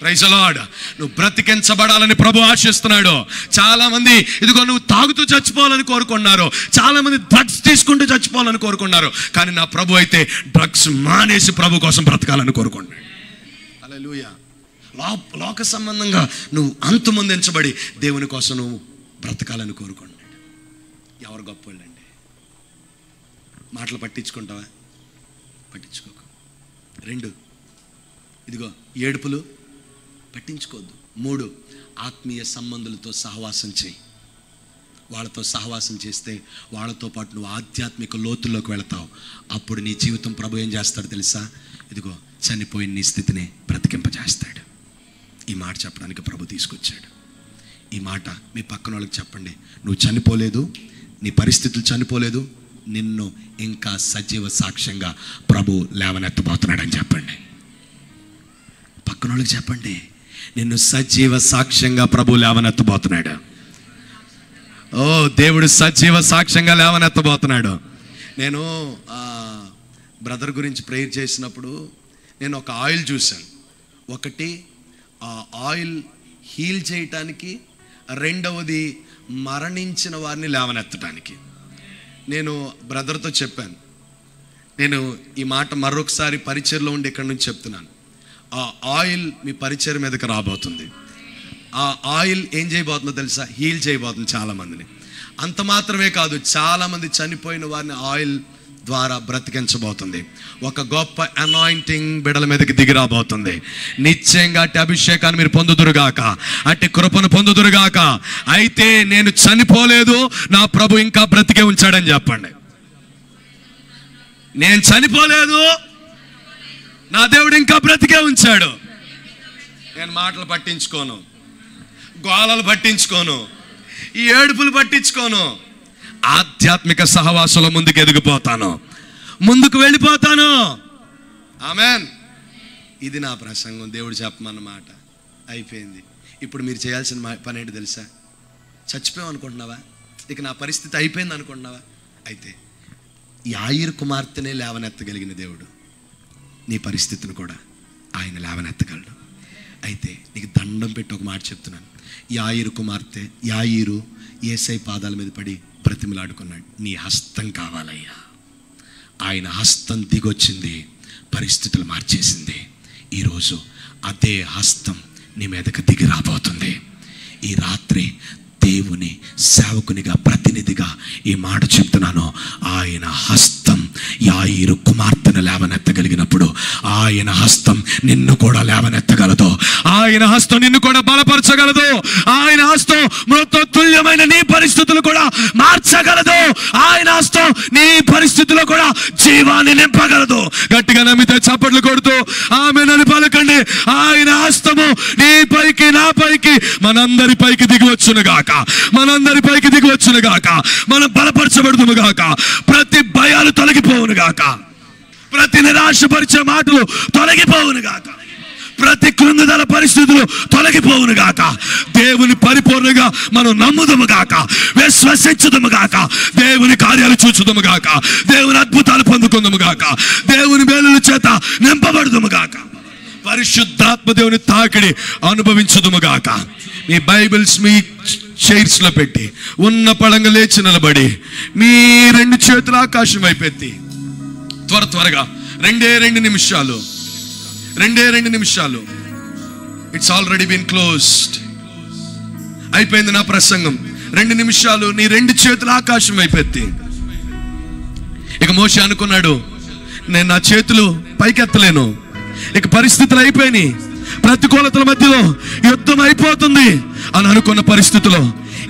Praise the Lord. నువ్వు బ్రతికించబడాలని ప్రభు ఆశిస్తున్నాడు. చాలా మంది ఇదిగో నువ్వు తాగుతూ చచ్చిపోవాలని కోరుకున్నారు, చాలా మంది డ్రగ్స్ తీసుకుంటూ చచ్చిపోవాలని కోరుకున్నారు. కానీ నా ప్రభు అయితే డ్రగ్స్ మానేసి ప్రభు కోసం బ్రతకాలని కోరుకున్నాడు. హల్లెలూయా. లోక సంబంధంగా నువ్వు అంతమొందించబడి దేవుని కోసం నువ్వు బ్రతకాలని కోరుకున్నాడు. ఎవరు గొప్పవాళ్ళండి? మాటలు పట్టించుకుంటావా? పట్టించుకోకు. 2, ఇదిగో ఏడుపులు పట్టించుకోవద్దు. 3, ఆత్మీయ సంబంధులతో సహవాసం చేయి. వాళ్ళతో సహవాసం చేస్తే వాళ్ళతో పాటు నువ్వు ఆధ్యాత్మిక లోతుల్లోకి వెళతావు. అప్పుడు నీ జీవితం ప్రభు ఏం చేస్తాడు తెలుసా? ఇదిగో చనిపోయిన నీ స్థితిని బ్రతికింపజేస్తాడు. ఈ మాట చెప్పడానికి ప్రభు తీసుకొచ్చాడు. ఈ మాట మీ పక్కన వాళ్ళకి చెప్పండి. నువ్వు చనిపోలేదు, నీ పరిస్థితులు చనిపోలేదు, నిన్ను ఇంకా సజీవ సాక్ష్యంగా ప్రభు లేవనెత్తబోతున్నాడని చెప్పండి. పక్కన వాళ్ళకి చెప్పండి, నిన్ను సజీవ సాక్ష్యంగా ప్రభు లేవనెత్తబోతున్నాడు. ఓ, దేవుడు సజీవ సాక్ష్యంగా లేవనెత్తబోతున్నాడు. నేను బ్రదర్ గురించి ప్రేయర్ చేసినప్పుడు నేను ఒక ఆయిల్ చూశాను. ఒకటి ఆ ఆయిల్ హీల్ చేయటానికి, రెండవది మరణించిన వారిని లేవనెత్తడానికి. నేను బ్రదర్తో చెప్పాను, నేను ఈ మాట మరొకసారి పరిచర్లో ఉండి ఇక్కడి నుంచి చెప్తున్నాను. ఆ ఆయిల్ మీ పరిచర్ మీదకి రాబోతుంది. ఆ ఆయిల్ ఏం చేయబోతుందో తెలుసా? హీల్ చేయబోతుంది చాలామందిని. అంత మాత్రమే కాదు, చాలామంది చనిపోయిన వారిని ఆయిల్ ద్వారా బ్రతికించబోతుంది. ఒక గొప్ప అనాయింటింగ్ బిడల మీదకి దిగి రాబోతుంది. నిశ్చయంగా అట్టి అభిషేకాన్ని మీరు పొందుదురుగాక, అట్టి కృపను పొందుదురుగాక. అయితే నేను చనిపోలేదు, నా ప్రభు ఇంకా బ్రతికే ఉంచాడని చెప్పండి. నేను చనిపోలేదు, నా దేవుడు ఇంకా బ్రతికే ఉంచాడు. నేను మాటలు పట్టించుకోను, గోళలు పట్టించుకోను, ఈ ఏడుపులు పట్టించుకోను. ఆధ్యాత్మిక సహవాసంలో ముందుకు ఎదిగిపోతాను, ముందుకు వెళ్ళిపోతాను. ఆమెన్. ఇది నా ప్రసంగం. దేవుడు చెప్పమన్నమాట అయిపోయింది. ఇప్పుడు మీరు చేయాల్సిన పని ఏంటి తెలుసా? చచ్చిపోయాం అనుకుంటున్నావా? ఇక నా పరిస్థితి అయిపోయింది అనుకుంటున్నావా? అయితే యాయిరు కుమార్తెనే లేవనెత్తగలిగిన దేవుడు నీ పరిస్థితిని కూడా ఆయన లేవనెత్తగలడు. అయితే నీకు దండం పెట్టి ఒక మాట చెప్తున్నాను. యాయిరు కుమార్తె యాయిరు యేసయ్య పాదాల మీద పడి బ్రతిమలాడుకున్నాడు, నీ హస్తం కావాలయ్యా. ఆయన హస్తం దిగొచ్చింది, పరిస్థితులు మార్చేసింది. ఈరోజు అదే హస్తం నీ మీదకి దిగి రాబోతుంది. ఈ రాత్రి దేవుని సేవకునిగా, ప్రతినిధిగా ఈ మాట చెప్తున్నాను. ఆయన హస్తం యాయిరు కుమార్తెను లేవనెత్తగలిగినప్పుడు ఆయన హస్తం నిన్ను కూడా లేవనెత్తగలదు. ఆయన హస్తం నిన్ను కూడా బలపరచగలదు. ఆయన హస్తం మృతతుల్యమైన నీ పరిస్థితులు కూడా మార్చగలదు. ఆయన హస్తం నీ పరిస్థితుల్లో కూడా జీవాన్ని నింపగలదు. గట్టిగా నమ్మితే చప్పట్లు కొడుతూ ఆమేనని పలకండి. ఆయన హస్తము నీ పైకి, నా పైకి, మనందరి పైకి దిగి వచ్చునుగాక, మనందరి పైకి దిగి వచ్చునుగాక. మనం బలపరచబడుదుము గాక. ప్రతి భయాలు తొలగిపోవును గాక, ప్రతి నిరాశపరిచే మాటలు తొలగిపోవును గాక, ప్రతి కృంగుదల పరిస్థితులు తొలగిపోవును గాక. దేవుని పరిపూర్ణంగా మనం నమ్ముదుము గాక, విశ్వసించుదుము గాక, దేవుని కార్యాలు చూచుదుము గాక, దేవుని అద్భుతాలు పొందుకుందుము గాక, దేవుని మేలుల చేత నింపబడుదుము గాక, పరిశుద్ధాత్మ దేవుని తాకిడి అనుభవించుదుము గాక. మీ బైబిల్స్ మీ చైర్స్ లో పెట్టి ఉన్న పళంగా లేచి నిలబడి మీ 2 చేతులు ఆకాశం వైపెత్తి త్వరగా 2 నిమిషాలు ఇట్స్ ఆల్రెడీ బీన్ క్లోజ్డ్. అయిపోయింది నా ప్రసంగం. 2 నిమిషాలు నీ 2 చేతులు ఆకాశం వైపెత్తి. ఇక మోషే అనుకున్నాడు, నేను నా చేతులు పైకెత్తలేను, ఇక పరిస్థితులు అయిపోయినాయి, ప్రతికూలతల మధ్యలో యుద్ధం అయిపోతుంది అని అనుకున్న పరిస్థితిలో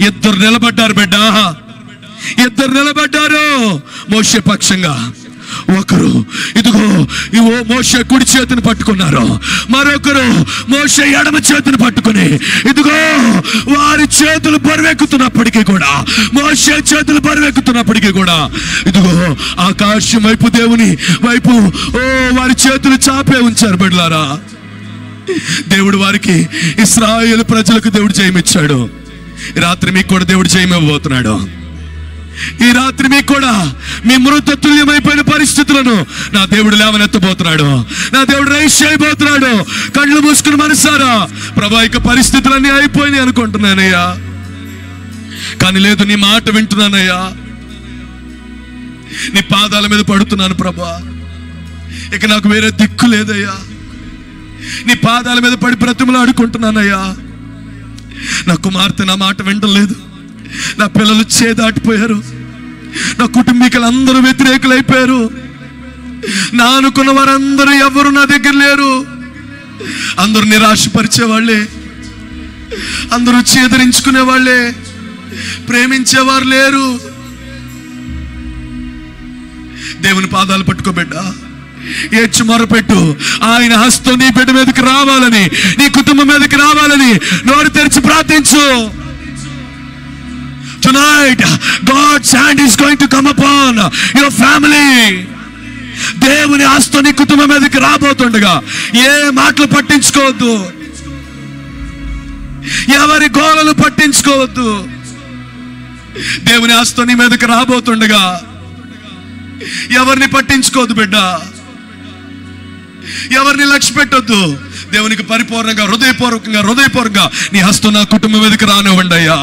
2 నిలబడ్డారు బిడ్డ. 2 నిలబడ్డారు మోషే పక్షంగా. ఒకరు ఇదిగో మోషే కుడి చేతిని పట్టుకున్నారు, మరొకరు మోషే ఎడమ చేతిని పట్టుకుని ఇదిగో వారి చేతులు బరువెక్కుతున్నప్పటికీ కూడా, మోషే చేతులు బరువెక్కుతున్నప్పటికీ కూడా ఇదిగో ఆకాశం వైపు దేవుని వైపు వారి చేతులు చాపే ఉంచారు బిడ్డలారా. దేవుడు వారికి, ఇశ్రాయేలు ప్రజలకు దేవుడు జయమిచ్చాడు. ఈ రాత్రి మీకు కూడా దేవుడు జయమివ్వబోతున్నాడు. ఈ రాత్రి మీకు కూడా మీ మృత తుల్యమైపోయిన పరిస్థితులను నా దేవుడు లేవనెత్తబోతున్నాడు. నా దేవుడు రైస్ చేయబోతున్నాడు. కళ్ళు మూసుకుని మనసారా, ప్రభా ఇక పరిస్థితులన్నీ అయిపోయినాయి అనుకుంటున్నానయ్యా, కానీ లేదు, నీ మాట వింటున్నానయ్యా, నీ పాదాల మీద పడుతున్నాను ప్రభా, ఇక నాకు వేరే దిక్కు లేదయ్యా, నీ పాదాల మీద పడి బ్రతిమలు ఆడుకుంటున్నానయ్యా. నా కుమార్తె నా మాట వింటలేదు, నా పిల్లలు చేదాటిపోయారు, నా కుటుంబీకులందరూ వ్యతిరేకులైపోయారు, నా అనుకున్న వారందరూ ఎవరు నా దగ్గర లేరు, అందరూ నిరాశపరిచే వాళ్ళే, అందరూ చేదరించుకునే వాళ్ళే, ప్రేమించేవారు లేరు. దేవుని పాదాలు పట్టుకోబిడ్డా, ఏడ్చి మొరపెట్టు. ఆయన హస్తం నీ బిడ్డ మీదకి రావాలని, నీ కుటుంబం మీదకి రావాలని నోరు తెరిచి ప్రార్థించు. Tonight, God's hand is going to come upon your family. దేవుని హస్తం నీ కుటుంబం మీదకి రాబోతుండగా ఏ మాటలు పట్టించుకోవద్దు, ఎవరి గోలలు పట్టించుకోవద్దు. దేవుని హస్తం నీ మీదకి రాబోతుండగా ఎవరిని పట్టించుకోవద్దు బిడ్డ, ఎవరిని లక్ష్య పెట్టొద్దు. దేవునికి పరిపూర్ణంగా హృదయపూర్వకంగా నీ హస్తం నా కుటుంబం మీదకి రానివ్వండి అయ్యా.